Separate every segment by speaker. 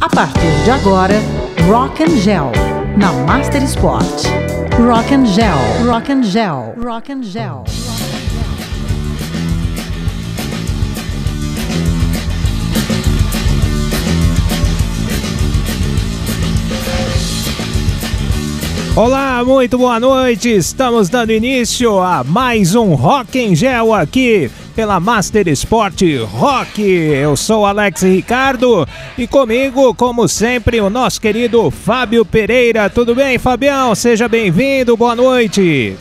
Speaker 1: A partir de agora, Rock and Gel, na Master Sport. Rock and Gel, Rock and Gel, Rock and Gel.
Speaker 2: Olá, muito boa noite, estamos dando início a mais um Rock and Gel aqui pela Master Sport Rock. Eu sou Alex Ricardo e comigo, como sempre, o nosso querido Fábio Pereira. Tudo bem, Fabião? Seja bem-vindo, boa noite.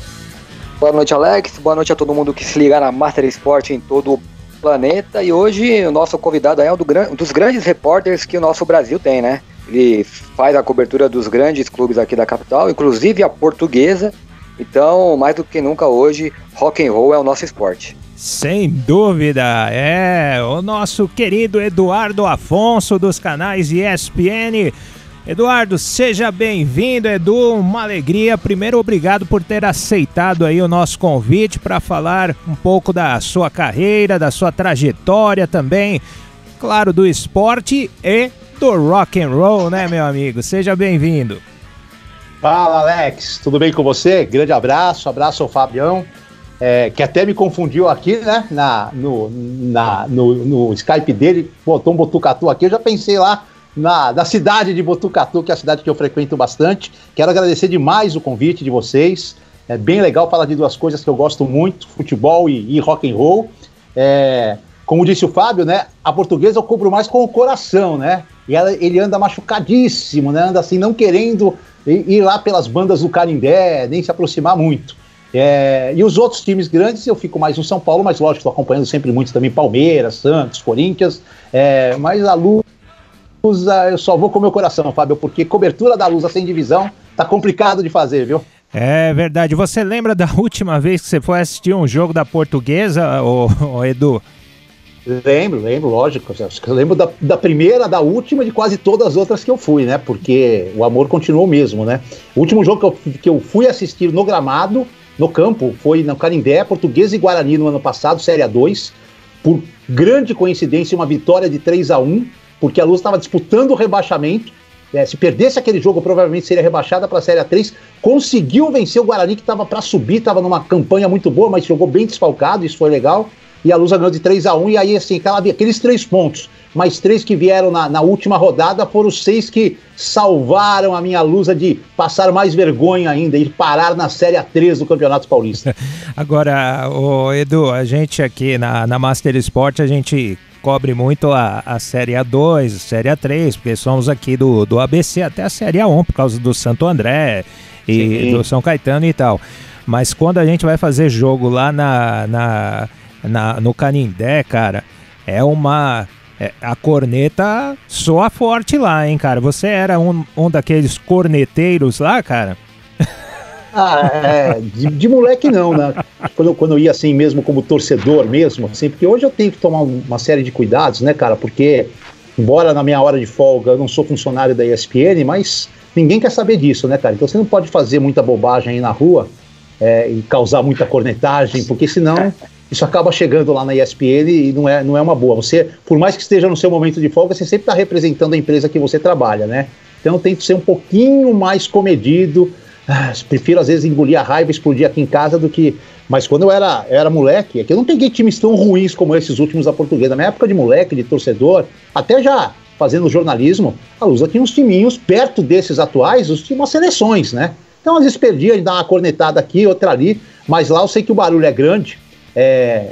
Speaker 3: Boa noite, Alex, boa noite a todo mundo que se liga na Master Sport em todo o planeta. E hoje o nosso convidado é um dos grandes repórteres que o nosso Brasil tem, né? Ele faz a cobertura dos grandes clubes aqui da capital, inclusive a Portuguesa. Então, mais do que nunca hoje, rock and roll é o nosso esporte.
Speaker 2: Sem dúvida, é o nosso querido Eduardo Afonso dos canais ESPN. Eduardo, seja bem-vindo, Edu, uma alegria. Primeiro, obrigado por ter aceitado aí o nosso convite para falar um pouco da sua carreira, da sua trajetória também, claro, do esporte e do rock and roll, né, meu amigo? Seja bem-vindo.
Speaker 4: Fala, Alex, tudo bem com você? Grande abraço ao Fabião, que até me confundiu aqui, né, no Skype dele, botou um Botucatu aqui, eu já pensei lá na cidade de Botucatu, que é a cidade que eu frequento bastante. Quero agradecer demais o convite de vocês, é bem legal falar de duas coisas que eu gosto muito, futebol e rock and roll. Como disse o Fábio, né, a Portuguesa eu cubro mais com o coração, né, e ele anda machucadíssimo, né, anda assim, não querendo ir lá pelas bandas do Canindé, nem se aproximar muito. E os outros times grandes eu fico mais no São Paulo, mas lógico, estou acompanhando sempre muito também Palmeiras, Santos, Corinthians, mas a Lusa eu só vou com o meu coração, Fábio, porque cobertura da Lusa sem divisão tá complicado de fazer, viu?
Speaker 2: É verdade. Você lembra da última vez que você foi assistir um jogo da Portuguesa, Edu?
Speaker 4: Lembro, lógico. Eu lembro da primeira, da última e de quase todas as outras que eu fui, né? Porque o amor continuou mesmo, né? O último jogo que eu fui assistir no gramado, no campo, foi no Canindé, Portuguesa e Guarani no ano passado, Série A2. Por grande coincidência, uma vitória de 3-1, porque a Luz estava disputando o rebaixamento. Se perdesse aquele jogo, provavelmente seria rebaixada para a Série A3. Conseguiu vencer o Guarani, que estava para subir, estava numa campanha muito boa, mas jogou bem desfalcado, isso foi legal. E a Lusa ganhou de 3-1, e aí assim, aqueles 3 pontos, mais 3 que vieram na última rodada, foram os 6 que salvaram a minha Lusa de passar mais vergonha ainda, e parar na Série A3 do Campeonato Paulista.
Speaker 2: Agora, Edu, a gente aqui na Master Sport, a gente cobre muito a Série A2, Série A3, porque somos aqui do ABC até a Série A1, por causa do Santo André e do São Caetano e tal. Mas quando a gente vai fazer jogo lá no Canindé, cara, a corneta soa forte lá, hein, cara? Você era um daqueles corneteiros lá, cara?
Speaker 4: De moleque não, né? Quando eu ia assim mesmo como torcedor mesmo, assim, porque hoje eu tenho que tomar uma série de cuidados, né, cara? Porque, embora na minha hora de folga eu não sou funcionário da ESPN, mas ninguém quer saber disso, né, cara? Então você não pode fazer muita bobagem aí na rua e causar muita cornetagem, porque senão isso acaba chegando lá na ESPN e não é uma boa. Você, por mais que esteja no seu momento de folga, você sempre está representando a empresa que você trabalha, né? Então tem que ser um pouquinho mais comedido. Prefiro às vezes engolir a raiva, explodir aqui em casa do que... Mas quando eu era moleque, é que eu não peguei times tão ruins como esses últimos da Portuguesa. Na minha época de moleque, de torcedor, até já fazendo jornalismo, a Lusa tinha uns timinhos perto desses atuais, tinha umas seleções, né? Então às vezes perdia, dar uma cornetada aqui, outra ali, mas lá eu sei que o barulho é grande.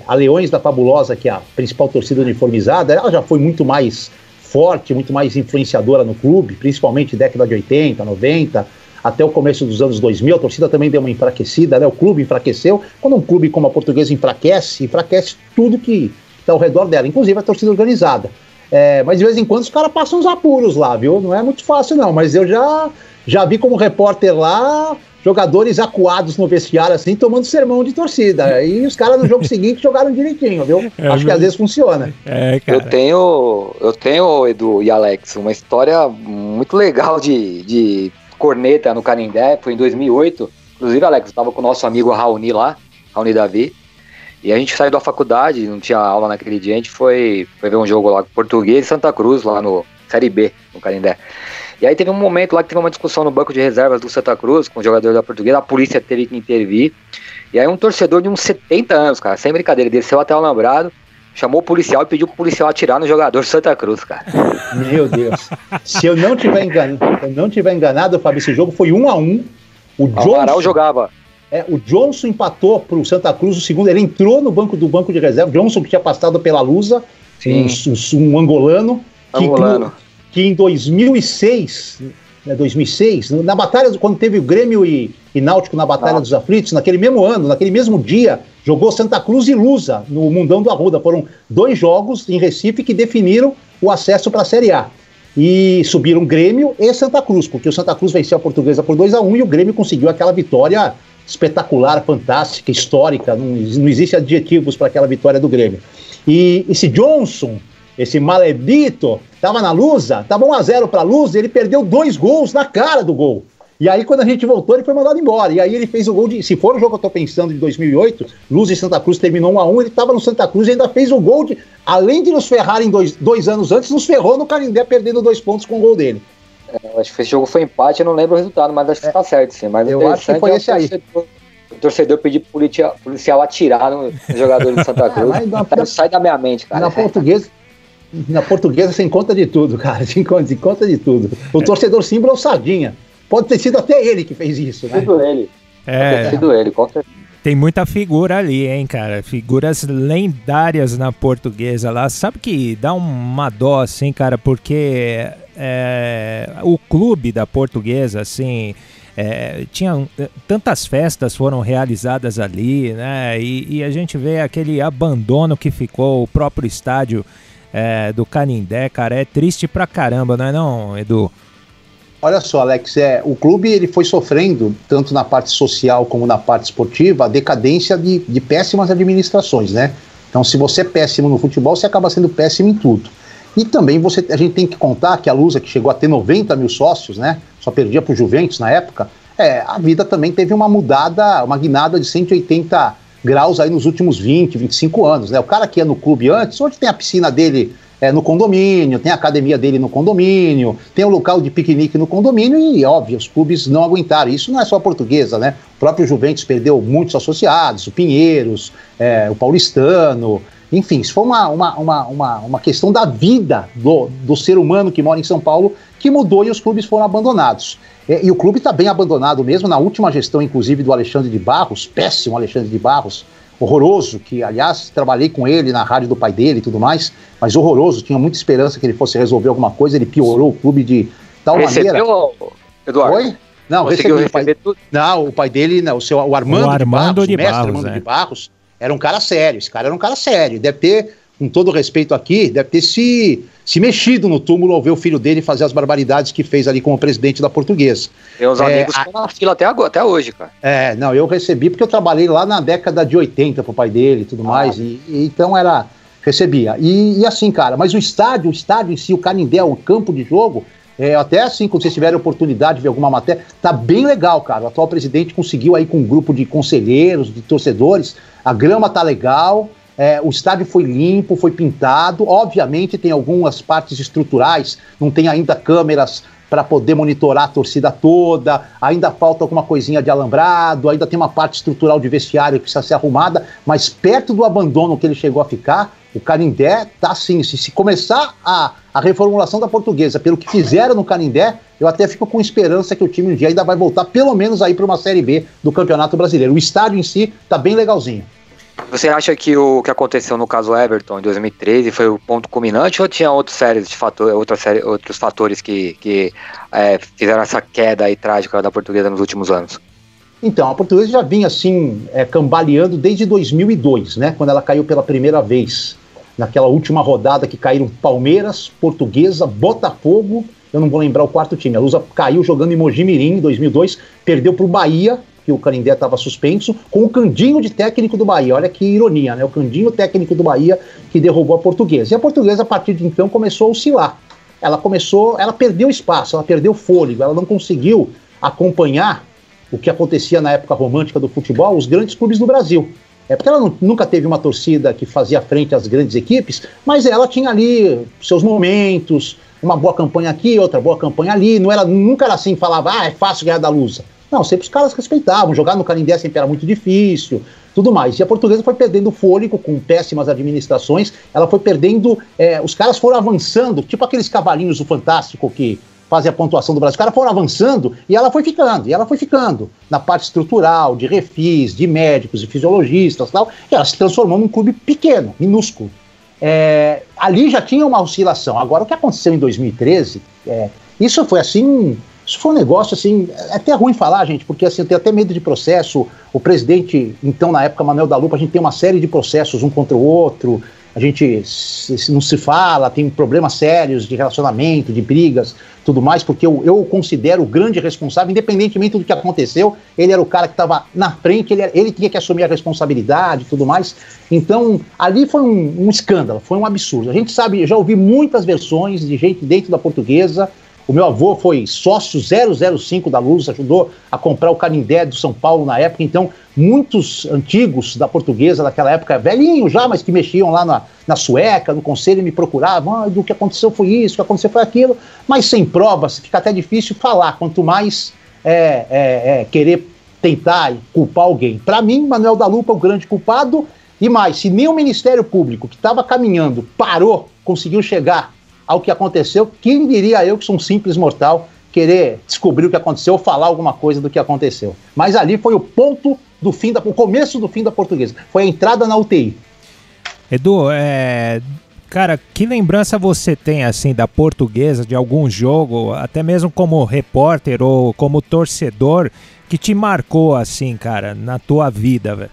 Speaker 4: A Leões da Fabulosa, que é a principal torcida uniformizada, ela já foi muito mais forte, muito mais influenciadora no clube, principalmente década de 80, 90, até o começo dos anos 2000, a torcida também deu uma enfraquecida, né? O clube enfraqueceu. Quando um clube como a Portuguesa enfraquece tudo que está ao redor dela, inclusive a torcida organizada. Mas de vez em quando os caras passam uns apuros lá, viu? Não é muito fácil não, mas eu já vi como repórter lá, jogadores acuados no vestiário assim, tomando sermão de torcida. E os caras no jogo seguinte jogaram direitinho, viu? Acho que às vezes funciona.
Speaker 3: Cara. Eu tenho, Edu e Alex, uma história muito legal de corneta no Canindé, foi em 2008. Inclusive, Alex, eu estava com o nosso amigo Raoni lá, Raoni Davi, e a gente saiu da faculdade, não tinha aula naquele dia, a gente foi ver um jogo lá, Português e Santa Cruz, lá no Série B no Canindé. E aí teve um momento lá que teve uma discussão no banco de reservas do Santa Cruz com o jogador da Portuguesa, a polícia teve que intervir. E aí um torcedor de uns 70 anos, cara, sem brincadeira, desceu até o alambrado, chamou o policial e pediu pro policial atirar no jogador Santa Cruz, cara.
Speaker 4: Meu Deus. Se eu não tiver enganado, Fábio, esse jogo foi 1-1. O
Speaker 3: Amaral jogava.
Speaker 4: O Johnson empatou pro Santa Cruz o segundo, ele entrou no banco de reserva, o Johnson que tinha passado pela Lusa, um angolano. Que em 2006, na batalha, quando teve o Grêmio e Náutico na Batalha dos Aflitos, naquele mesmo ano, naquele mesmo dia, jogou Santa Cruz e Lusa no Mundão do Arruda. Foram 2 jogos em Recife que definiram o acesso para a Série A. E subiram Grêmio e Santa Cruz, porque o Santa Cruz venceu a Portuguesa por 2-1 e o Grêmio conseguiu aquela vitória espetacular, fantástica, histórica. Não existe adjetivos para aquela vitória do Grêmio. E esse Johnson, esse maledito, tava na Lusa, tava 1-0 pra Lusa, ele perdeu 2 gols na cara do gol. E aí quando a gente voltou, ele foi mandado embora. E aí ele fez o gol se for o jogo que eu tô pensando de 2008, Lusa e Santa Cruz terminou 1-1, ele tava no Santa Cruz e ainda fez o gol além de nos ferrar em 2 anos antes, nos ferrou no Canindé perdendo 2 pontos com o gol dele.
Speaker 3: Acho que esse jogo foi empate, eu não lembro o resultado, mas acho que tá certo, sim. Mas
Speaker 4: eu acho que foi esse aí.
Speaker 3: O torcedor pediu pro policial atirar no jogador de Santa Cruz. Sai da minha mente, cara.
Speaker 4: Na portuguesa você encontra de tudo, cara. Você encontra de tudo. O torcedor símbolo é o Sardinha. Pode ter sido até ele que fez isso, né?
Speaker 3: Sido ele, com certeza.
Speaker 2: Tem muita figura ali, hein, cara? Figuras lendárias na Portuguesa lá. Sabe que dá uma dó, assim, cara, porque o clube da Portuguesa, assim, tinha tantas festas foram realizadas ali, né? E a gente vê aquele abandono que ficou, o próprio estádio do Canindé, cara. É triste pra caramba, não é não, Edu?
Speaker 4: Olha só, Alex, o clube ele foi sofrendo, tanto na parte social como na parte esportiva, a decadência de péssimas administrações, né? Então, se você é péssimo no futebol, você acaba sendo péssimo em tudo. E também a gente tem que contar que a Lusa, que chegou a ter 90 mil sócios, né? Só perdia pro Juventus na época, a vida também teve uma guinada de 180 graus aí nos últimos 20, 25 anos, né? O cara que ia no clube antes, hoje tem a piscina dele no condomínio, tem a academia dele no condomínio, tem o local de piquenique no condomínio e, óbvio, os clubes não aguentaram. Isso não é só a Portuguesa, né? O próprio Juventus perdeu muitos associados, o Pinheiros, o Paulistano, enfim, isso foi uma questão da vida do ser humano que mora em São Paulo que mudou e os clubes foram abandonados. E o clube está bem abandonado mesmo, na última gestão, inclusive, do Alexandre de Barros, péssimo Alexandre de Barros, horroroso, que, aliás, trabalhei com ele na rádio do pai dele e tudo mais, mas horroroso, tinha muita esperança que ele fosse resolver alguma coisa, ele piorou o clube de tal maneira...
Speaker 3: Eduardo?
Speaker 4: Oi? Não, tudo? Não, o pai dele, não, o Armando de Barros, era um cara sério, esse cara era um cara sério, deve ter, com todo respeito aqui, deve ter se mexido no túmulo ao ver o filho dele fazer as barbaridades que fez ali como presidente da Portuguesa.
Speaker 3: Tem uns amigos que estão na fila até hoje, cara.
Speaker 4: Não, eu recebi porque eu trabalhei lá na década de 80 pro pai dele e tudo mais, e então recebia. E assim, cara, mas o estádio em si, o Canindé, o campo de jogo, até assim, quando vocês tiverem oportunidade de ver alguma matéria, tá bem legal, cara. O atual presidente conseguiu aí com um grupo de conselheiros, de torcedores, a grama tá legal, o estádio foi limpo, foi pintado, obviamente tem algumas partes estruturais, não tem ainda câmeras para poder monitorar a torcida toda, ainda falta alguma coisinha de alambrado, ainda tem uma parte estrutural de vestiário que precisa ser arrumada, mas perto do abandono que ele chegou a ficar, o Canindé tá assim, se começar a reformulação da Portuguesa pelo que fizeram no Canindé, eu até fico com esperança que o time um dia ainda vai voltar pelo menos aí para uma Série B do Campeonato Brasileiro. O estádio em si tá bem legalzinho.
Speaker 3: Você acha que o que aconteceu no caso Everton em 2013 foi o ponto culminante ou tinha outros fatores que fizeram essa queda aí trágica da Portuguesa nos últimos anos?
Speaker 4: Então, a Portuguesa já vinha assim, cambaleando desde 2002, né, quando ela caiu pela primeira vez, naquela última rodada que caíram Palmeiras, Portuguesa, Botafogo, eu não vou lembrar o quarto time, a Lusa caiu jogando em Mojimirim em 2002, perdeu para o Bahia, que o Canindé estava suspenso, com o Candinho de técnico do Bahia. Olha que ironia, né? O Candinho técnico do Bahia que derrubou a Portuguesa. E a Portuguesa, a partir de então, começou a oscilar. Ela perdeu espaço, ela perdeu fôlego, ela não conseguiu acompanhar o que acontecia na época romântica do futebol, os grandes clubes do Brasil. Porque ela nunca teve uma torcida que fazia frente às grandes equipes, mas ela tinha ali seus momentos, uma boa campanha aqui, outra boa campanha ali, nunca era assim, falava, é fácil ganhar da Lusa. Não, sempre os caras respeitavam, jogar no Canindé sempre era muito difícil, tudo mais. E a Portuguesa foi perdendo fôlego com péssimas administrações, ela foi perdendo, os caras foram avançando, tipo aqueles cavalinhos do Fantástico que fazem a pontuação do Brasil, os caras foram avançando e ela foi ficando, na parte estrutural, de refis, de médicos, de fisiologistas e tal, e ela se transformou num clube pequeno, minúsculo. Ali já tinha uma oscilação. Agora, o que aconteceu em 2013, isso foi um negócio assim, é até ruim falar, gente, porque assim, eu tenho até medo de processo. O presidente, então, na época, Manuel da Lupa, a gente tem uma série de processos um contra o outro, a gente não se fala, tem problemas sérios de relacionamento, de brigas, tudo mais, porque eu considero o grande responsável, independentemente do que aconteceu, ele era o cara que estava na frente, ele tinha que assumir a responsabilidade e tudo mais. Então, ali foi um escândalo, foi um absurdo. A gente sabe, eu já ouvi muitas versões de gente dentro da Portuguesa. O meu avô foi sócio 005 da Luz, ajudou a comprar o Canindé do São Paulo na época, então muitos antigos da Portuguesa daquela época, velhinhos já, mas que mexiam lá na Sueca, no conselho, me procuravam, o que aconteceu foi isso, o que aconteceu foi aquilo, mas sem provas, fica até difícil falar, quanto mais querer tentar culpar alguém. Para mim, Manuel da Lupa é o grande culpado, e mais, se nem o Ministério Público, que estava caminhando, parou, conseguiu chegar ao que aconteceu, quem diria eu, que sou um simples mortal, querer descobrir o que aconteceu ou falar alguma coisa do que aconteceu. Mas ali foi o ponto do fim, o começo do fim da Portuguesa, foi a entrada na UTI.
Speaker 2: Edu, cara, que lembrança você tem assim da Portuguesa, de algum jogo, até mesmo como repórter ou como torcedor, que te marcou assim, cara, na tua vida, velho?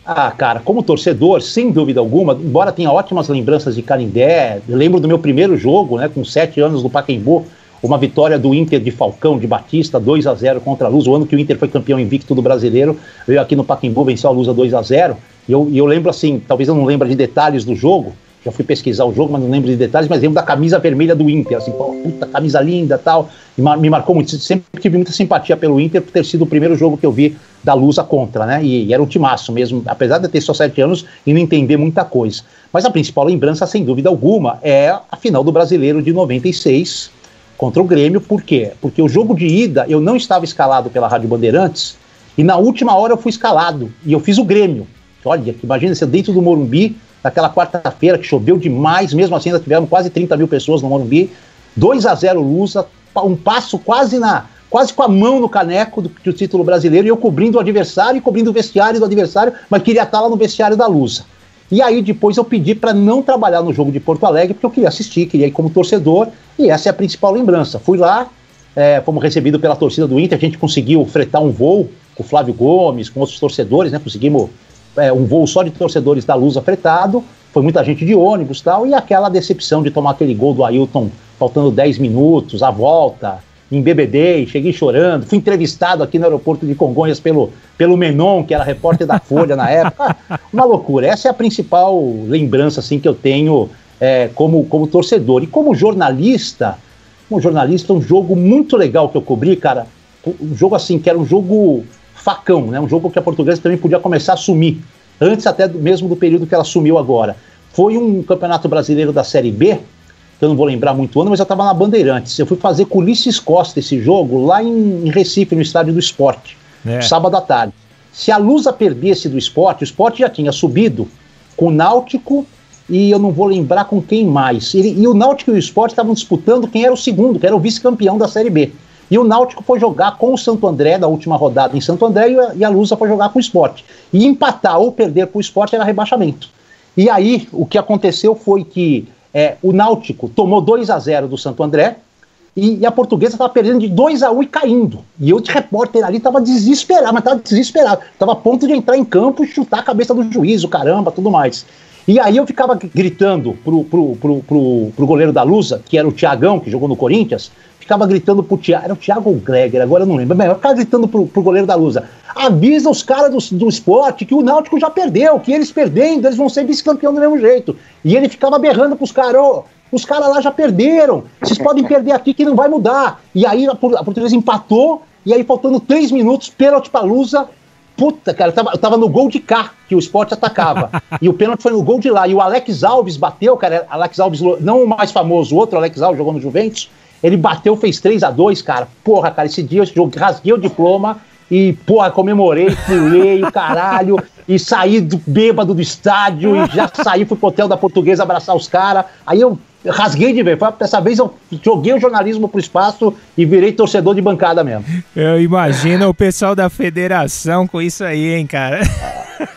Speaker 4: Ah, cara, como torcedor, sem dúvida alguma, embora tenha ótimas lembranças de Canindé, eu lembro do meu primeiro jogo, né, com 7 anos no Pacaembu, uma vitória do Inter de Falcão, de Batista, 2-0 contra a Luz, o ano que o Inter foi campeão invicto do Brasileiro, veio aqui no Pacaembu, venceu a Luz a 2-0, e eu lembro assim, talvez eu não lembre de detalhes do jogo, já fui pesquisar o jogo, mas não lembro de detalhes, mas lembro da camisa vermelha do Inter, assim, puta, camisa linda e tal, e me marcou muito, sempre tive muita simpatia pelo Inter, por ter sido o primeiro jogo que eu vi da Lusa contra, né, e era um timaço mesmo, apesar de eu ter só 7 anos e não entender muita coisa. Mas a principal lembrança, sem dúvida alguma, é a final do Brasileiro de 96 contra o Grêmio. Por quê? Porque o jogo de ida, eu não estava escalado pela Rádio Bandeirantes, e na última hora eu fui escalado, e eu fiz o Grêmio. Olha, imagina ser dentro do Morumbi, naquela quarta-feira que choveu demais, mesmo assim ainda tivemos quase 30 mil pessoas no Morumbi, 2-0 Lusa, um passo quase com a mão no caneco do título brasileiro, e eu cobrindo o adversário e cobrindo o vestiário do adversário, mas queria estar lá no vestiário da Lusa. E aí depois eu pedi para não trabalhar no jogo de Porto Alegre, porque eu queria assistir, queria ir como torcedor, e essa é a principal lembrança. Fui lá, fomos recebidos pela torcida do Inter, a gente conseguiu fretar um voo com o Flávio Gomes, com outros torcedores, né, conseguimos um voo só de torcedores da Lusa fretado, foi muita gente de ônibus e tal, e aquela decepção de tomar aquele gol do Ailton faltando 10 minutos, a volta, embebedei, cheguei chorando, fui entrevistado aqui no aeroporto de Congonhas pelo Menon, que era repórter da Folha na época, uma loucura. Essa é a principal lembrança assim, que eu tenho como torcedor. E como jornalista, um jogo muito legal que eu cobri, cara, um jogo assim, que era um jogo facão, né? Um jogo que a Portuguesa também podia começar a assumir, antes até mesmo do período que ela assumiu agora. Foi um campeonato brasileiro da Série B, que eu não vou lembrar muito o ano, mas eu estava na Bandeirantes. Eu fui fazer com o Ulisses Costa esse jogo lá em Recife, no Estádio do Sport, sábado à tarde. Se a Lusa perdesse do Sport, o Sport já tinha subido com o Náutico e eu não vou lembrar com quem mais. E o Náutico e o Sport estavam disputando quem era o segundo, que era o vice-campeão da Série B. E o Náutico foi jogar com o Santo André, na última rodada em Santo André, e a Lusa foi jogar com o Sport. E empatar ou perder com o Sport era rebaixamento. E aí, o que aconteceu foi que o Náutico tomou 2-0 do Santo André, e a Portuguesa estava perdendo de 2-1 e caindo. E eu, de repórter ali, estava desesperado, estava a ponto de entrar em campo e chutar a cabeça do juiz, o caramba, tudo mais. E aí eu ficava gritando pro goleiro da Lusa, que era o Thiagão, que jogou no Corinthians, ficava gritando pro Thiago, era o Thiago ou o Greger, agora eu não lembro, eu ficava gritando pro goleiro da Lusa, avisa os caras do Sport que o Náutico já perdeu, que eles perdendo, eles vão ser vice-campeão do mesmo jeito. E ele ficava berrando pros caras, os caras lá já perderam, vocês podem perder aqui que não vai mudar. E aí a Portuguesa empatou, e aí faltando 3 minutos, pênalti pra Lusa, Puta, cara, eu tava no gol de cá, que o Sport atacava. E o pênalti foi no gol de lá. E o Alex Alves bateu, cara. Alex Alves, não o mais famoso, o outro, Alex Alves, jogou no Juventus. Ele bateu, fez 3-2, cara. Porra, cara, esse dia eu rasguei o diploma e, porra, comemorei, pulei o caralho. E saí bêbado do estádio e já saí, fui pro hotel da Portuguesa abraçar os caras. Aí eu rasguei de ver. Dessa vez eu joguei o jornalismo pro espaço e virei torcedor de bancada mesmo.
Speaker 2: Eu imagino o pessoal da federação com isso aí, hein, cara?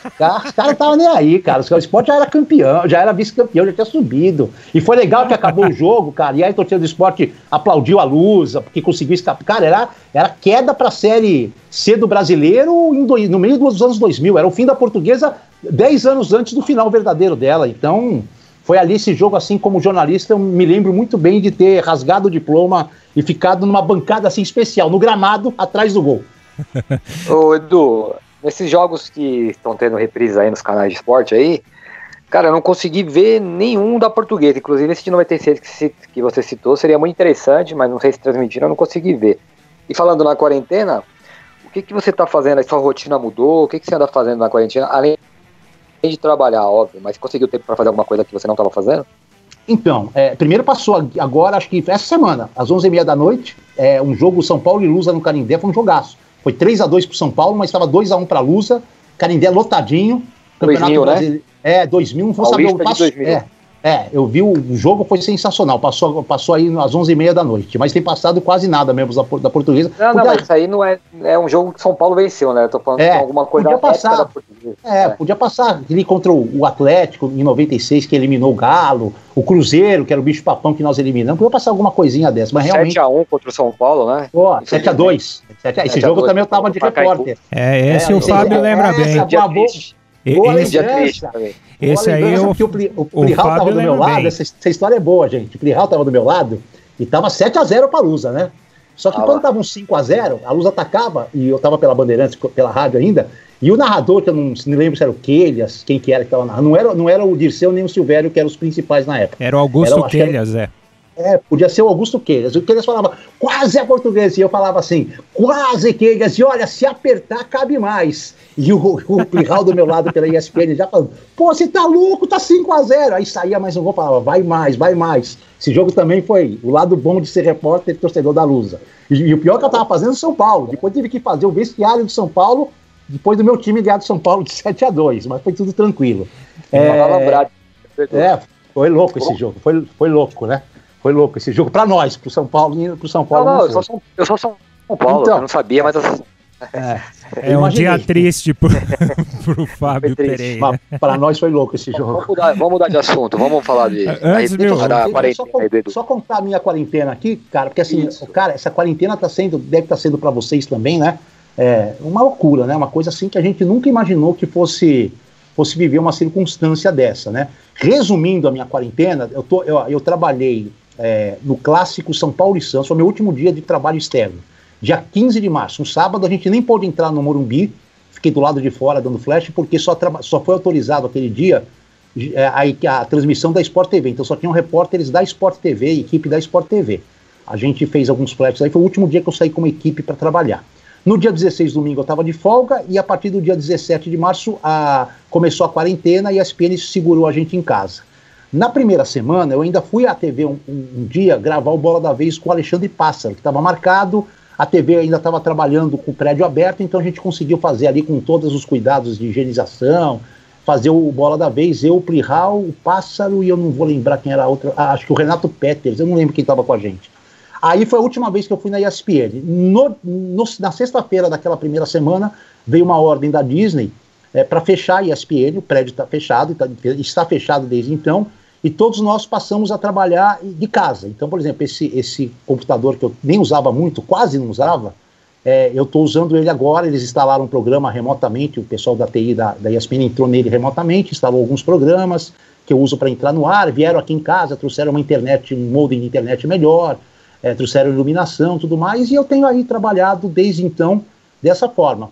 Speaker 4: Os caras não estavam nem aí, cara. O Sport já era campeão, já era vice-campeão, já tinha subido. E foi legal que acabou o jogo, cara. E aí a torcida do Sport aplaudiu a Lusa, porque conseguiu escapar. Cara, era queda pra Série C do Brasileiro no meio dos anos 2000. Era o fim da Portuguesa 10 anos antes do final verdadeiro dela. Então, foi ali esse jogo, assim, como jornalista, eu me lembro muito bem de ter rasgado o diploma e ficado numa bancada assim especial, no gramado, atrás do gol.
Speaker 3: Ô, Edu, nesses jogos que estão tendo reprise aí nos canais de esporte aí, cara, eu não consegui ver nenhum da Portuguesa. Inclusive esse de 96 que você citou seria muito interessante, mas não sei se transmitiram, eu não consegui ver. E falando na quarentena, o que você tá fazendo? A sua rotina mudou? O que você anda fazendo na quarentena? Além de trabalhar, óbvio, mas conseguiu tempo para fazer alguma coisa que você não estava fazendo?
Speaker 4: Então, primeiro passou agora, acho que essa semana, às 11h30 da noite, um jogo São Paulo e Lusa no Canindé, foi um jogaço. Foi 3-2 pro São Paulo, mas estava 2-1 pra Lusa, Canindé lotadinho.
Speaker 3: 2000, né?
Speaker 4: 2000, não vou saber o passo. Eu vi o jogo, foi sensacional. Passou aí às 11h30 da noite, mas tem passado quase nada mesmo da Portuguesa.
Speaker 3: Não, mas isso aí não é um jogo que São Paulo venceu, né? Eu tô falando de alguma coisa
Speaker 4: podia passar, da Portuguesa. Podia passar ali contra o Atlético em 96, que eliminou o Galo, o Cruzeiro, que era o bicho papão que nós eliminamos. Podia passar alguma coisinha dessa, mas realmente...
Speaker 3: 7-1 contra o São Paulo, né?
Speaker 4: 7-2. Esse jogo também eu tava de repórter.
Speaker 2: Esse o Fábio lembra bem. Esse aí o
Speaker 4: Plihal tava do meu lado, essa história é boa, gente. O Plihal tava do meu lado e tava 7-0 pra Lusa, né? Só que quando tava um 5-0, a Lusa atacava, e eu tava pela Bandeirantes, pela rádio ainda, e o narrador, que eu não me lembro se era o Quelhas, quem que era que tava narrando, não era o Dirceu nem o Silvério, que eram os principais na época.
Speaker 2: Era o Augusto Quelhas,
Speaker 4: podia ser o Augusto Quelhas. O Quelhas falava, quase é Portuguesa. E eu falava assim, quase Quelhas. E olha, se apertar, cabe mais. E o Plihal do meu lado pela ESPN já falando, pô, você tá louco, tá 5-0. Aí saía mais um gol, falava, vai mais. Esse jogo também foi o lado bom de ser repórter e torcedor da Lusa. E o pior é que eu tava fazendo São Paulo. Depois tive que fazer o vestiário de São Paulo, depois do meu time ganhar do São Paulo de 7-2. Mas foi tudo tranquilo. Foi louco esse jogo. Foi louco, né? Foi louco esse jogo pra nós, pro São Paulo.
Speaker 3: Não, eu sou São Paulo, então, eu não sabia, mas...
Speaker 2: um dia triste pro Fábio Pereira.
Speaker 4: Mas pra nós foi louco esse jogo.
Speaker 3: Vamos mudar de assunto, vamos falar da quarentena.
Speaker 4: Só contar a minha quarentena aqui, cara, porque assim, cara, essa quarentena deve estar sendo pra vocês também, né? Uma loucura, né? Uma coisa assim que a gente nunca imaginou que fosse viver uma circunstância dessa, né? Resumindo a minha quarentena, eu trabalhei no clássico São Paulo e Santos, foi meu último dia de trabalho externo. Dia 15 de março, um sábado, a gente nem pôde entrar no Morumbi, fiquei do lado de fora dando flash, porque só foi autorizado aquele dia a transmissão da Sport TV, então só tinham repórteres da Sport TV, equipe da Sport TV. A gente fez alguns flashes aí, foi o último dia que eu saí como equipe para trabalhar. No dia 16, domingo, eu estava de folga, e a partir do dia 17 de março começou a quarentena e a ESPN segurou a gente em casa. Na primeira semana, eu ainda fui à TV um dia gravar o Bola da Vez com o Alexandre Pássaro, que estava marcado, a TV ainda estava trabalhando com o prédio aberto, então a gente conseguiu fazer ali com todos os cuidados de higienização, fazer o Bola da Vez, eu, o Plihal, o Pássaro, e eu não vou lembrar quem era a outra, acho que o Renato Peters, eu não lembro quem estava com a gente. Aí foi a última vez que eu fui na ESPN. Na sexta-feira daquela primeira semana, veio uma ordem da Disney para fechar a ESPN, o prédio está fechado, está fechado desde então, e todos nós passamos a trabalhar de casa. Então, por exemplo, esse computador que eu nem usava muito, quase não usava, eu estou usando ele agora. Eles instalaram um programa remotamente, o pessoal da TI da ESPN entrou nele remotamente, instalou alguns programas que eu uso para entrar no ar, vieram aqui em casa, trouxeram um modem de internet melhor, trouxeram iluminação, tudo mais, e eu tenho aí trabalhado desde então dessa forma.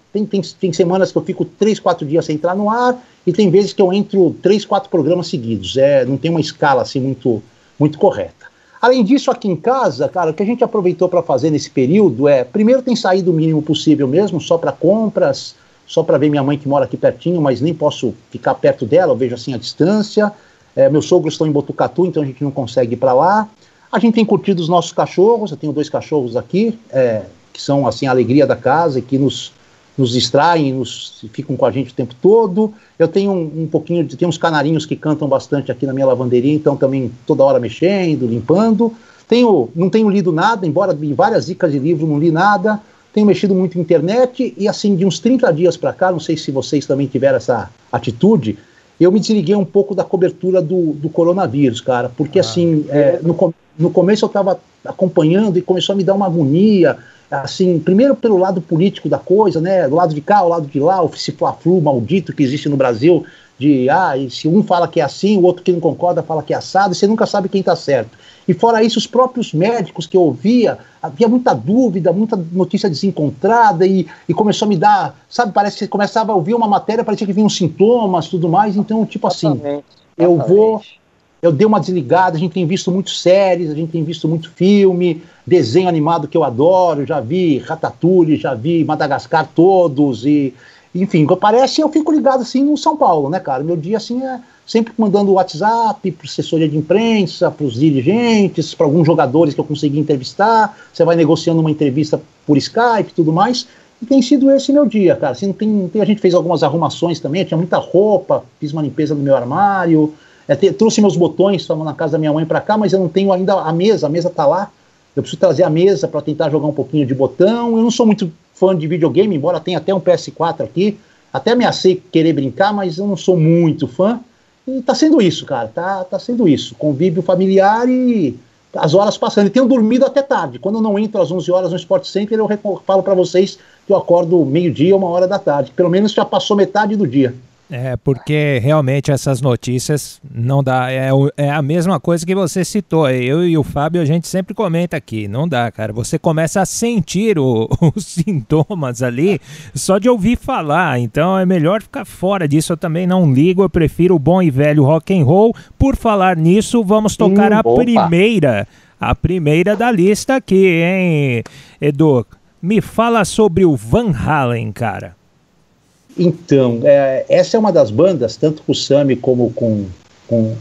Speaker 4: Tem semanas que eu fico 3, 4 dias sem entrar no ar, e tem vezes que eu entro 3, 4 programas seguidos. Não tem uma escala assim muito correta. Além disso, aqui em casa, cara, o que a gente aproveitou para fazer nesse período primeiro tem saído o mínimo possível mesmo, só para compras, só para ver minha mãe que mora aqui pertinho, mas nem posso ficar perto dela, eu vejo assim a distância. Meus sogros estão em Botucatu, então a gente não consegue ir para lá. A gente tem curtido os nossos cachorros, eu tenho 2 cachorros aqui, que são assim a alegria da casa e que nos distraem, ficam com a gente o tempo todo. Eu tenho tem uns canarinhos que cantam bastante aqui na minha lavanderia, então também toda hora mexendo, limpando. Não tenho lido nada, embora vi várias dicas de livro, não li nada. Tenho mexido muito na internet e assim, de uns 30 dias para cá, não sei se vocês também tiveram essa atitude, eu me desliguei um pouco da cobertura do coronavírus, cara, porque assim, no começo eu estava acompanhando e começou a me dar uma agonia, assim, primeiro pelo lado político da coisa, né, do lado de cá, o lado de lá, esse fla-flu maldito que existe no Brasil, e se um fala que é assim, o outro que não concorda fala que é assado, e você nunca sabe quem está certo. E fora isso, os próprios médicos que eu ouvia, havia muita dúvida, muita notícia desencontrada, e começou a me dar, sabe, parece que você começava a ouvir uma matéria, parecia que vinham sintomas, tudo mais, então, tipo assim, eu dei uma desligada, a gente tem visto muitas séries, a gente tem visto muito filme, desenho animado que eu adoro, já vi Ratatouille, já vi Madagascar todos, e enfim, parece, eu fico ligado assim no São Paulo, né, cara, meu dia assim é sempre mandando WhatsApp para assessoria de imprensa, para os dirigentes, para alguns jogadores que eu consegui entrevistar, você vai negociando uma entrevista por Skype e tudo mais, e tem sido esse meu dia, cara, assim, a gente fez algumas arrumações também, tinha muita roupa, fiz uma limpeza no meu armário, trouxe meus botões, estavam na casa da minha mãe para cá, mas eu não tenho ainda a mesa tá lá, eu preciso trazer a mesa para tentar jogar um pouquinho de botão, eu não sou muito fã de videogame, embora tenha até um PS4 aqui, até ameacei querer brincar, mas eu não sou muito fã, e tá sendo isso, cara, tá sendo isso, convívio familiar e as horas passando, e tenho dormido até tarde, quando eu não entro às 11 horas no Sport Center, eu falo para vocês que eu acordo meio-dia, 1h da tarde, pelo menos já passou metade do dia.
Speaker 2: Porque realmente essas notícias não dá, é a mesma coisa que você citou, eu e o Fábio a gente sempre comenta aqui, não dá, cara, você começa a sentir os sintomas ali só de ouvir falar, então é melhor ficar fora disso, eu também não ligo, eu prefiro o bom e velho rock and roll. Por falar nisso, vamos tocar a primeira da lista aqui, hein, Edu? Me fala sobre o Van Halen, cara.
Speaker 4: Então, essa é uma das bandas, tanto com o Sammy como com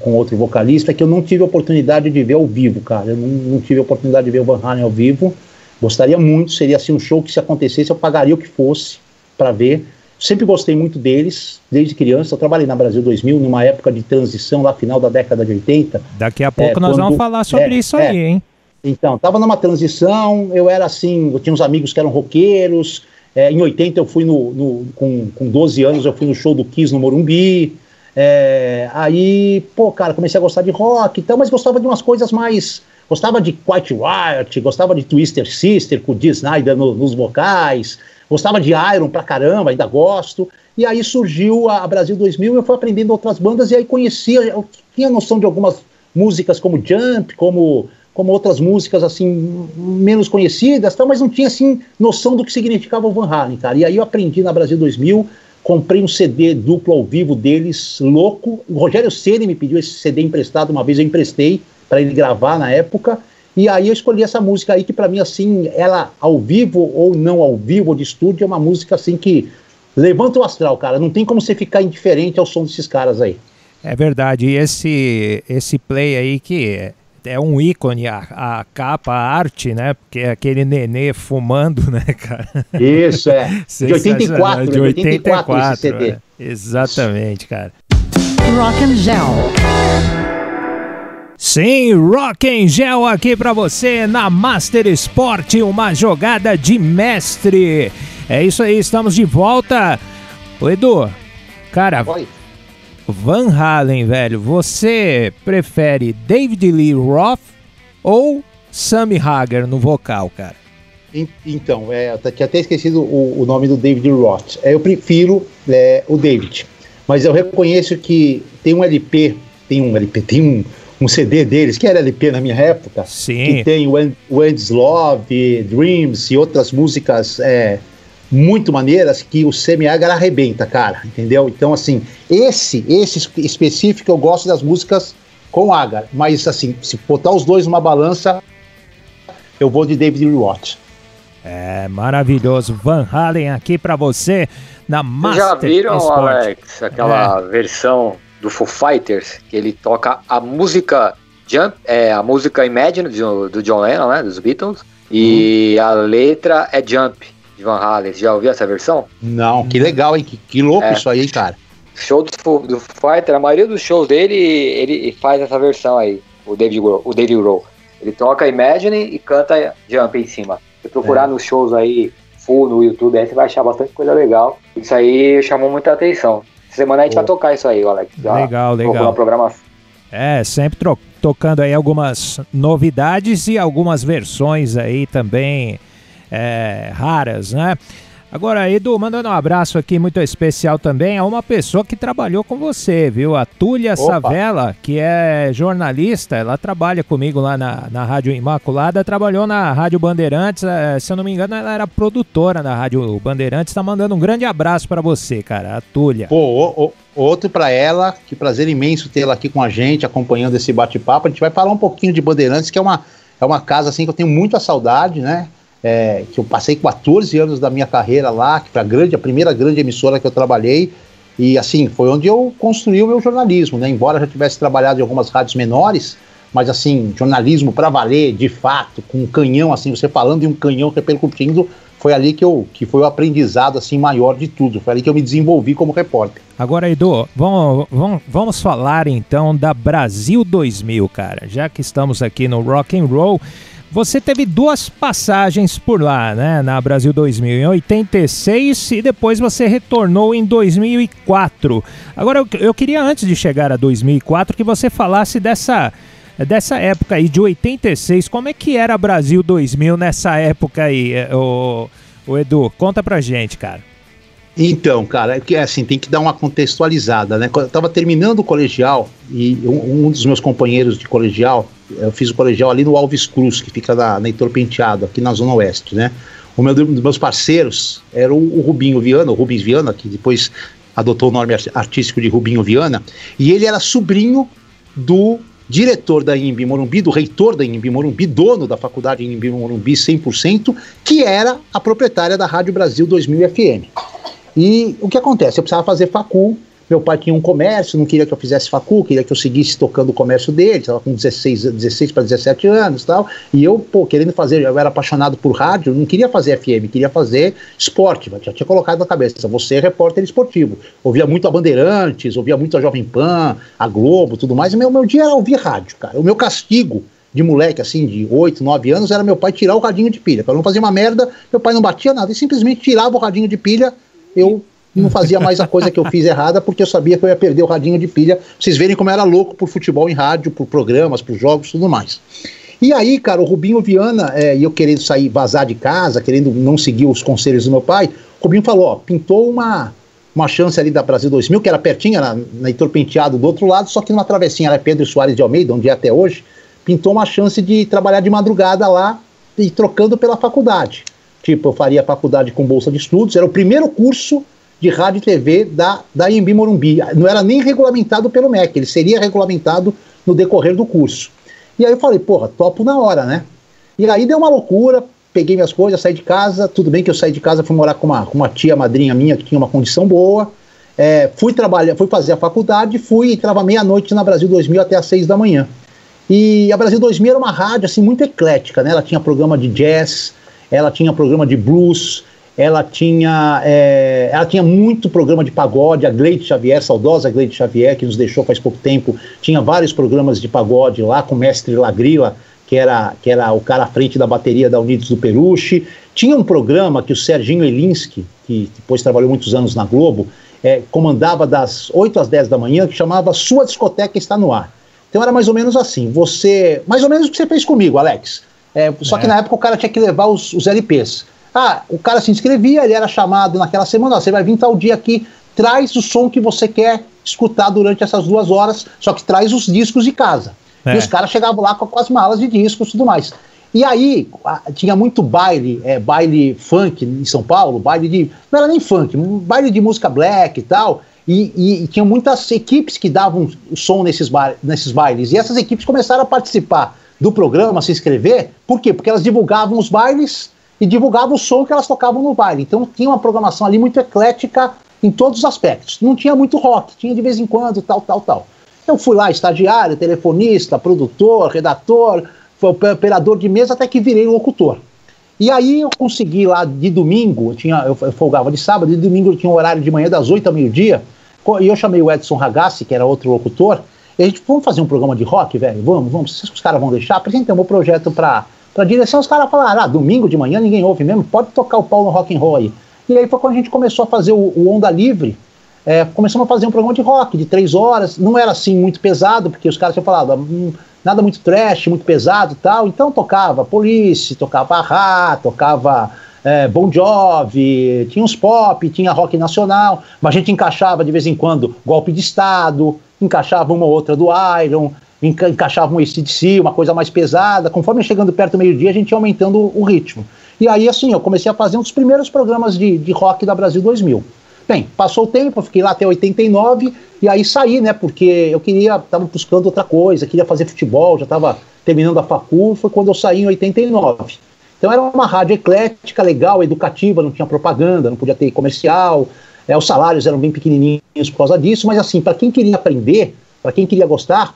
Speaker 4: outro vocalista, que eu não tive a oportunidade de ver ao vivo, cara. Eu não tive a oportunidade de ver o Van Halen ao vivo. Gostaria muito, seria assim um show que se acontecesse, eu pagaria o que fosse para ver. Sempre gostei muito deles, desde criança. Eu trabalhei na Brasil 2000, numa época de transição, lá final da década de 80.
Speaker 2: Daqui a pouco nós vamos falar sobre isso aí, hein?
Speaker 4: Então, tava numa transição, eu era assim, eu tinha uns amigos que eram roqueiros. Em 80 eu fui com 12 anos eu fui no show do Kiss no Morumbi, aí, cara, comecei a gostar de rock e tal, mas gostava de umas coisas mais, gostava de Quiet Riot, gostava de Twisted Sister com o Dee Snider nos vocais, gostava de Iron pra caramba, ainda gosto, e aí surgiu a Brasil 2000, eu fui aprendendo outras bandas e aí eu tinha noção de algumas músicas como Jump, como outras músicas, assim, menos conhecidas, mas não tinha, assim, noção do que significava o Van Halen, cara. E aí eu aprendi na Brasil 2000, comprei um CD duplo ao vivo deles, louco. O Rogério Ceni me pediu esse CD emprestado uma vez, eu emprestei para ele gravar na época, e aí eu escolhi essa música aí, que para mim, assim, ela ao vivo ou não ao vivo, ou de estúdio, é uma música, assim, que levanta o astral, cara. Não tem como você ficar indiferente ao som desses caras aí.
Speaker 2: É verdade, e esse play aí que é um ícone, a capa, a arte, né? Porque é aquele nenê fumando, né, cara?
Speaker 4: Isso, de 84,
Speaker 2: de 84
Speaker 4: esse CD.
Speaker 2: Exatamente, cara.
Speaker 1: Rock and Gel.
Speaker 2: Sim, Rock and Gel aqui pra você na Master Sport, uma jogada de mestre. É isso aí, estamos de volta. Ô, Edu, cara... Oi. Van Halen, velho, você prefere David Lee Roth ou Sammy Hagar no vocal, cara?
Speaker 4: Então, eu tinha até esquecido o nome do David Roth. Eu prefiro o David, mas eu reconheço que tem um CD deles, que era LP na minha época,
Speaker 2: sim,
Speaker 4: que tem o End's Love, Dreams e outras músicas muito maneiras que o Sammy Hagar arrebenta, cara, entendeu? Então, assim, esse específico eu gosto das músicas com Hagar, mas, assim, se botar os dois numa balança, eu vou de David Lee Roth.
Speaker 2: É maravilhoso. Van Halen aqui pra você na Master
Speaker 3: Já viram,
Speaker 2: Sport.
Speaker 3: Alex, aquela versão do Foo Fighters, que ele toca a música Jump, a música Imagine do John Lennon, né, dos Beatles, e a letra é Jump, de Van Halen. Você já ouviu essa versão?
Speaker 4: Não, que legal, hein? Que louco isso aí, cara.
Speaker 3: Show do Foo Fighters, a maioria dos shows dele, ele faz essa versão aí, o Dave Grohl. Ele toca Imagine e canta Jump em cima. Se procurar nos shows aí, full no YouTube, aí você vai achar bastante coisa legal. Isso aí chamou muita atenção. Essa semana a gente vai tocar isso aí, Alex.
Speaker 2: Legal.
Speaker 3: Na programação.
Speaker 2: Sempre tocando aí algumas novidades e algumas versões aí também raras, né? Agora, Edu, mandando um abraço aqui muito especial também a uma pessoa que trabalhou com você, viu? A Túlia Savella, que é jornalista, ela trabalha comigo lá na Rádio Imaculada, trabalhou na Rádio Bandeirantes, se eu não me engano, ela era produtora na Rádio Bandeirantes, tá mandando um grande abraço pra você, cara, a Túlia.
Speaker 4: Pô, outro pra ela, que prazer imenso tê-la aqui com a gente, acompanhando esse bate-papo. A gente vai falar um pouquinho de Bandeirantes, que é uma casa assim que eu tenho muita saudade, né? Que eu passei 14 anos da minha carreira lá, que foi a primeira grande emissora que eu trabalhei, e assim, foi onde eu construí o meu jornalismo, né? Embora já tivesse trabalhado em algumas rádios menores, mas assim, jornalismo pra valer, de fato, com um canhão, assim, você falando de um canhão repercutindo, foi ali que foi o aprendizado assim maior de tudo, foi ali que eu me desenvolvi como repórter.
Speaker 2: Agora, Edu, vamos falar então da Brasil 2000, cara, já que estamos aqui no Rock and Roll. Você teve 2 passagens por lá, né, na Brasil 2000, em 86 e depois você retornou em 2004. Agora, eu queria, antes de chegar a 2004, que você falasse dessa época aí, de 86, como é que era a Brasil 2000 nessa época aí, o Edu? Conta pra gente, cara.
Speaker 4: Então, cara, assim, tem que dar uma contextualizada, né? Quando eu tava terminando o colegial, e um dos meus companheiros de colegial, eu fiz o colegial ali no Alves Cruz, que fica na Heitor Penteado, aqui na Zona Oeste, né? Um dos meus parceiros era o Rubinho Viana, o Rubens Viana, que depois adotou o nome artístico de Rubinho Viana, e ele era sobrinho do diretor da Anhembi Morumbi, do reitor da Anhembi Morumbi, dono da faculdade Anhembi Morumbi 100%, que era a proprietária da Rádio Brasil 2000 FM. E o que acontece? Eu precisava fazer facul, meu pai tinha um comércio, não queria que eu fizesse facul, queria que eu seguisse tocando o comércio dele, estava com 16 para 17 anos e tal, e eu, querendo fazer, eu era apaixonado por rádio, não queria fazer FM, queria fazer esporte, já tinha colocado na cabeça, você é repórter esportivo, ouvia muito a Bandeirantes, ouvia muito a Jovem Pan, a Globo, tudo mais, e meu dia era ouvir rádio, cara, o meu castigo de moleque, assim, de 8, 9 anos, era meu pai tirar o radinho de pilha, para não fazer uma merda, meu pai não batia nada, e simplesmente tirava o radinho de pilha, eu não fazia mais a coisa que eu fiz errada, porque eu sabia que eu ia perder o radinho de pilha. Vocês verem como eu era louco por futebol em rádio, por programas, por jogos, tudo mais. E aí, cara, o Rubinho Viana, e eu querendo sair, vazar de casa, querendo não seguir os conselhos do meu pai, o Rubinho falou, pintou uma chance ali da Brasil 2000, que era pertinho, era na Heitor Penteado do outro lado, só que numa travessinha, era Pedro Soares de Almeida, onde é até hoje, pintou uma chance de trabalhar de madrugada lá, e trocando pela faculdade. Tipo, eu faria faculdade com bolsa de estudos, era o primeiro curso de rádio e TV da Anhembi Morumbi. Não era nem regulamentado pelo MEC, ele seria regulamentado no decorrer do curso. E aí eu falei, porra, topo na hora, né? E aí deu uma loucura, peguei minhas coisas, saí de casa, tudo bem que eu saí de casa, fui morar com uma tia madrinha minha que tinha uma condição boa, fui fazer a faculdade, entrava meia-noite na Brasil 2000 até às 6 da manhã. E a Brasil 2000 era uma rádio assim muito eclética, né? Ela tinha programa de jazz, ela tinha programa de blues, ela tinha muito programa de pagode. A Gleide Xavier, saudosa Gleide Xavier, que nos deixou faz pouco tempo, tinha vários programas de pagode lá, com o mestre Lagrila, que era o cara à frente da bateria da Unidos do Peruche. Tinha um programa que o Serginho Elinski, que depois trabalhou muitos anos na Globo, comandava das 8 às 10 da manhã, que chamava Sua Discoteca Está no Ar. Então era mais ou menos assim, mais ou menos o que você fez comigo, Alex. Só que na época o cara tinha que levar os LPs. O cara se inscrevia, ele era chamado naquela semana, você vai vir tal dia aqui, traz o som que você quer escutar durante essas 2 horas, só que traz os discos de casa. E os caras chegavam lá com as malas de discos e tudo mais. E aí, tinha muito baile funk em São Paulo, não era nem funk, baile de música black e tal, e tinha muitas equipes que davam o som nesses bailes, e essas equipes começaram a participar do programa, a se inscrever. Por quê? Porque elas divulgavam os bailes, e divulgava o som que elas tocavam no baile. Então tinha uma programação ali muito eclética em todos os aspectos. Não tinha muito rock, tinha de vez em quando tal. Eu fui lá, estagiário, telefonista, produtor, redator, operador de mesa, até que virei locutor. E aí eu consegui lá de domingo, eu folgava de sábado, de domingo eu tinha um horário de manhã das 8 ao meio-dia, e eu chamei o Edson Ragazzi, que era outro locutor, e a gente, vamos fazer um programa de rock, velho? Vamos, os caras vão deixar? Apresentamos o projeto pra direção, os caras falaram, domingo de manhã ninguém ouve mesmo, pode tocar o pau no rock and roll aí. E aí foi quando a gente começou a fazer o Onda Livre, começamos a fazer um programa de rock de 3 horas, não era assim muito pesado, porque os caras tinham falado, nada muito trash, muito pesado e tal, então tocava Police, tocava Rá, tocava Bon Jovi, tinha uns pop, tinha rock nacional, mas a gente encaixava de vez em quando Golpe de Estado, encaixava uma ou outra do Iron, encaixava um AC/DC, uma coisa mais pesada. Conforme chegando perto do meio-dia, a gente ia aumentando o ritmo. E aí, assim, eu comecei a fazer um dos primeiros programas de rock da Brasil 2000. Bem, passou o tempo, eu fiquei lá até 89, e aí saí, né, porque eu tava buscando outra coisa, queria fazer futebol, já tava terminando a facul, foi quando eu saí em 89. Então era uma rádio eclética, legal, educativa, não tinha propaganda, não podia ter comercial, os salários eram bem pequenininhos por causa disso, mas assim, para quem queria aprender, para quem queria gostar,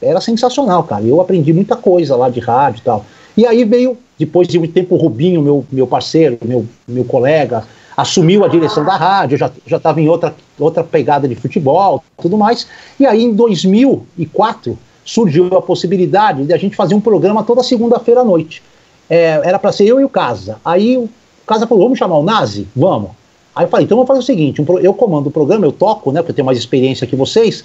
Speaker 4: era sensacional, cara. Eu aprendi muita coisa lá de rádio e tal. E aí veio, depois de muito tempo, o Rubinho, meu parceiro, meu colega, assumiu a direção da rádio, eu já estava em outra pegada de futebol, tudo mais. E aí, em 2004, surgiu a possibilidade de a gente fazer um programa toda segunda-feira à noite. Era para ser eu e o Casa. Aí o Casa falou, vamos chamar o Nazi? Vamos. Aí eu falei, então vamos fazer o seguinte, eu comando o programa, eu toco, né, porque eu tenho mais experiência que vocês,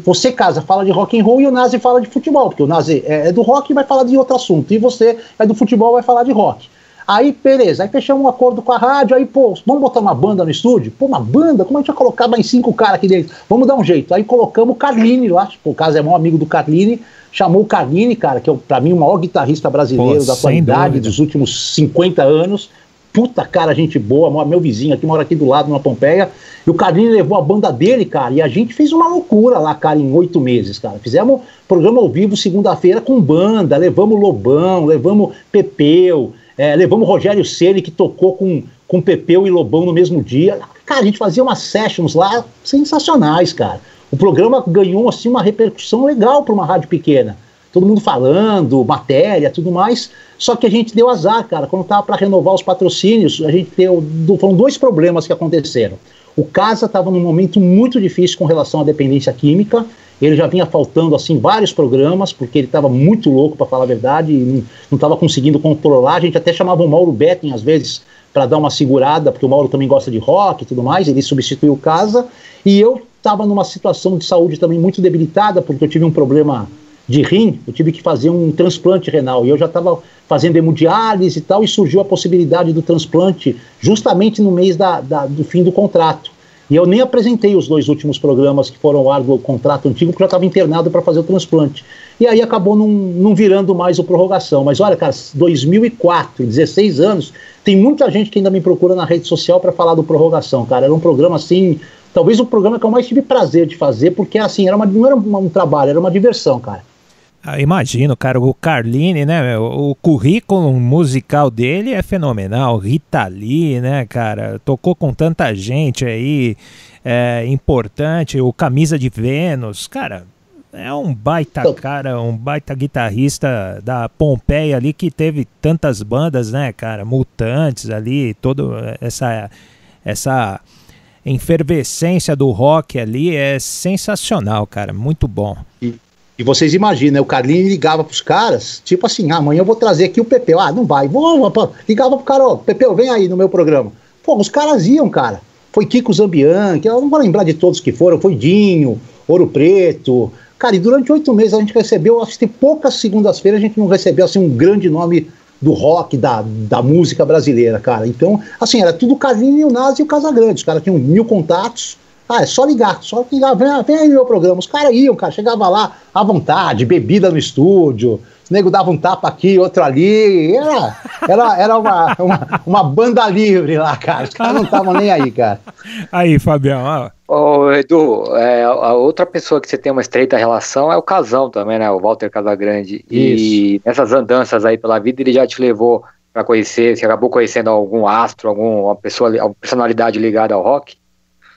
Speaker 4: você, Casa, fala de rock and roll e o Nazi fala de futebol, porque o Nazi é do rock e vai falar de outro assunto, e você é do futebol e vai falar de rock. Aí, beleza, aí fechamos um acordo com a rádio, aí, vamos botar uma banda no estúdio? Uma banda? Como a gente vai colocar mais 5 caras aqui dentro? Vamos dar um jeito. Aí colocamos o Carlini lá, o Casa é maior amigo do Carlini, chamou o Carlini, cara, que é, pra mim, o maior guitarrista brasileiro da atualidade, dos últimos 50 anos. Puta cara, gente boa, meu vizinho aqui, mora aqui do lado, numa Pompeia, e o Carlinhos levou a banda dele, cara, e a gente fez uma loucura lá, cara, em 8 meses, cara. Fizemos programa ao vivo segunda-feira com banda, levamos Lobão, levamos Pepeu, levamos Rogério Ceni, que tocou com Pepeu e Lobão no mesmo dia. Cara, a gente fazia umas sessions lá sensacionais, cara. O programa ganhou, assim, uma repercussão legal para uma rádio pequena. Todo mundo falando, matéria, tudo mais. Só que a gente deu azar, cara. Quando estava para renovar os patrocínios, foram 2 problemas que aconteceram. O Casa estava num momento muito difícil com relação à dependência química. Ele já vinha faltando, assim, vários programas, porque ele estava muito louco, para falar a verdade, e não estava conseguindo controlar. A gente até chamava o Mauro Betting, às vezes, para dar uma segurada, porque o Mauro também gosta de rock e tudo mais. Ele substituiu o Casa. E eu estava numa situação de saúde também muito debilitada, porque eu tive um problema de rim, eu tive que fazer um transplante renal, e eu já estava fazendo hemodiálise e tal, e surgiu a possibilidade do transplante justamente no mês do fim do contrato. E eu nem apresentei os 2 últimos programas que foram ao ar do contrato antigo, porque eu já estava internado para fazer o transplante. E aí acabou não virando mais o prorrogação. Mas olha, cara, 2004, 16 anos, tem muita gente que ainda me procura na rede social para falar do prorrogação, cara. Era um programa assim, talvez o programa que eu mais tive prazer de fazer, porque assim, não era um trabalho, era uma diversão, cara.
Speaker 2: Imagino, cara, o Carlini, né, o currículo musical dele é fenomenal, Rita Lee, né, cara, tocou com tanta gente aí, importante, o Camisa de Vênus, cara, é um baita cara, um baita guitarrista da Pompeia ali, que teve tantas bandas, né, cara, Mutantes ali, toda essa efervescência do rock ali é sensacional, cara, muito bom.
Speaker 4: E vocês imaginam, o Carlinhos ligava pros caras, tipo assim, amanhã eu vou trazer aqui o Pepeu. Não vai, ligava pro cara, Pepeu, vem aí no meu programa. Os caras iam, cara. Foi Kiko Zambian, que eu não vou lembrar de todos que foram, foi Dinho, Ouro Preto. Cara, e durante 8 meses a gente recebeu, acho que poucas segundas-feiras a gente não recebeu, assim, um grande nome do rock, da música brasileira, cara. Então, assim, era tudo o Carlinhos, o Nazi e o Casagrande. Os caras tinham 1000 contatos. É só ligar, vem aí no meu programa. Os caras iam, cara, chegava lá à vontade, bebida no estúdio, o nego dava um tapa aqui, outro ali, era uma banda livre lá, cara, os caras não estavam nem aí, cara.
Speaker 2: Aí, Fabião,
Speaker 3: Ô, Edu, a outra pessoa que você tem uma estreita relação é o Casão também, né, o Walter Casagrande, e nessas andanças aí pela vida ele já te levou para conhecer? Você acabou conhecendo algum astro, alguma pessoa, alguma personalidade ligada ao rock?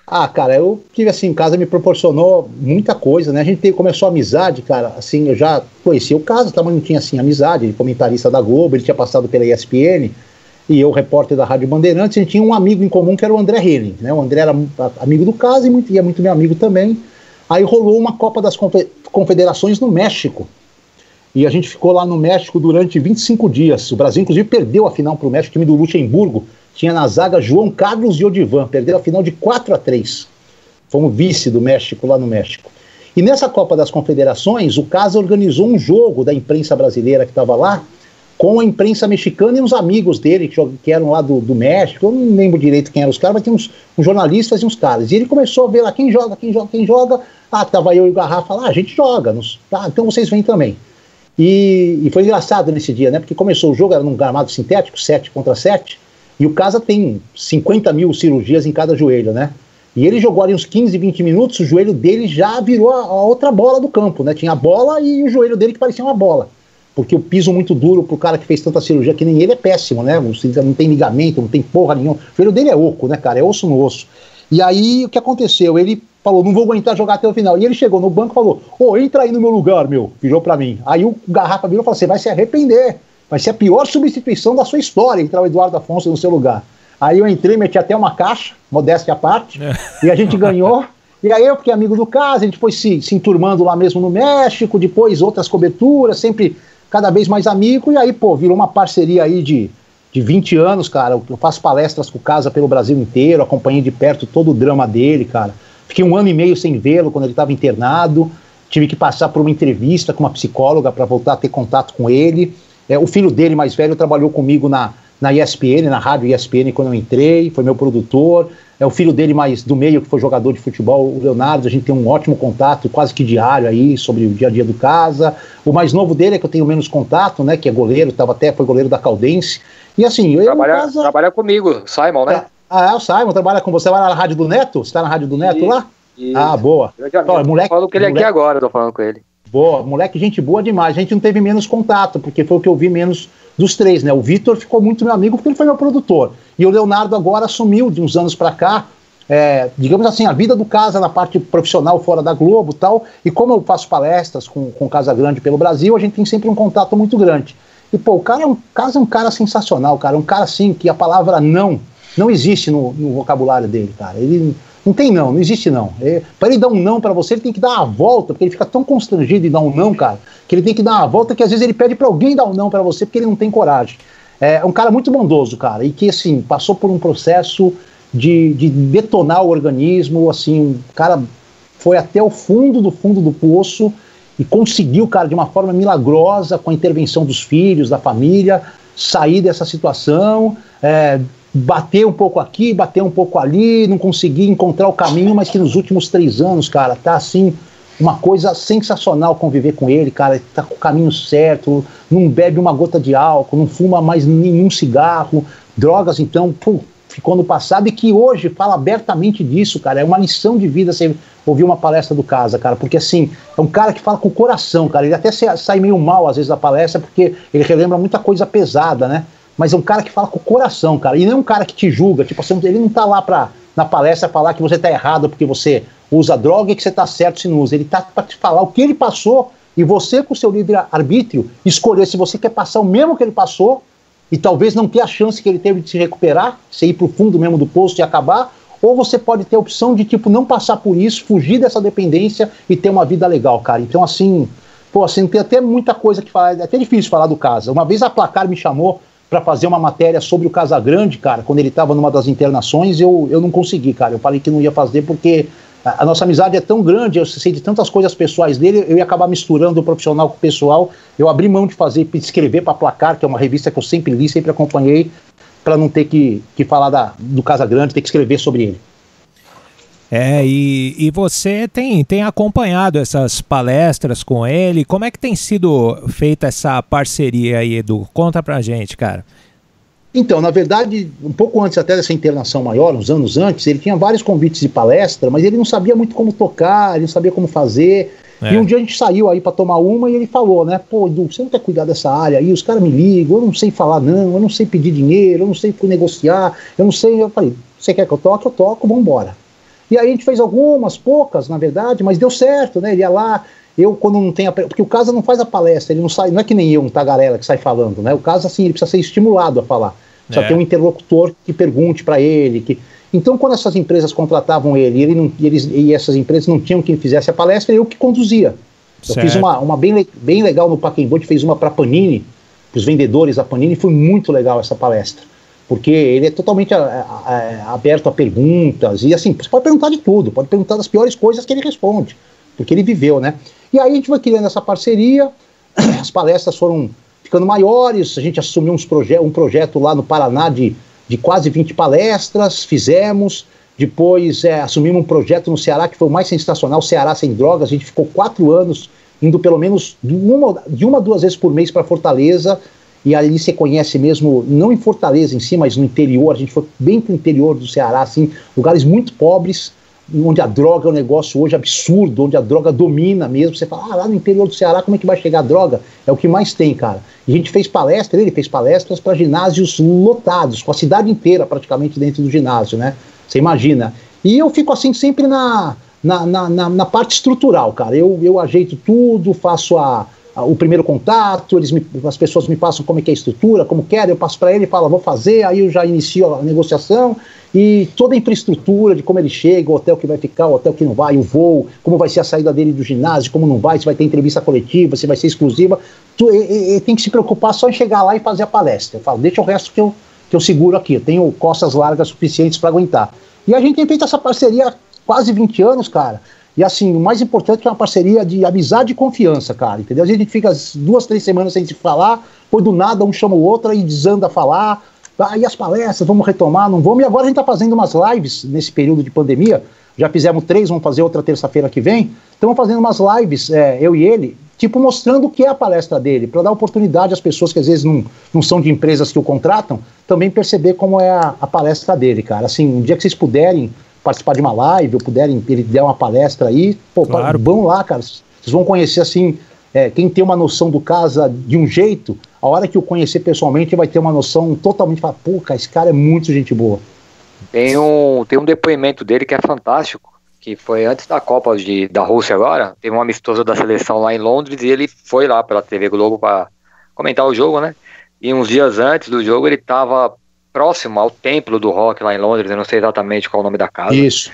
Speaker 4: Ah, cara, eu tive assim, em casa me proporcionou muita coisa, né? A gente começou a amizade, cara, assim, eu já conhecia o Casa, mas não tinha assim amizade, ele comentarista da Globo, ele tinha passado pela ESPN, e eu, repórter da Rádio Bandeirantes, a gente tinha um amigo em comum que era o André Henning, né? O André era amigo do Casa e é muito meu amigo também. Aí rolou uma Copa das Confederações no México, e a gente ficou lá no México durante 25 dias. O Brasil, inclusive, perdeu a final para o México, o time do Luxemburgo. Tinha na zaga João Carlos e Odivan. Perdeu a final de 4-3. Fomos vice do México lá no México. E nessa Copa das Confederações, o Casa organizou um jogo da imprensa brasileira que estava lá, com a imprensa mexicana e uns amigos dele, que eram lá do México. Eu não lembro direito quem eram os caras, mas tinha uns jornalistas e uns caras. E ele começou a ver lá quem joga. Ah, tava eu e o Garrafa lá, a gente joga. Então vocês vêm também. E foi engraçado nesse dia, né? Porque começou o jogo, era num gramado sintético, 7 contra 7, e o Casa tem 50 mil cirurgias em cada joelho, né? E ele jogou ali uns 15, 20 minutos, o joelho dele já virou a outra bola do campo, né? Tinha a bola e o joelho dele que parecia uma bola. Porque o piso muito duro pro cara que fez tanta cirurgia que nem ele é péssimo, né? Não tem ligamento, não tem porra nenhuma. O joelho dele é oco, né, cara? É osso no osso. E aí, o que aconteceu? Ele falou, não vou aguentar jogar até o final. E ele chegou no banco e falou, entra aí no meu lugar, meu. Virou pra mim. Aí o Garrafa virou e falou, você vai se arrepender. Vai ser a pior substituição da sua história, entrar o Eduardo Afonso no seu lugar. Aí eu entrei, meti até uma caixa, modéstia à parte, e a gente ganhou. E aí eu fiquei amigo do Casa, a gente foi se enturmando lá mesmo no México, depois outras coberturas, sempre cada vez mais amigo. E aí, pô, virou uma parceria aí de 20 anos, cara. Eu faço palestras com o Casa pelo Brasil inteiro, acompanhei de perto todo o drama dele, cara. Fiquei 1 ano e meio sem vê-lo quando ele estava internado. Tive que passar por uma entrevista com uma psicóloga para voltar a ter contato com ele. O filho dele, mais velho, trabalhou comigo na ESPN, na rádio ESPN, quando eu entrei, foi meu produtor. O filho dele mais do meio, que foi jogador de futebol, o Leonardo, a gente tem um ótimo contato, quase que diário aí, sobre o dia a dia do Casa. O mais novo dele é que eu tenho menos contato, né, que é goleiro, foi goleiro da Caldense. E assim,
Speaker 3: trabalha comigo, Simon, né?
Speaker 4: O Simon trabalha com você, vai lá na Rádio do Neto? Você tá na Rádio do Neto lá? Boa.
Speaker 3: Moleque, falo com ele aqui agora, eu tô falando com ele.
Speaker 4: Boa, moleque, gente boa demais. A gente não teve menos contato, porque foi o que eu vi menos dos três, né? O Vitor ficou muito meu amigo porque ele foi meu produtor. E o Leonardo agora assumiu de uns anos pra cá, digamos assim, a vida do Casa na parte profissional fora da Globo e tal. E como eu faço palestras com Casa Grande pelo Brasil, a gente tem sempre um contato muito grande. E, pô, o Casa é um cara sensacional, cara. Um cara, assim, que a palavra não existe no vocabulário dele, cara. Ele não tem não existe não. Para ele dar um não para você, ele tem que dar uma volta, porque ele fica tão constrangido em dar um não, cara, que ele tem que dar uma volta que às vezes ele pede para alguém dar um não para você, porque ele não tem coragem. É um cara muito bondoso, cara, e que, assim, passou por um processo de detonar o organismo, assim, o cara foi até o fundo do poço e conseguiu, cara, de uma forma milagrosa, com a intervenção dos filhos, da família, sair dessa situação, bater um pouco aqui, bater um pouco ali, não conseguir encontrar o caminho, mas que nos últimos 3 anos, cara, tá assim, uma coisa sensacional conviver com ele, cara, tá com o caminho certo, não bebe uma gota de álcool, não fuma mais nenhum cigarro, drogas, então, ficou no passado, e que hoje fala abertamente disso, cara. É uma lição de vida você ouvir uma palestra do Casa, cara, porque, assim, é um cara que fala com o coração, cara. Ele até sai meio mal às vezes da palestra, porque ele relembra muita coisa pesada, né? Mas é um cara que fala com o coração, cara, e não é um cara que te julga, tipo assim, ele não tá lá na palestra falar que você tá errado porque você usa droga e que você tá certo se não usa. Ele tá pra te falar o que ele passou, e você, com o seu livre-arbítrio, escolher se você quer passar o mesmo que ele passou, e talvez não ter a chance que ele teve de se recuperar, você ir pro fundo mesmo do poço e acabar, ou você pode ter a opção de, tipo, não passar por isso, fugir dessa dependência e ter uma vida legal, cara. Então, assim, tem até muita coisa que falar, é até difícil falar do Casa. Uma vez a Placar me chamou para fazer uma matéria sobre o Casagrande, cara, quando ele estava numa das internações, eu não consegui, cara. Eu falei que não ia fazer porque a nossa amizade é tão grande, eu sei de tantas coisas pessoais dele, eu ia acabar misturando o profissional com o pessoal. Eu abri mão de escrever para Placar, que é uma revista que eu sempre li, sempre acompanhei, para não ter que falar do Casagrande, ter que escrever sobre ele.
Speaker 2: E você tem acompanhado essas palestras com ele. Como é que tem sido feita essa parceria aí, Edu? Conta pra gente, cara.
Speaker 4: Então, na verdade, um pouco antes até dessa internação maior, uns anos antes, ele tinha vários convites de palestra, mas ele não sabia muito como tocar, ele não sabia como fazer. E um dia a gente saiu aí pra tomar uma e ele falou, né? Pô, Edu, você não quer cuidar dessa área aí? Os caras me ligam, eu não sei falar não, eu não sei pedir dinheiro, eu não sei negociar, eu não sei. Eu falei, você quer que eu toque? Eu toco, vambora. E aí a gente fez algumas, poucas, na verdade, mas deu certo, né? Ele ia lá, eu quando não tem... Porque o Casa não faz a palestra, ele não sai, não é que nem eu, um tagarela que sai falando, né? O Casa, assim, ele precisa ser estimulado a falar. Precisa ter um interlocutor que pergunte para ele, que... Então, quando essas empresas contratavam ele, e essas empresas não tinham quem fizesse a palestra, eu que conduzia. Eu fiz uma bem legal no Pacaembu, a gente fez uma para Panini, para os vendedores da Panini, foi muito legal essa palestra, porque ele é totalmente aberto a perguntas, e assim, você pode perguntar de tudo, pode perguntar das piores coisas que ele responde, porque ele viveu, né? E aí a gente foi criando essa parceria, as palestras foram ficando maiores, a gente assumiu um projeto lá no Paraná de quase 20 palestras, fizemos, depois assumimos um projeto no Ceará que foi o mais sensacional, Ceará Sem Drogas, a gente ficou 4 anos indo pelo menos de uma a 2 vezes por mês para Fortaleza, e ali você conhece mesmo, não em Fortaleza em si, mas no interior, a gente foi bem para o interior do Ceará, assim, lugares muito pobres, onde a droga é um negócio hoje absurdo, onde a droga domina mesmo, você fala, lá no interior do Ceará, como é que vai chegar a droga? É o que mais tem, cara. E a gente fez palestra, ele fez palestras para ginásios lotados, com a cidade inteira praticamente dentro do ginásio, né? Você imagina. E eu fico assim sempre na parte estrutural, cara. Eu ajeito tudo, faço o primeiro contato, as pessoas me passam como é que é a estrutura, como querem, eu passo para ele e falo, vou fazer, aí eu já inicio a negociação, e toda a infraestrutura de como ele chega, o hotel que vai ficar, o hotel que não vai, o voo, como vai ser a saída dele do ginásio, como não vai, se vai ter entrevista coletiva, se vai ser exclusiva, ele tem que se preocupar só em chegar lá e fazer a palestra. Eu falo, deixa o resto que eu seguro aqui, eu tenho costas largas suficientes para aguentar. E a gente tem feito essa parceria há quase 20 anos, cara. E assim, o mais importante é uma parceria de amizade e confiança, cara, entendeu? Às vezes a gente fica 2, 3 semanas sem se falar, depois do nada um chama o outro e desanda a falar, e as palestras, vamos retomar, não vamos? E agora a gente tá fazendo umas lives nesse período de pandemia, já fizemos 3, vamos fazer outra terça-feira que vem, estamos fazendo umas lives, eu e ele, tipo mostrando o que é a palestra dele, para dar oportunidade às pessoas que às vezes não são de empresas que o contratam, também perceber como é a palestra dele, cara. Assim, um dia que vocês puderem participar de uma live, ou puderem, ele der uma palestra aí, pô, claro. Vão lá, cara, vocês vão conhecer, assim, quem tem uma noção do Casa de um jeito, a hora que o conhecer pessoalmente vai ter uma noção totalmente, fala, pô, cara, esse cara é muito gente boa.
Speaker 3: Tem um depoimento dele que é fantástico, que foi antes da Copa da Rússia agora, teve uma amistosa da seleção lá em Londres, e ele foi lá pela TV Globo para comentar o jogo, né, e uns dias antes do jogo ele estava próximo ao Templo do Rock lá em Londres, eu não sei exatamente qual é o nome da casa.
Speaker 4: Isso.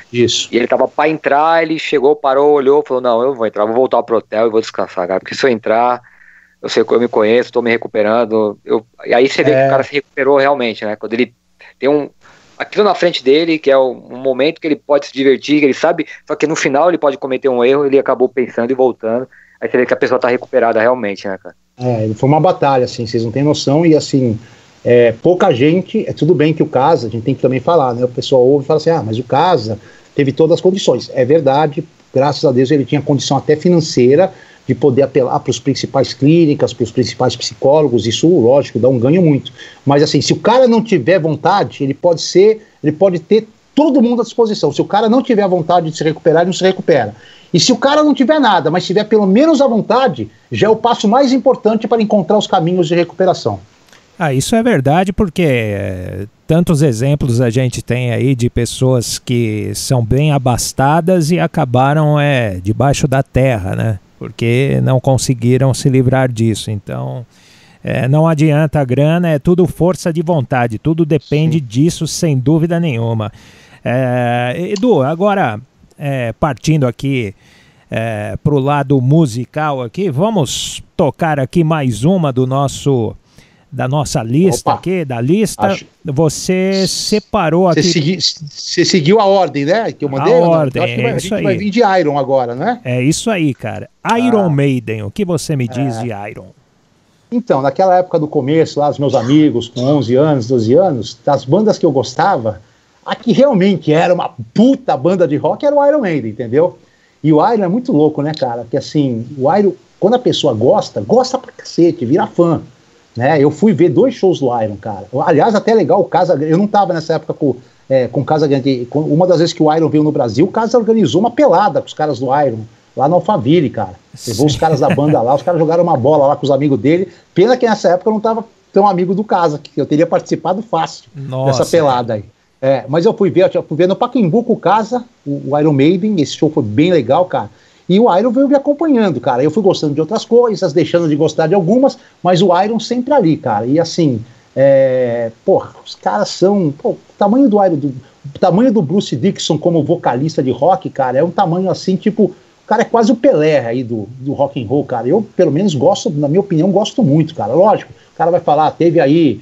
Speaker 3: E ele tava pra entrar, ele chegou, parou, olhou, falou, não, eu vou entrar, vou voltar pro hotel e vou descansar, cara, porque se eu entrar, eu sei que eu me conheço, tô me recuperando, e aí você vê que o cara se recuperou realmente, né, quando ele tem aquilo na frente dele, que é um momento que ele pode se divertir, que ele sabe, só que no final ele pode cometer um erro, ele acabou pensando e voltando, aí você vê que a pessoa tá recuperada realmente, né, cara.
Speaker 4: Foi uma batalha, assim, vocês não têm noção, e assim... pouca gente, tudo bem que o Casa, a gente tem que também falar, né? O pessoal ouve e fala assim, mas o Casa teve todas as condições. É verdade, graças a Deus ele tinha condição até financeira de poder apelar para os principais clínicas, para os principais psicólogos, isso, lógico, dá um ganho muito. Mas assim, se o cara não tiver vontade, ele pode ter todo mundo à disposição. Se o cara não tiver a vontade de se recuperar, ele não se recupera. E se o cara não tiver nada, mas tiver pelo menos a vontade, já é o passo mais importante para encontrar os caminhos de recuperação.
Speaker 2: Isso é verdade, porque tantos exemplos a gente tem aí de pessoas que são bem abastadas e acabaram debaixo da terra, né? Porque não conseguiram se livrar disso. Então, não adianta a grana, é tudo força de vontade, tudo depende disso, sem dúvida nenhuma. Edu, agora, partindo aqui para o lado musical aqui, vamos tocar aqui mais uma da nossa lista. Opa, aqui, da lista, você separou aqui...
Speaker 4: Você seguiu a ordem, né? Que eu mandei?
Speaker 2: A ordem,
Speaker 4: a gente vai vir de Iron agora, né?
Speaker 2: É isso aí, cara. Iron Maiden, o que você me diz de Iron?
Speaker 4: Então, naquela época do começo, lá, os meus amigos com 11 anos, 12 anos, das bandas que eu gostava, a que realmente era uma puta banda de rock era o Iron Maiden, entendeu? E o Iron é muito louco, né, cara? Porque assim, o Iron, quando a pessoa gosta pra cacete, vira fã. Né, eu fui ver 2 shows do Iron, cara. Aliás, até legal, o Casa, eu não tava nessa época com o Casa Grande. Uma das vezes que o Iron veio no Brasil, o Casa organizou uma pelada com os caras do Iron, lá no Alphaville, cara. Levou os caras da banda lá, os caras jogaram uma bola lá com os amigos dele. Pena que nessa época eu não tava tão amigo do Casa, que eu teria participado fácil dessa pelada aí. Mas eu fui ver no Pacaembu com o Casa, o Iron Maiden, esse show foi bem legal, cara. E o Iron veio me acompanhando, cara. Eu fui gostando de outras coisas, deixando de gostar de algumas, mas o Iron sempre ali, cara. E assim, os caras são... o tamanho do Iron, o tamanho do Bruce Dickinson como vocalista de rock, cara, é um tamanho assim, tipo... O cara é quase o Pelé aí do rock and roll, cara. Eu, pelo menos, gosto, na minha opinião, gosto muito, cara. Lógico, o cara vai falar, teve aí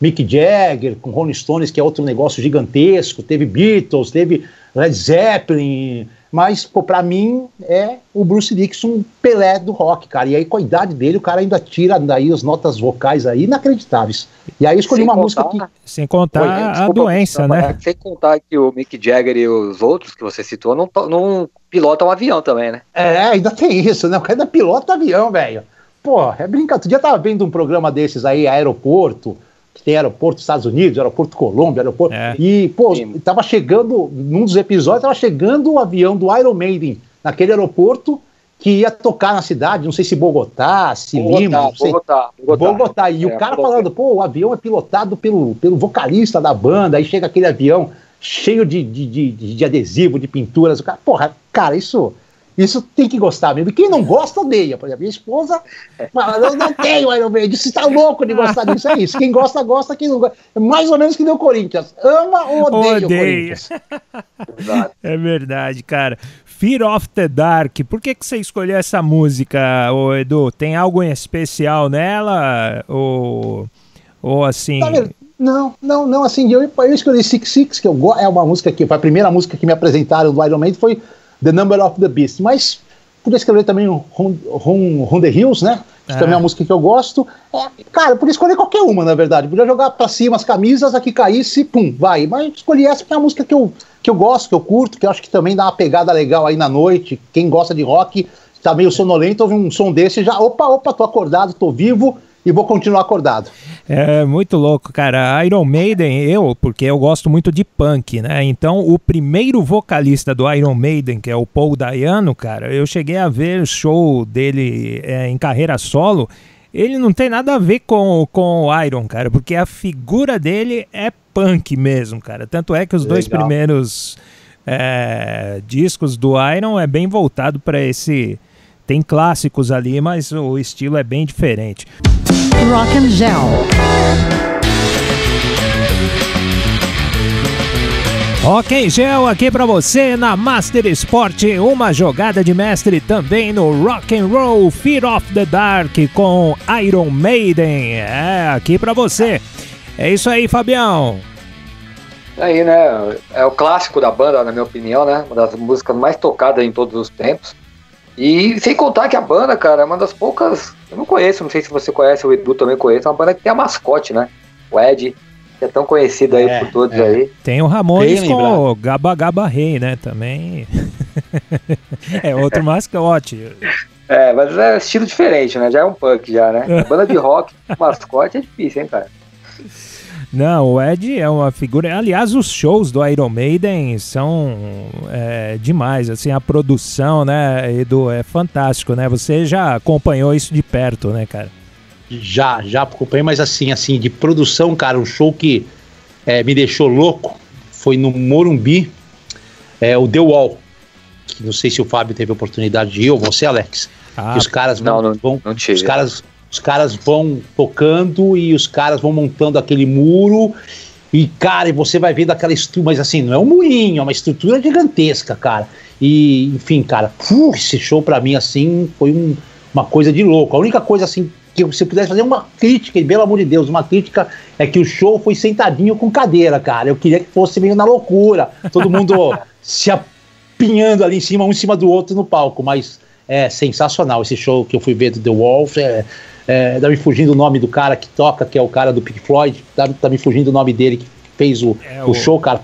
Speaker 4: Mick Jagger com Rolling Stones, que é outro negócio gigantesco, teve Beatles, teve Led Zeppelin, mas, pra mim, é o Bruce Dickinson Pelé do rock, cara. E aí, com a idade dele, o cara ainda tira daí as notas vocais aí inacreditáveis. E aí eu escolhi uma música que...
Speaker 2: Sem contar a doença, né?
Speaker 3: Sem contar que o Mick Jagger e os outros que você citou não pilotam um avião também, né?
Speaker 4: Ainda tem isso, né? O cara ainda pilota avião, velho. Pô, é brincadeira. Outro dia eu tava vendo um programa desses aí, aeroporto, que tem aeroporto dos Estados Unidos, aeroporto Colômbia, aeroporto... E, tava chegando, num dos episódios, tava chegando o avião do Iron Maiden naquele aeroporto que ia tocar na cidade, não sei se Bogotá, Lima, não sei. Bogotá. E o cara falando, o avião é pilotado pelo vocalista da banda, aí chega aquele avião cheio de adesivo, de pinturas, o cara, isso tem que gostar mesmo. E quem não gosta, odeia. Por exemplo, minha esposa fala, eu não tenho Iron Maiden, você está louco de gostar disso, é isso. Quem gosta, gosta, quem não gosta. É mais ou menos que nem o Corinthians. Ama ou odeia o Corinthians.
Speaker 2: É verdade, cara. Fear of the Dark, por que você escolheu essa música, Edu? Tem algo em especial nela? Ou assim...
Speaker 4: Não, assim, eu escolhi 66, que é uma música que foi a primeira música que me apresentaram do Iron Maiden, foi The Number of the Beast, mas podia escrever também On the Hills, né? Que também é uma música que eu gosto. Cara, eu podia escolher qualquer uma, na verdade. Podia jogar pra cima as camisas, aqui caísse, pum, vai. Mas escolhi essa porque é uma música que eu gosto, que eu curto, que eu acho que também dá uma pegada legal aí na noite. Quem gosta de rock, tá meio sonolento, ouve um som desse, já, opa, tô acordado, tô vivo e vou continuar acordado.
Speaker 2: É muito louco, cara. Iron Maiden, porque eu gosto muito de punk, né? Então, o primeiro vocalista do Iron Maiden, que é o Paul Dayano, cara, eu cheguei a ver o show dele em carreira solo. Ele não tem nada a ver com o Iron, cara, porque a figura dele é punk mesmo, cara. Tanto é que os dois primeiros discos do Iron é bem voltado para esse... Tem clássicos ali, mas o estilo é bem diferente.
Speaker 1: Rock and Gel.
Speaker 2: Rock and Gel aqui pra você na Master Sport, uma jogada de mestre também no Rock and Roll Fear of the Dark com Iron Maiden. Aqui pra você. É isso aí, Fabião.
Speaker 3: Aí, né? É o clássico da banda, na minha opinião, né? Uma das músicas mais tocadas em todos os tempos. E sem contar que a banda, cara, é uma das poucas... Eu não conheço, não sei se você conhece, o Edu também conhece, é uma banda que tem a mascote, né? O Ed, que é tão conhecido aí por todos aí.
Speaker 2: Tem o Ramones com o Gaba Gaba Rei, né? Também é outro mascote.
Speaker 3: Mas é estilo diferente, né? Já é um punk já, né? Banda de rock, mascote é difícil, hein, cara?
Speaker 2: Não, o Ed é uma figura... Aliás, os shows do Iron Maiden são demais, assim, a produção, né, Edu, é fantástico, né? Você já acompanhou isso de perto, né, cara?
Speaker 4: Já acompanhei, mas assim, de produção, cara, um show que me deixou louco foi no Morumbi, o The Wall, que não sei se o Fábio teve a oportunidade de ir, ou você, Alex, que os caras
Speaker 3: não tive.
Speaker 4: Os caras vão tocando e os caras vão montando aquele muro e, cara, e você vai vendo aquela estrutura, mas assim, não é um moinho, é uma estrutura gigantesca, cara. E, enfim, cara, esse show pra mim, assim, foi uma coisa de louco. A única coisa, assim, que se eu pudesse fazer uma crítica, e pelo amor de Deus, uma crítica, é que o show foi sentadinho com cadeira, cara. Eu queria que fosse meio na loucura, todo mundo se apinhando ali em cima, um em cima do outro no palco, mas é sensacional esse show que eu fui ver do The Wolf. Tá me fugindo o nome do cara que toca, que é o cara do Pink Floyd, tá me fugindo o nome dele que fez o show, cara.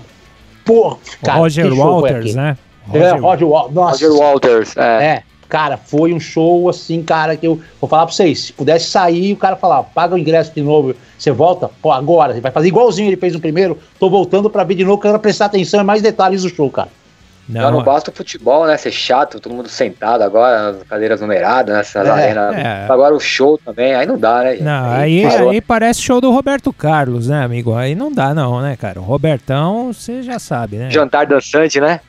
Speaker 4: Pô, cara,
Speaker 2: Roger Waters, né?
Speaker 4: Roger
Speaker 3: Waters.
Speaker 4: Cara, foi um show assim, cara, que eu vou falar pra vocês, se pudesse sair, o cara falar, paga o ingresso de novo, você volta, pô, agora, você vai fazer igualzinho ele fez no primeiro, tô voltando pra ver de novo, quero prestar atenção em mais detalhes do show, cara.
Speaker 3: Já não basta o futebol, né? Ser chato, todo mundo sentado agora, as cadeiras numeradas, nessas arenas. Agora o show também, aí não dá, né, gente?
Speaker 2: Não, aí parece show do Roberto Carlos, né, amigo? Aí não dá não, né, cara? O Robertão, você já sabe, né?
Speaker 3: Jantar dançante, né?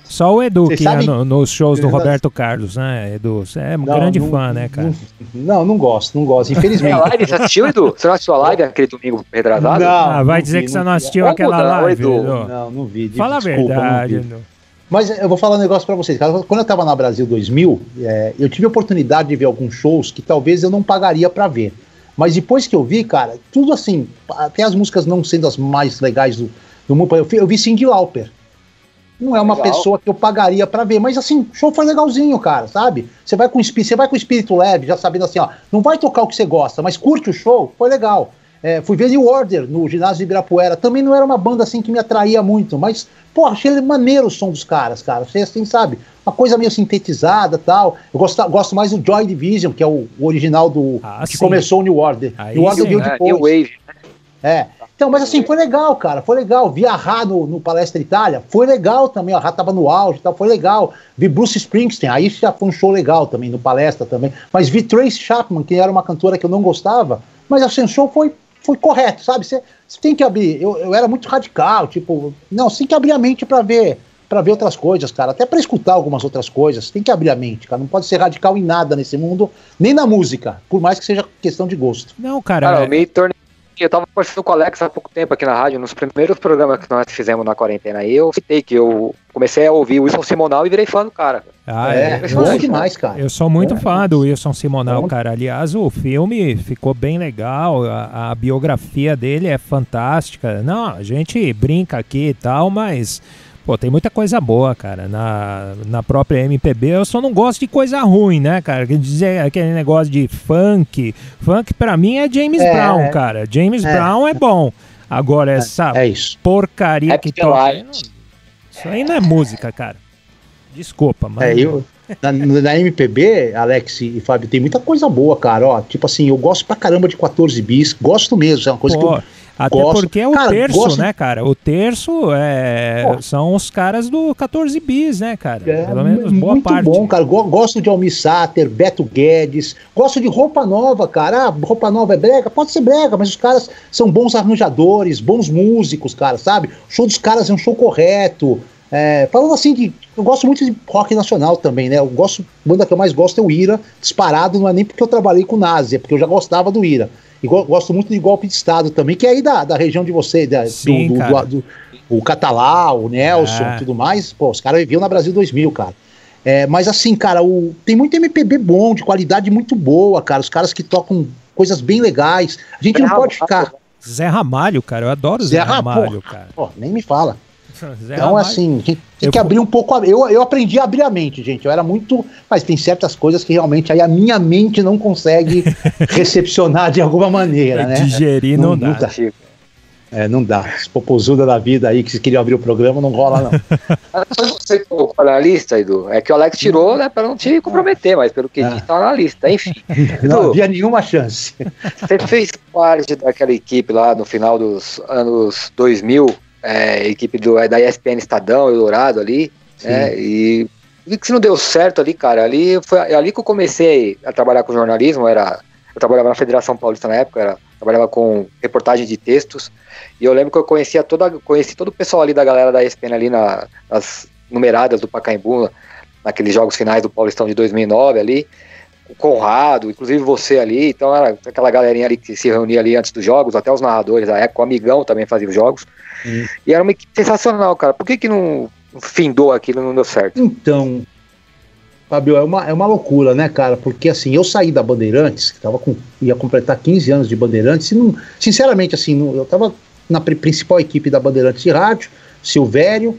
Speaker 2: Só o Edu que ia nos shows do Roberto Carlos, né, Edu? Você é um grande fã, né, cara?
Speaker 4: Não gosto, infelizmente.
Speaker 3: A live, você assistiu, Edu? Você não assistiu a live aquele domingo retrasado?
Speaker 2: Vai dizer que você não assistiu aquela live, Edu?
Speaker 4: Não vi.
Speaker 2: Fala a verdade, Edu.
Speaker 4: Mas eu vou falar um negócio pra vocês, cara. Quando eu tava na Brasil 2000, eu tive a oportunidade de ver alguns shows que talvez eu não pagaria pra ver. Mas depois que eu vi, cara, tudo assim, até as músicas não sendo as mais legais do mundo, eu vi Cyndi Lauper. Não é uma pessoa que eu pagaria pra ver, mas assim, o show foi legalzinho, cara, sabe? Você vai com espírito leve, já sabendo assim, ó, não vai tocar o que você gosta, mas curte o show, foi legal. Fui ver New Order no ginásio de Ibirapuera, também não era uma banda assim que me atraía muito, mas, pô, achei maneiro o som dos caras, cara, achei assim, sabe, uma coisa meio sintetizada e tal. Eu gosto mais do Joy Division, que é o original que começou o New Order. New Order veio depois.
Speaker 3: New Wave.
Speaker 4: Então, mas assim, foi legal, cara, foi legal. Vi a Rá no Palestra Itália, foi legal também, a Rá tava no auge e tal, foi legal. Vi Bruce Springsteen, aí já foi um show legal também, no Palestra também. Mas vi Tracy Chapman, que era uma cantora que eu não gostava, mas assim, o show foi correto, sabe? Você tem que abrir, eu era muito radical, tipo, não, você tem que abrir a mente pra ver outras coisas, cara, até pra escutar algumas outras coisas, você tem que abrir a mente, cara, não pode ser radical em nada nesse mundo, nem na música, por mais que seja questão de gosto.
Speaker 2: Não, cara,
Speaker 3: eu tava conversando com o Alex há pouco tempo aqui na rádio, nos primeiros programas que nós fizemos na quarentena aí, eu citei que eu comecei a ouvir o Wilson Simonal e virei fã do cara.
Speaker 4: Bom demais, cara.
Speaker 2: Eu sou muito fã do Wilson Simonal, cara. Aliás, o filme ficou bem legal, a biografia dele é fantástica. Não, a gente brinca aqui e tal, mas... Pô, tem muita coisa boa, cara, na própria MPB. Eu só não gosto de coisa ruim, né, cara? Quer dizer, aquele negócio de funk. Funk pra mim é James Brown, cara. James Brown é bom. Agora, essa porcaria que toca... Isso aí não é música, cara. Desculpa, mas...
Speaker 4: Na MPB, Alex e Fábio, tem muita coisa boa, cara. Ó, tipo assim, eu gosto pra caramba de 14 bis. Gosto mesmo, é uma coisa que eu...
Speaker 2: Até porque é o terço, né, cara? O terço são os caras do 14 bis, né, cara? Pelo menos boa parte.
Speaker 4: Muito bom, cara. Gosto de Almir Sater, Beto Guedes. Gosto de Roupa Nova, cara. Roupa Nova é brega? Pode ser brega, mas os caras são bons arranjadores, bons músicos, cara, sabe? O show dos caras é um show correto. Falando assim, eu gosto muito de rock nacional também, né? A banda que eu mais gosto é o Ira, disparado, não é nem porque eu trabalhei com o Nazi, é porque eu já gostava do Ira. E gosto muito de Golpe de Estado também, que é aí da região de você, o Catalá, o Nelson e tudo mais. Pô, os caras viviam na Brasil 2000, cara. Mas assim, cara, tem muito MPB bom, de qualidade muito boa, cara. Os caras que tocam coisas bem legais. A gente não pode ficar...
Speaker 2: Zé Ramalho, cara, eu adoro Zé Ramalho, cara.
Speaker 4: Pô, nem me fala. Então, assim, tem que abrir um pouco. Eu aprendi a abrir a mente, gente. Eu era muito. Mas tem certas coisas que realmente aí a minha mente não consegue recepcionar de alguma maneira, né?
Speaker 2: Digerir não dá.
Speaker 4: Não dá. As popozudas da vida aí que se queriam abrir o programa não rola, não.
Speaker 3: Você colocou na lista, Edu. É que o Alex tirou, né, pra não te comprometer, mas pelo que disse, tá na lista. Enfim.
Speaker 4: Não havia nenhuma chance.
Speaker 3: Você fez parte daquela equipe lá no final dos anos 2000. Equipe da ESPN Estadão, Eldorado ali, e vi que se não deu certo ali, cara, foi ali que eu comecei a trabalhar com jornalismo, eu trabalhava na Federação Paulista na época, trabalhava com reportagem de textos, e eu lembro que eu conheci todo o pessoal ali da galera da ESPN ali nas numeradas do Pacaembu, naqueles jogos finais do Paulistão de 2009 ali, o Conrado, inclusive você ali, então era aquela galerinha ali que se reunia ali antes dos jogos, até os narradores da época, o Amigão também fazia os jogos, e era uma equipe sensacional, cara. Por que não findou aquilo, não deu certo?
Speaker 4: Então, Fábio, é uma loucura, né, cara? Porque assim, eu saí da Bandeirantes, que ia completar 15 anos de Bandeirantes, e sinceramente, assim, eu tava na principal equipe da Bandeirantes de rádio, Silvério,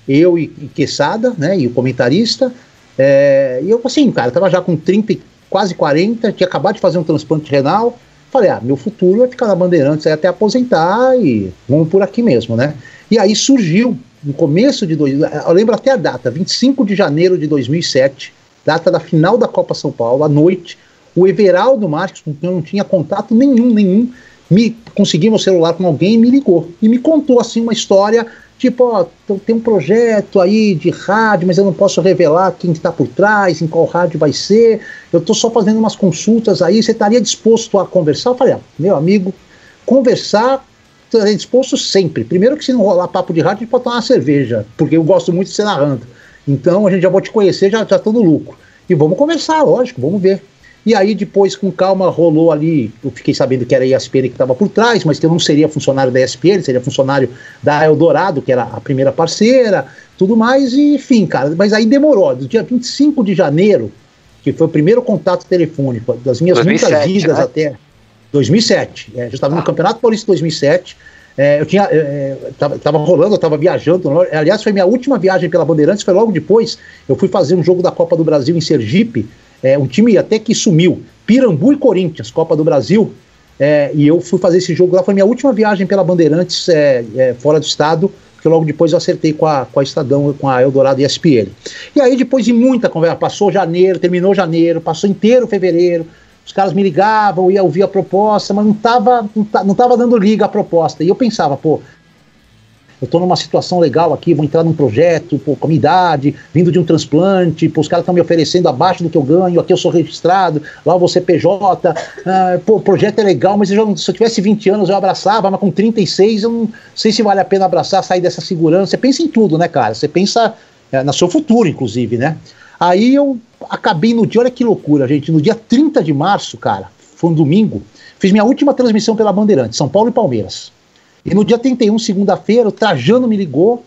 Speaker 4: eu e Quesada, né, e o comentarista, e eu assim, cara, tava já com 30, quase 40, tinha acabado de fazer um transplante renal. Falei, meu futuro é ficar na Bandeirantes até aposentar e vamos por aqui mesmo, né? E aí surgiu, no começo de... eu lembro até a data, 25 de janeiro de 2007, data da final da Copa São Paulo, à noite, o Everaldo Marques, com quem eu não tinha contato nenhum, consegui meu celular com alguém e me ligou. E me contou, assim, uma história Tipo, ó, tem um projeto aí de rádio, mas eu não posso revelar quem está por trás, em qual rádio vai ser, eu estou só fazendo umas consultas aí, você estaria disposto a conversar? Eu falei, meu amigo, conversar, estaria disposto sempre. Primeiro que se não rolar papo de rádio, a gente pode tomar uma cerveja, porque eu gosto muito de ser narrando. Então a gente já vai te conhecer, já tô no lucro. E vamos conversar, lógico, vamos ver. E aí depois, com calma, rolou ali, eu fiquei sabendo que era a ESPN que estava por trás, mas que eu não seria funcionário da ESPN, seria funcionário da Eldorado, que era a primeira parceira, tudo mais, e enfim, cara, mas aí demorou, do dia 25 de janeiro, que foi o primeiro contato telefônico, das minhas
Speaker 3: 2007,
Speaker 4: muitas idas,
Speaker 3: né?
Speaker 4: Até 2007, já estava no Campeonato Paulista 2007, tava rolando, eu tava viajando, aliás foi minha última viagem pela Bandeirantes, foi logo depois, eu fui fazer um jogo da Copa do Brasil em Sergipe, um time até que sumiu, Pirambu e Corinthians, Copa do Brasil, e eu fui fazer esse jogo lá, foi minha última viagem pela Bandeirantes fora do estado, porque logo depois eu acertei com a Estadão, com a Eldorado e ESPN. E aí depois de muita conversa, passou janeiro, terminou janeiro, passou inteiro fevereiro, os caras me ligavam, eu ia ouvir a proposta, mas não tava dando liga a proposta, e eu pensava, pô, eu tô numa situação legal aqui, vou entrar num projeto, pô, com a minha idade, vindo de um transplante, pô, os caras estão me oferecendo abaixo do que eu ganho, aqui eu sou registrado, lá eu vou ser PJ, pô, o projeto é legal, mas se eu tivesse 20 anos eu abraçava, mas com 36 eu não sei se vale a pena abraçar, sair dessa segurança, você pensa em tudo, né, cara, você pensa no seu futuro, inclusive, né. Aí eu acabei no dia, olha que loucura, gente, no dia 30 de março, cara, foi um domingo, fiz minha última transmissão pela Bandeirantes, São Paulo e Palmeiras. E no dia 31, segunda-feira, o Trajano me ligou,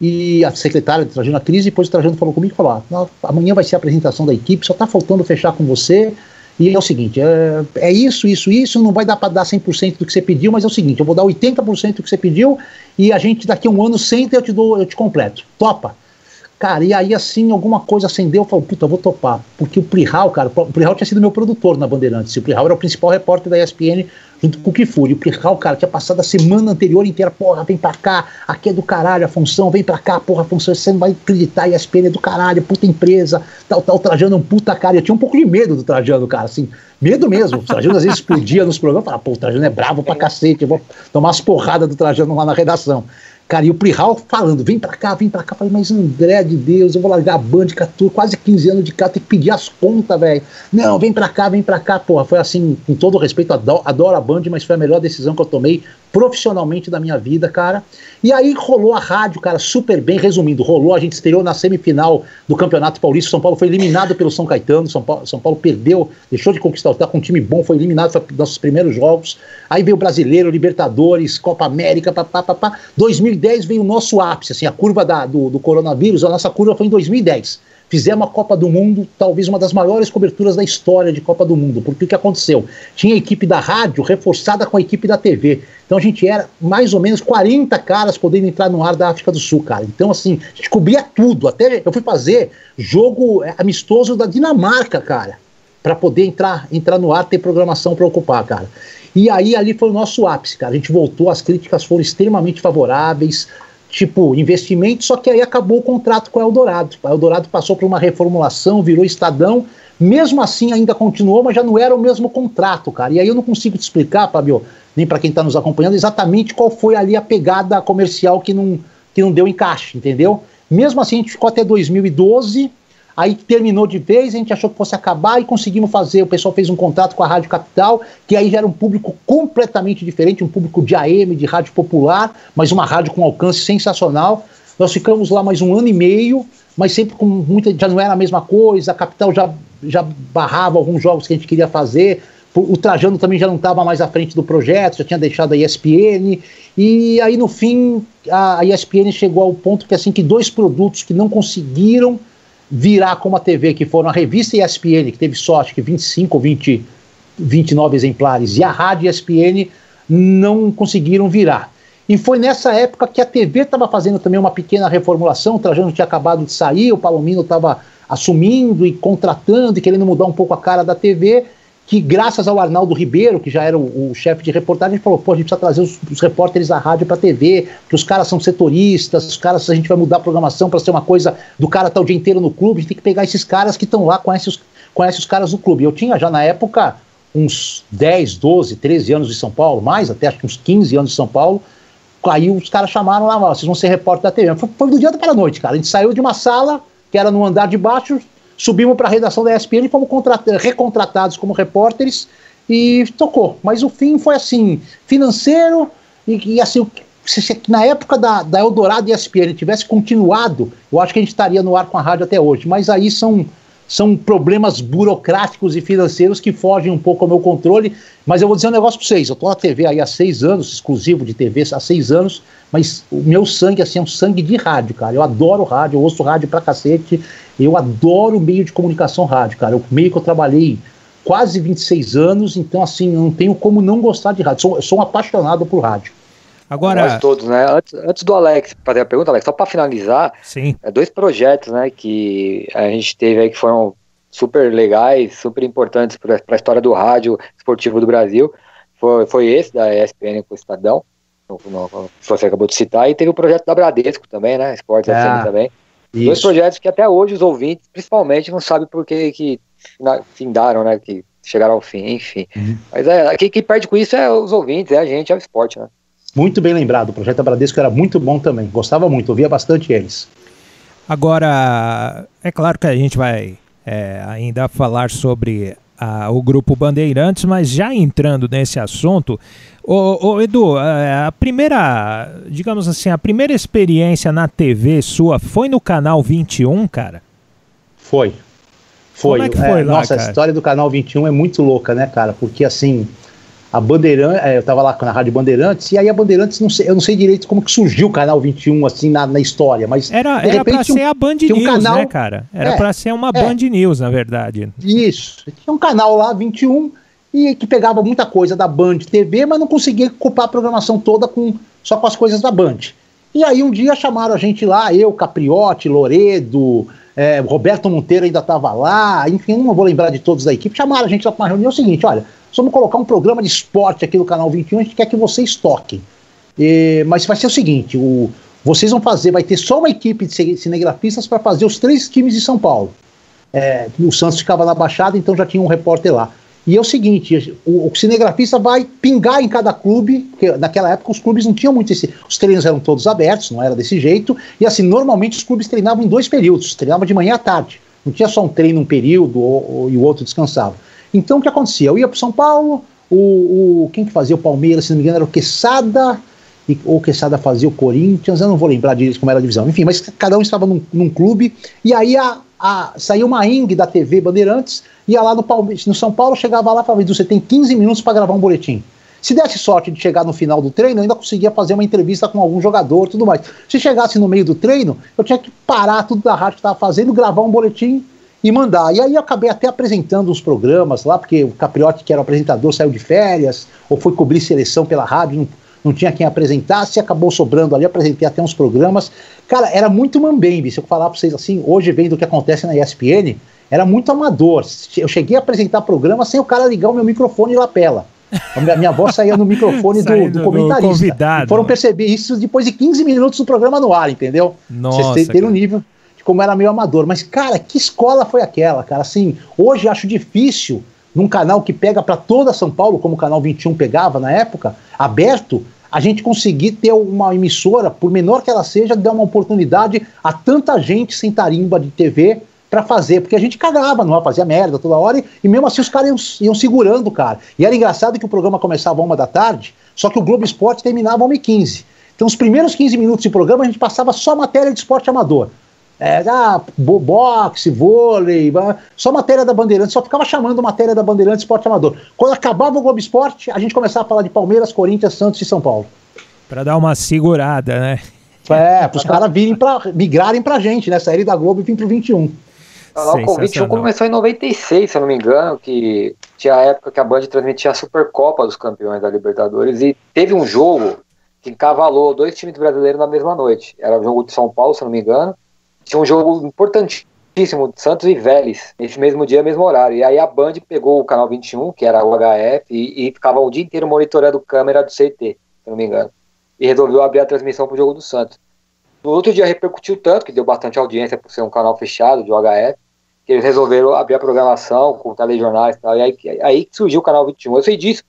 Speaker 4: e a secretária do Trajano, a Cris, depois o Trajano falou comigo, falou, amanhã vai ser a apresentação da equipe, só tá faltando fechar com você, e é o seguinte, isso, não vai dar para dar 100% do que você pediu, mas é o seguinte, eu vou dar 80% do que você pediu, e a gente daqui a um ano senta e eu te completo, topa. Cara, e aí assim, alguma coisa acendeu, eu falei, puta, eu vou topar, porque o Plihal, cara, o Plihal tinha sido meu produtor na Bandeirantes, o Plihal era o principal repórter da ESPN, junto com o Kifuri, o Plihal, cara, tinha passado a semana anterior inteira, porra, vem pra cá, aqui é do caralho, a função, vem pra cá, porra, a função, você não vai acreditar, a ESPN é do caralho, puta empresa, tal, o Trajano é um puta cara, eu tinha um pouco de medo do Trajano, cara, assim, medo mesmo, o Trajano às vezes explodia nos programas, falava, pô, o Trajano é bravo pra cacete, eu vou tomar as porradas do Trajano lá na redação. Cara, e o Plihal falando, vem pra cá, falei, mas André de Deus, eu vou largar a Band, quase 15 anos de cá, tem que pedir as contas, velho. Não, vem pra cá, porra, foi assim, com todo respeito, adoro a Band, mas foi a melhor decisão que eu tomei profissionalmente da minha vida, cara. E aí rolou a rádio, cara, super bem, resumindo, rolou, a gente estreou na semifinal do Campeonato Paulista, São Paulo foi eliminado pelo São Caetano, São Paulo perdeu, deixou de conquistar, tá com um time bom, foi eliminado, foi nossos primeiros jogos, aí veio o Brasileiro, Libertadores, Copa América, 2010 veio o nosso ápice, assim, a curva do coronavírus, a nossa curva foi em 2010. Fizemos a Copa do Mundo, talvez uma das maiores coberturas da história de Copa do Mundo, porque o que aconteceu? Tinha a equipe da rádio reforçada com a equipe da TV, então a gente era mais ou menos 40 caras podendo entrar no ar da África do Sul, cara, então assim, a gente cobria tudo, até eu fui fazer jogo amistoso da Dinamarca, cara, para poder entrar no ar, ter programação para ocupar, cara. E aí ali foi o nosso ápice, cara, a gente voltou, as críticas foram extremamente favoráveis, tipo, investimento, só que aí acabou o contrato com a Eldorado. A Eldorado passou por uma reformulação, virou Estadão, mesmo assim ainda continuou, mas já não era o mesmo contrato, cara. E aí eu não consigo te explicar, Fabio, nem para quem está nos acompanhando, exatamente qual foi ali a pegada comercial que não deu encaixe, entendeu? Mesmo assim a gente ficou até 2012, aí terminou de vez, a gente achou que fosse acabar e conseguimos fazer, o pessoal fez um contrato com a Rádio Capital, que aí já era um público completamente diferente, um público de AM, de rádio popular, mas uma rádio com alcance sensacional. Nós ficamos lá mais 1 ano e meio, mas sempre com muita, já não era a mesma coisa, a Capital já barrava alguns jogos que a gente queria fazer, o Trajano também já não estava mais à frente do projeto, já tinha deixado a ESPN, e aí no fim a ESPN chegou ao ponto que assim, que 2 produtos que não conseguiram virar como a TV, que foram a revista ESPN, que teve só acho que 25 ou 29 exemplares, e a rádio ESPN não conseguiram virar. E foi nessa época que a TV estava fazendo também uma pequena reformulação, o Trajano tinha acabado de sair, o Palomino estava assumindo e contratando e querendo mudar um pouco a cara da TV, que graças ao Arnaldo Ribeiro, que já era o chefe de reportagem, falou, pô, a gente precisa trazer os repórteres da rádio para a TV, que os caras são setoristas, os caras, a gente vai mudar a programação para ser uma coisa do cara estar o dia inteiro no clube, a gente tem que pegar esses caras que estão lá, conhece os caras do clube. Eu tinha já na época uns 10, 12, 13 anos de São Paulo, mais até acho que uns 15 anos de São Paulo, Aí os caras chamaram lá, vocês vão ser repórter da TV. Foi do dia para a noite, cara. A gente saiu de uma sala, que era no andar de baixo, subimos para a redação da ESPN e fomos recontratados como repórteres e tocou. Mas o fim foi assim, financeiro e assim, se na época da Eldorado e ESPN tivesse continuado, eu acho que a gente estaria no ar com a rádio até hoje. Mas aí são problemas burocráticos e financeiros que fogem um pouco ao meu controle, mas eu vou dizer um negócio para vocês, eu estou na TV aí há 6 anos, exclusivo de TV há 6 anos, mas o meu sangue assim, é um sangue de rádio, cara, eu adoro rádio, eu ouço rádio pra cacete, eu adoro o meio de comunicação rádio, cara, o meio que eu trabalhei quase 26 anos, então assim, não tenho como não gostar de rádio, eu sou um apaixonado por rádio.
Speaker 2: Agora...
Speaker 3: Nós todos, né? Antes do Alex fazer a pergunta, Alex, só para finalizar,
Speaker 2: Sim.
Speaker 3: 2 projetos, né, que a gente teve aí que foram super legais, super importantes para a história do rádio esportivo do Brasil. Foi esse da ESPN com o Estadão, que você acabou de citar, e teve o projeto da Bradesco também, né? Esporte FM também. Isso. 2 projetos que até hoje os ouvintes, principalmente, não sabem por que findaram, né? Que chegaram ao fim, enfim. Mas quem perde com isso é os ouvintes, é a gente, é o esporte, né?
Speaker 4: Muito bem lembrado, o projeto da Bradesco era muito bom também, gostava muito, ouvia bastante eles.
Speaker 2: Agora, é claro que a gente vai ainda falar sobre o Grupo Bandeirantes, mas já entrando nesse assunto, Edu, a primeira, digamos assim, a primeira experiência na TV sua foi no Canal 21, cara?
Speaker 4: Foi.
Speaker 2: Como é que foi lá,
Speaker 4: nossa,
Speaker 2: cara?
Speaker 4: A história do Canal 21 é muito louca, né, cara, porque assim... A Bandeirantes, eu tava lá na Rádio Bandeirantes, e aí a Bandeirantes, eu não sei direito como que surgiu o Canal 21, assim, na história, mas...
Speaker 2: Era pra ser a Band News, canal, né, cara? Era pra ser uma Band News, na verdade.
Speaker 4: Isso. Tinha um canal lá, 21, e que pegava muita coisa da Band TV, mas não conseguia ocupar a programação toda só com as coisas da Band. E aí um dia chamaram a gente lá, eu, Capriotti, Loredo, Roberto Monteiro ainda tava lá, enfim, não vou lembrar de todos da equipe, chamaram a gente lá para uma reunião, é o seguinte, olha... Vamos colocar um programa de esporte aqui no Canal 21, a gente quer que vocês toquem. Mas vai ser o seguinte, vocês vão fazer, vai ter só uma equipe de cinegrafistas para fazer os 3 times de São Paulo. O Santos ficava na Baixada, então já tinha um repórter lá. E é o seguinte, o cinegrafista vai pingar em cada clube, porque naquela época os clubes não tinham muito os treinos eram todos abertos, não era desse jeito, e assim, normalmente os clubes treinavam em 2 períodos, treinavam de manhã à tarde. Não tinha só um treino um período e o outro descansava. Então o que acontecia? Eu ia para São Paulo, quem que fazia o Palmeiras, se não me engano, era o Quesada, ou o Quesada fazia o Corinthians, eu não vou lembrar direito como era a divisão, enfim, mas cada um estava num clube, e aí saiu uma ENG da TV Bandeirantes, ia lá no São Paulo, chegava lá e falava, Edu, você tem 15 minutos para gravar um boletim. Se desse sorte de chegar no final do treino, eu ainda conseguia fazer uma entrevista com algum jogador e tudo mais. Se chegasse no meio do treino, eu tinha que parar tudo da rádio que estava fazendo, gravar um boletim e mandar. E aí eu acabei até apresentando os programas lá, porque o Capriotti, que era o apresentador, saiu de férias, ou foi cobrir seleção pela rádio, não tinha quem apresentasse, acabou sobrando ali, apresentei até uns programas. Cara, era muito mambembe, se eu falar pra vocês assim, hoje vendo o que acontece na ESPN, era muito amador. Eu cheguei a apresentar programa sem o cara ligar o meu microfone e lapela. A minha voz saía no microfone do comentarista. Foram perceber isso depois de 15 minutos do programa no ar, entendeu?
Speaker 2: Nossa,
Speaker 4: vocês terem um nível... como era meio amador, mas cara, que escola foi aquela, cara, assim, hoje acho difícil, num canal que pega para toda São Paulo, como o Canal 21 pegava na época, aberto, a gente conseguir ter uma emissora, por menor que ela seja, dar uma oportunidade a tanta gente sem tarimba de TV para fazer, porque a gente cagava, não fazia merda toda hora, e mesmo assim os caras iam segurando, cara, e era engraçado que o programa começava às 1h da tarde, só que o Globo Esporte terminava às 1h15, então os primeiros 15 minutos de programa a gente passava só matéria de esporte amador, boxe, vôlei, só matéria da Bandeirantes, só ficava chamando matéria da Bandeirantes Esporte Amador. Quando acabava o Globo Esporte, a gente começava a falar de Palmeiras, Corinthians, Santos e São Paulo.
Speaker 2: Pra dar uma segurada, né?
Speaker 4: Pros caras migrarem pra gente, né? Saírem da Globo e vir pro 21.
Speaker 3: O 21 começou em 96, se eu não me engano, que tinha a época que a Band transmitia a Supercopa dos Campeões da Libertadores, e teve um jogo que encavalou 2 times brasileiros na mesma noite. Era o jogo de São Paulo, se eu não me engano. Tinha um jogo importantíssimo de Santos e Vélez, nesse mesmo dia, mesmo horário. E aí a Band pegou o Canal 21, que era o HF, e ficava o dia inteiro monitorando câmera do CT, se eu não me engano. E resolveu abrir a transmissão pro jogo do Santos. No outro dia repercutiu tanto, que deu bastante audiência por ser um canal fechado de HF, que eles resolveram abrir a programação com telejornais e tal. E aí que surgiu o Canal 21. Eu sei disso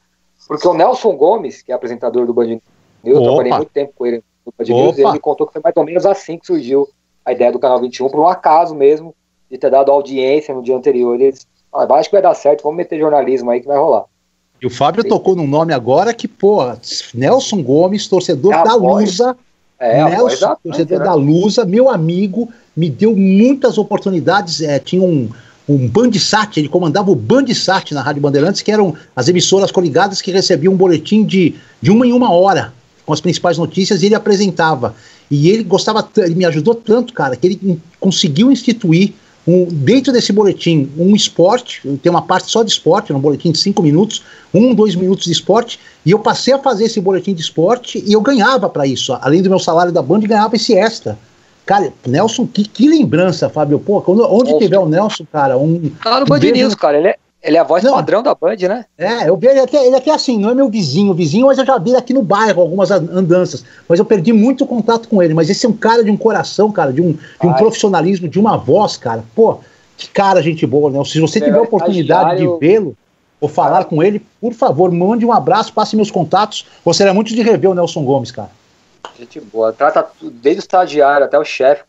Speaker 3: porque o Nelson Gomes, que é apresentador do Band Eu trabalhei muito tempo com ele no Band News, e ele me contou que foi mais ou menos assim que surgiu a ideia do Canal 21, por um acaso mesmo, de ter dado audiência no dia anterior. Eles falaram, acho que vai dar certo, vamos meter jornalismo aí que vai rolar.
Speaker 4: E o Fábio tocou num nome agora que, Nelson Gomes, torcedor da Lusa. Nelson, torcedor da Lusa, meu amigo, me deu muitas oportunidades. Tinha um Bandsat, ele comandava o Bandsat na Rádio Bandeirantes, que eram as emissoras coligadas que recebiam um boletim de 1 em 1 hora, com as principais notícias, e ele apresentava. E ele ele me ajudou tanto, cara, que ele conseguiu instituir dentro desse boletim, um esporte, tem uma parte só de esporte, um boletim de 5 minutos, 2 minutos de esporte, e eu passei a fazer esse boletim de esporte e eu ganhava para isso, além do meu salário da Band, ganhava esse extra. Cara, Nelson, que lembrança, Fábio, onde tiver o Nelson, cara,
Speaker 3: tá no Band News, cara, ele é a voz padrão da Band, né?
Speaker 4: Eu vi ele até assim, não é meu vizinho, mas eu já vi ele aqui no bairro, algumas andanças, mas eu perdi muito contato com ele, mas esse é um cara de um coração, cara, de um profissionalismo, de uma voz, cara, que cara gente boa, né? Se você tiver a oportunidade de vê-lo, ou falar com ele, por favor, mande um abraço, passe meus contatos, gostaria muito de rever o Nelson Gomes, cara.
Speaker 3: Gente boa, trata desde o estagiário até o chefe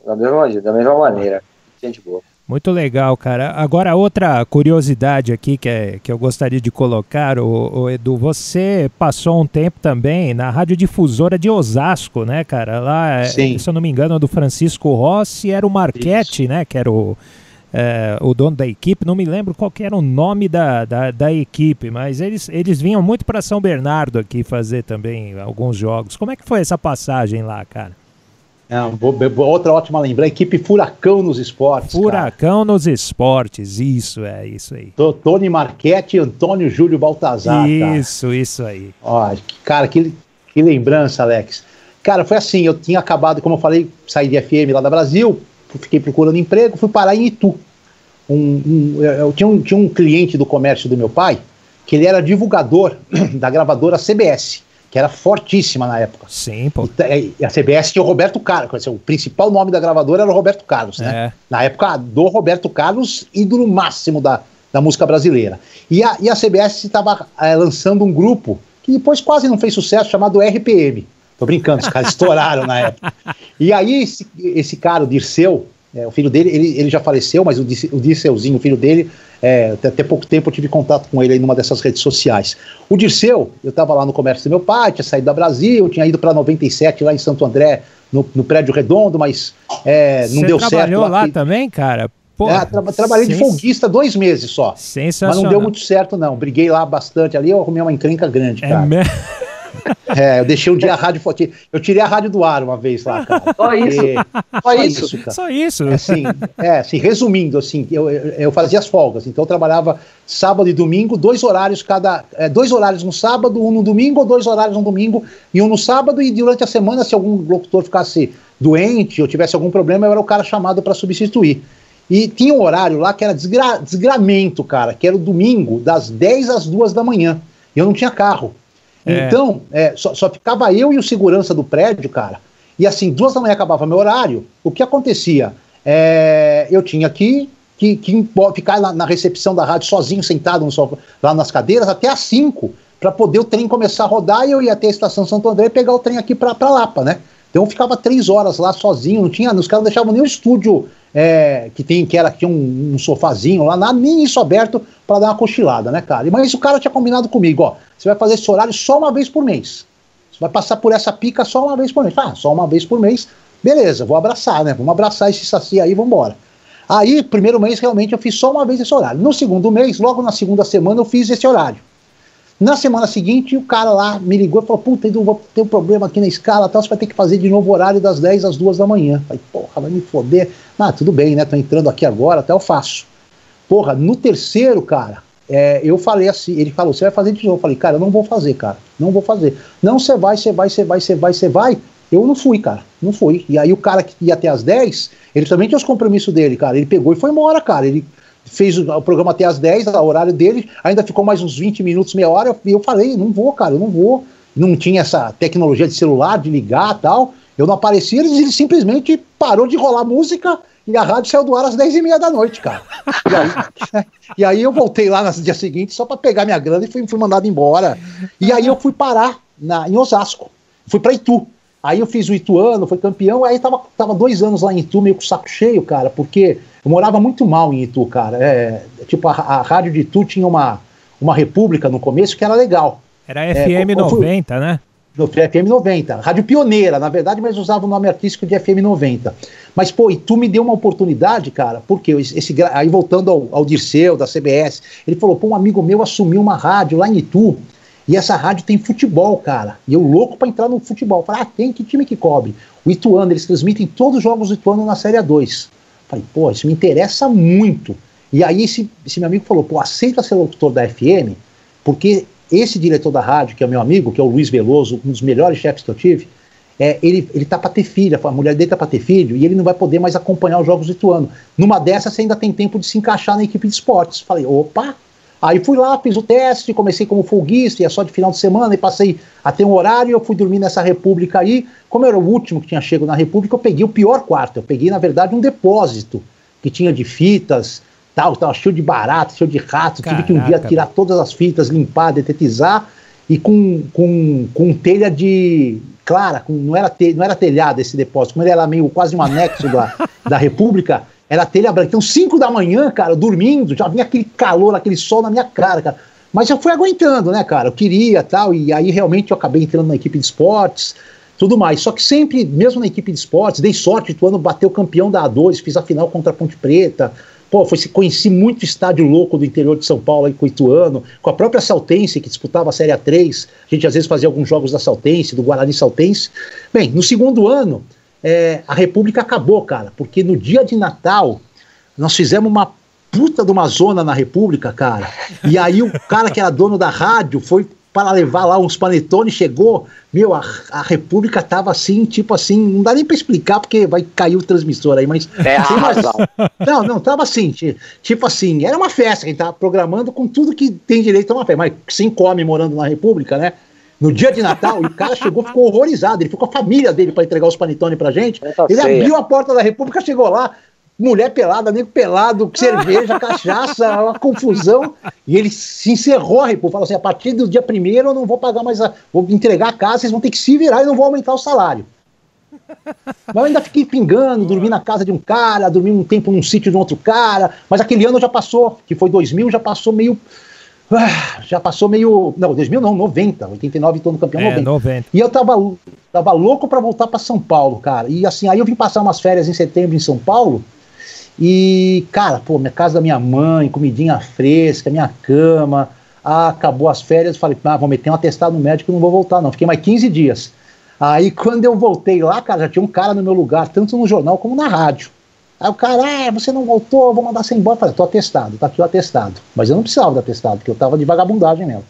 Speaker 3: da mesma maneira, gente boa.
Speaker 2: Muito legal, cara. Agora, outra curiosidade aqui que eu gostaria de colocar, o Edu, você passou um tempo também na radiodifusora de Osasco, né, cara? Lá, se eu não me engano, do Francisco Rossi, era o Marchetti, né, que era o dono da equipe. Não me lembro qual que era o nome da equipe, mas eles vinham muito para São Bernardo aqui fazer também alguns jogos. Como é que foi essa passagem lá, cara?
Speaker 4: Outra ótima lembrança, equipe Furacão nos Esportes.
Speaker 2: Furacão nos Esportes, isso aí.
Speaker 4: Tony Marchetti e Antônio Júlio Baltazar.
Speaker 2: Isso aí.
Speaker 4: Ó, cara, que lembrança, Alex. Cara, foi assim, eu tinha acabado, como eu falei, saí de FM lá da Brasil, fiquei procurando emprego, fui parar em Itu. Eu tinha um cliente do comércio do meu pai, que ele era divulgador da gravadora CBS, que era fortíssima na época.
Speaker 2: Sim, pô.
Speaker 4: E a CBS tinha o Roberto Carlos, o principal nome da gravadora era o Roberto Carlos, né? Na época do Roberto Carlos, ídolo máximo da música brasileira. E a CBS estava lançando um grupo que depois quase não fez sucesso, chamado RPM. Tô brincando, os caras estouraram na época. E aí esse cara, o Dirceu, o filho dele, ele já faleceu, mas o Dirceuzinho, o filho dele, até pouco tempo eu tive contato com ele aí numa dessas redes sociais. O Dirceu, eu estava lá no comércio do meu pai, tinha saído da Brasil, tinha ido para 97 lá em Santo André, no Prédio Redondo, mas não deu certo. Você
Speaker 2: trabalhou lá também, cara?
Speaker 4: Trabalhei de folguista 2 meses só.
Speaker 2: Sensacional.
Speaker 4: Mas não deu muito certo, não. Briguei lá bastante ali, eu arrumei uma encrenca grande, cara. Eu deixei um dia a rádio... Eu tirei a rádio do ar uma vez lá, cara.
Speaker 3: Só isso.
Speaker 4: Assim, resumindo, assim, eu fazia as folgas, então eu trabalhava sábado e domingo, 2 horários 2 horários no sábado, 1 no domingo, ou 2 horários no domingo e 1 no sábado, e durante a semana, se algum locutor ficasse doente ou tivesse algum problema, eu era o cara chamado para substituir. E tinha um horário lá que era desgramento, cara, que era o domingo, das 10 às 2 da manhã. E eu não tinha carro. Então, só ficava eu e o segurança do prédio, cara. E assim, 2 da manhã acabava meu horário. O que acontecia? Eu tinha que ficar na recepção da rádio sozinho, sentado lá nas cadeiras, até às 5, para poder o trem começar a rodar, e eu ia até a estação Santo André e pegar o trem aqui para Lapa, né? Então eu ficava 3 horas lá sozinho, os caras não deixavam nem o estúdio que tinha um sofazinho lá, nem isso aberto para dar uma cochilada, né, cara? Mas o cara tinha combinado comigo, ó, você vai fazer esse horário só uma vez por mês. Você vai passar por essa pica só uma vez por mês. Só uma vez por mês, beleza, vou abraçar, né? Vamos abraçar esse saci aí, vambora. Aí, primeiro mês, realmente, eu fiz só uma vez esse horário. No segundo mês, logo na segunda semana, eu fiz esse horário. Na semana seguinte, o cara lá me ligou e falou, puta, Edu, vou ter um problema aqui na escala, tal, você vai ter que fazer de novo o horário das 10 às 2 da manhã. Falei, porra, vai me foder. Tudo bem, né, tô entrando aqui agora, até eu faço. Porra, no terceiro, cara, eu falei assim, ele falou, você vai fazer de novo. Eu falei, cara, eu não vou fazer, cara, não vou fazer. Não, você vai. Eu não fui, cara, não fui. E aí o cara que ia até às 10, ele também tinha os compromissos dele, cara, ele pegou e foi embora, cara, ele fez o programa até às 10, o horário dele, ainda ficou mais uns 20 minutos, meia hora, e eu falei, não vou, cara, eu não vou. Não tinha essa tecnologia de celular, de ligar e tal, eu não aparecia, ele simplesmente parou de rolar música e a rádio saiu do ar às 10h30 da noite, cara. E aí eu voltei lá no dia seguinte só para pegar minha grana e fui mandado embora. E aí eu fui parar em Osasco. fui para Itu. Aí eu fiz o Ituano, foi campeão, aí tava 2 anos lá em Itu, meio com o saco cheio, cara, porque eu morava muito mal em Itu, cara. Tipo, a rádio de Itu tinha uma república no começo que era legal.
Speaker 2: Era FM 90, né?
Speaker 4: FM 90, rádio pioneira, na verdade, mas usava o nome artístico de FM 90. Mas, pô, Itu me deu uma oportunidade, cara, porque aí voltando ao Dirceu, da CBS, ele falou, pô, um amigo meu assumiu uma rádio lá em Itu, e essa rádio tem futebol, cara. E eu louco pra entrar no futebol. Falei, tem, que time que cobre? O Ituano, eles transmitem todos os jogos do Ituano na Série A2. Falei, pô, isso me interessa muito. E aí esse meu amigo falou, pô, aceita ser locutor da FM, porque esse diretor da rádio, que é meu amigo, que é o Luiz Veloso, um dos melhores chefes que eu tive, ele tá pra ter filha, a mulher dele tá pra ter filho, e ele não vai poder mais acompanhar os jogos do Ituano. Numa dessas, você ainda tem tempo de se encaixar na equipe de esportes. Falei, opa! Aí fui lá, fiz o teste, comecei como folguista, ia só de final de semana, e passei a ter um horário, eu fui dormir nessa república aí. Como eu era o último que tinha chego na república, eu peguei o pior quarto. Eu peguei, na verdade, um depósito que tinha de fitas, tava cheio de barato, cheio de rato. Tive que um dia tirar todas as fitas, limpar, detetizar, e com telha de... Clara, não era telhado esse depósito, como ele era meio quase um anexo da república, era telha branca. Então, 5 da manhã, cara, dormindo, já vinha aquele calor, aquele sol na minha cara, cara. Mas eu fui aguentando, né, cara? Eu queria tal, e aí realmente eu acabei entrando na equipe de esportes, tudo mais. Só que sempre, mesmo na equipe de esportes, dei sorte, o ano bateu campeão da A2, fiz a final contra a Ponte Preta. Pô, conheci muito estádio louco do interior de São Paulo aí com o Ituano, com a própria Saltense, que disputava a Série A3. A gente às vezes fazia alguns jogos da Saltense, do Guarani Saltense. Bem, no segundo ano, a República acabou, cara, porque no dia de Natal nós fizemos uma puta de uma zona na República, cara, e aí o cara que era dono da rádio foi para levar lá uns panetones, chegou, meu, a República tava assim, tipo assim, não dá nem para explicar porque vai cair o transmissor aí, mas... Não, tava assim, tipo assim, era uma festa, que a gente tava programando com tudo que tem direito a uma festa, mas sem come morando na República, né? No dia de Natal, e o cara chegou, ficou horrorizado, ele ficou com a família dele para entregar os panetones pra gente, ele abriu a porta da República, chegou lá, mulher pelada, nego pelado, cerveja, cachaça, uma confusão, e ele se encerrou a República, falou assim, a partir do dia 1º eu não vou pagar mais, vou entregar a casa, vocês vão ter que se virar e não vou aumentar o salário. Mas eu ainda fiquei pingando, dormi na casa de um cara, dormi um tempo num sítio de um outro cara, mas aquele ano já passou, que foi 2000, já passou meio... Não, 2000 não, 90, 89 tô no campeão, 90. E eu tava louco pra voltar pra São Paulo, cara. E assim, aí eu vim passar umas férias em setembro em São Paulo. E, cara, pô, minha casa da minha mãe, comidinha fresca, minha cama. Acabou as férias, falei, vou meter um atestado no médico e não vou voltar, não. Fiquei mais 15 dias. Aí quando eu voltei lá, cara, já tinha um cara no meu lugar, tanto no jornal como na rádio. Aí o cara, você não voltou, vou mandar você embora. Eu falei, tô atestado, tá aqui o atestado. Mas eu não precisava do atestado, porque eu tava de vagabundagem mesmo.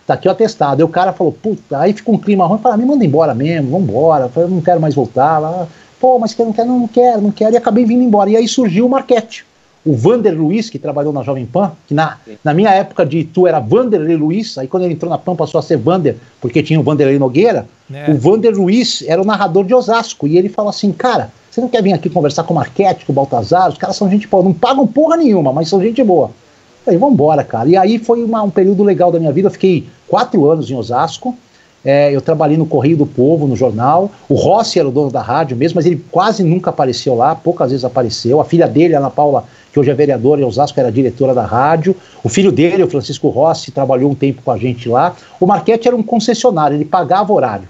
Speaker 4: Tá aqui o atestado. Aí o cara falou, puta, aí ficou um clima ruim. Eu falei, me manda embora mesmo, vambora. Eu falei, eu não quero mais voltar. Pô, mas você não quer? Não quero. E acabei vindo embora. E aí surgiu o Marquete. O Vander Luiz, que trabalhou na Jovem Pan, que na minha época de Itu era Vanderlei Luiz, aí quando ele entrou na Pan passou a ser Vander, porque tinha o Vanderlei Nogueira. O Vander Luiz era o narrador de Osasco. E ele falou assim, cara, você não quer vir aqui conversar com o Marquete, com o Baltazar? Os caras são gente boa, não pagam porra nenhuma, mas são gente boa. Eu falei, vambora, cara. E aí foi um período legal da minha vida. Eu fiquei 4 anos em Osasco. Eu trabalhei no Correio do Povo, no jornal. O Rossi era o dono da rádio mesmo, mas ele quase nunca apareceu lá, poucas vezes apareceu. A filha dele, Ana Paula, que hoje é vereadora em Osasco, era diretora da rádio. O filho dele, o Francisco Rossi, trabalhou um tempo com a gente lá. O Marquete era um concessionário, ele pagava horário.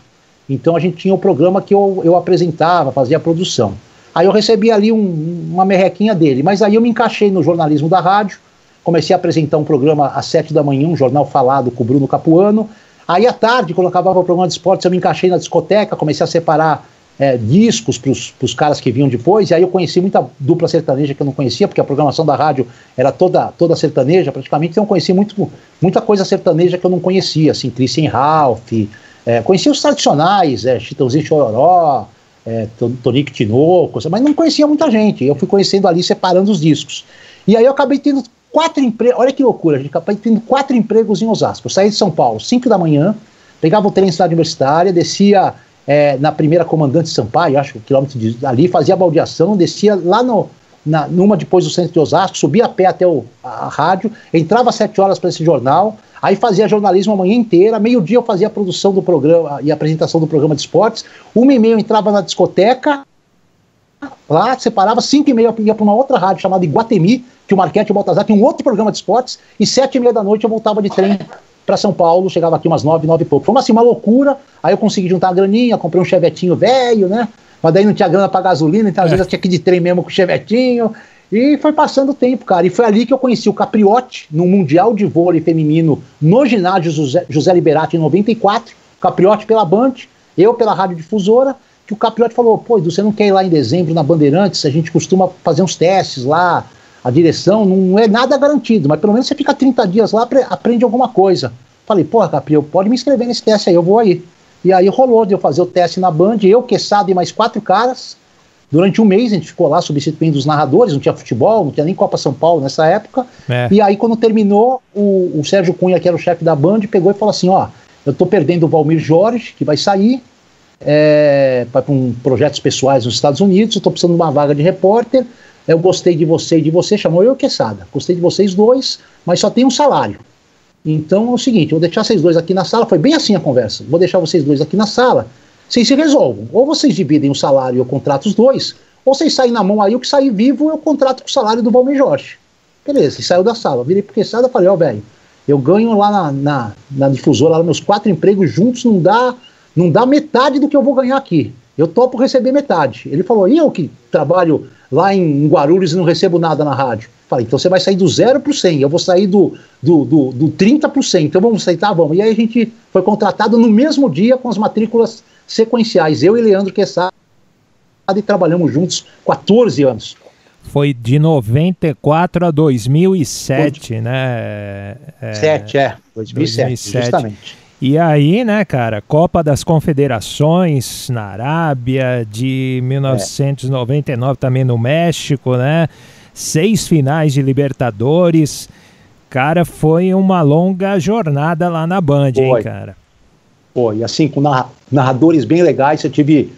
Speaker 4: Então a gente tinha o programa que eu apresentava, fazia a produção. Aí eu recebi ali uma merrequinha dele, mas aí eu me encaixei no jornalismo da rádio, comecei a apresentar um programa às 7 da manhã, um jornal falado com o Bruno Capuano. Aí à tarde, quando eu acabava o programa de esportes, eu me encaixei na discoteca, comecei a separar discos pros caras que vinham depois, e aí eu conheci muita dupla sertaneja que eu não conhecia, porque a programação da rádio era toda sertaneja praticamente, então eu conheci muita coisa sertaneja que eu não conhecia, assim, Christian Ralph, conhecia os tradicionais, Chitãozinho Chororó, Tonico Tinoco, mas não conhecia muita gente. Eu fui conhecendo ali, separando os discos. E aí eu acabei tendo 4 empregos, olha que loucura, gente, acabei tendo 4 empregos em Osasco. Eu saí de São Paulo, 5 da manhã, pegava o trem na cidade universitária, descia na primeira Comandante Sampaio, acho que quilômetro ali, fazia baldeação, descia lá numa depois do centro de Osasco, subia a pé até a rádio, entrava às 7 horas para esse jornal, aí fazia jornalismo a manhã inteira, meio-dia eu fazia a produção do programa e a apresentação do programa de esportes, 1h30 eu entrava na discoteca, lá, separava, 5h30 eu ia para uma outra rádio chamada Iguatemi, que o Marquete e o Baltazar tinha um outro programa de esportes, e 7h30 da noite eu voltava de trem para São Paulo, chegava aqui umas 9 e pouco. Foi assim, uma loucura, aí eu consegui juntar uma graninha, comprei um chevetinho velho, né? Mas daí não tinha grana para gasolina, então às vezes eu tinha que ir de trem mesmo com o chevetinho, e foi passando o tempo, cara. E foi ali que eu conheci o Capriotti, no Mundial de Vôlei Feminino, no ginásio José Liberati, em 94, Capriotti pela Band, eu pela Rádio Difusora, que o Capriotti falou, pô, Edu, você não quer ir lá em dezembro na Bandeirantes? A gente costuma fazer uns testes lá, a direção não é nada garantido, mas pelo menos você fica 30 dias lá, aprende alguma coisa. Falei, porra, Capri, pode me inscrever nesse teste aí, eu vou aí. E aí rolou de eu fazer o teste na Band, eu, Quesada e mais 4 caras. Durante um mês a gente ficou lá substituindo os narradores, não tinha futebol, não tinha nem Copa São Paulo nessa época. E aí quando terminou, o Sérgio Cunha, que era o chefe da Band, pegou e falou assim, ó, eu tô perdendo o Valmir Jorge, que vai sair, para projetos pessoais nos Estados Unidos, eu tô precisando de uma vaga de repórter, eu gostei de você e de você, chamou eu e o Quesada, gostei de vocês dois, mas só tem um salário. Então é o seguinte, eu vou deixar vocês dois aqui na sala, foi bem assim a conversa, vou deixar vocês dois aqui na sala, vocês se resolvam, ou vocês dividem o salário e eu contrato os dois, ou vocês saem na mão aí, o que sair vivo eu contrato com o salário do Valmir Jorge. Beleza, ele saiu da sala, virei pro Quesada e falei, ó, velho, eu ganho lá na Difusora, lá meus 4 empregos juntos, não dá metade do que eu vou ganhar aqui, eu topo receber metade. Ele falou, e eu que trabalho lá em Guarulhos e não recebo nada na rádio? Falei, então você vai sair do 0 para o 100, eu vou sair do 30%, então vamos aceitar? Vamos. E aí a gente foi contratado no mesmo dia com as matrículas sequenciais, eu e Leandro Quesada, e trabalhamos juntos 14 anos.
Speaker 2: Foi de 94 a 2007, né?
Speaker 4: 2007, justamente.
Speaker 2: E aí, né, cara, Copa das Confederações na Arábia, de 1999 também no México, né? 6 finais de Libertadores. Cara, foi uma longa jornada lá na Band, hein, cara?
Speaker 4: Foi, e assim, com narradores bem legais, eu tive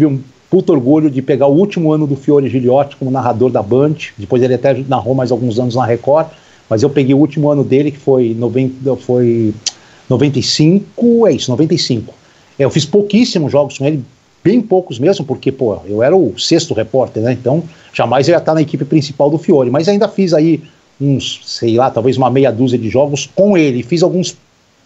Speaker 4: um puto orgulho de pegar o último ano do Fiore Giliotti como narrador da Band, depois ele até narrou mais alguns anos na Record, mas eu peguei o último ano dele, que foi 95, 95. Eu fiz pouquíssimos jogos com ele, bem poucos mesmo, porque, pô, eu era o 6º repórter, né, então jamais eu ia estar na equipe principal do Fiore, mas ainda fiz aí uns, sei lá, talvez uma meia dúzia de jogos com ele, fiz alguns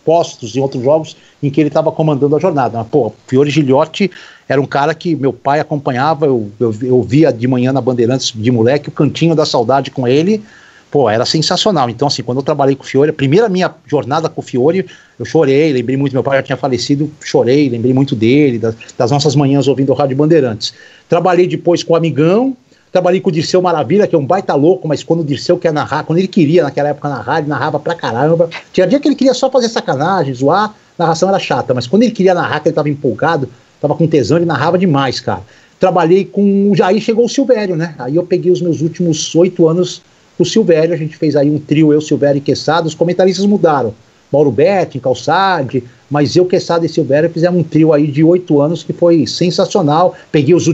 Speaker 4: postos em outros jogos em que ele estava comandando a jornada. Mas, pô, Fiore Giliotti era um cara que meu pai acompanhava, eu via de manhã na Bandeirantes de moleque, o Cantinho da Saudade com ele, pô, era sensacional. Então, assim, quando eu trabalhei com o Fiore, a primeira minha jornada com o Fiore, eu chorei, lembrei muito, meu pai já tinha falecido, chorei, lembrei muito dele, das nossas manhãs ouvindo o Rádio Bandeirantes. Trabalhei depois com o Amigão, trabalhei com o Dirceu Maravilha, que é um baita louco, mas quando o Dirceu quer narrar, quando ele queria naquela época narrar, ele narrava pra caramba. Tinha dia que ele queria só fazer sacanagem, zoar, a narração era chata, mas quando ele queria narrar, que ele tava empolgado, tava com tesão, ele narrava demais, cara. Trabalhei com o Jair, chegou o Silvério, né? Aí eu peguei os meus últimos 8 anos com o Silvério, a gente fez aí um trio, eu, Silvério e Quesada, os comentaristas mudaram. Mauro Betti, Calçade, mas eu, Quesada e Silvério fizemos um trio aí de 8 anos que foi sensacional. Peguei os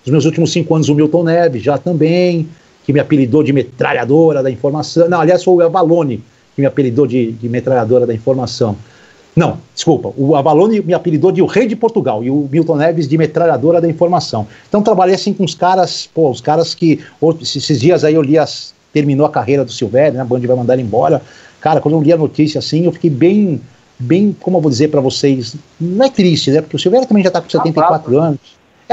Speaker 4: meus últimos 5 anos o Milton Neves já também, que me apelidou de metralhadora da informação. Não, aliás, foi o Avalone que me apelidou de metralhadora da informação. Não, desculpa, o Avalone me apelidou de o Rei de Portugal e o Milton Neves de metralhadora da informação. Então trabalhei assim com os caras, pô, os caras que esses dias aí eu li terminou a carreira do Silvério, né, a Band vai mandar ele embora. Cara, quando eu li a notícia assim, eu fiquei bem, como eu vou dizer pra vocês, não é triste, né, porque o Silvério também já tá com 74 anos.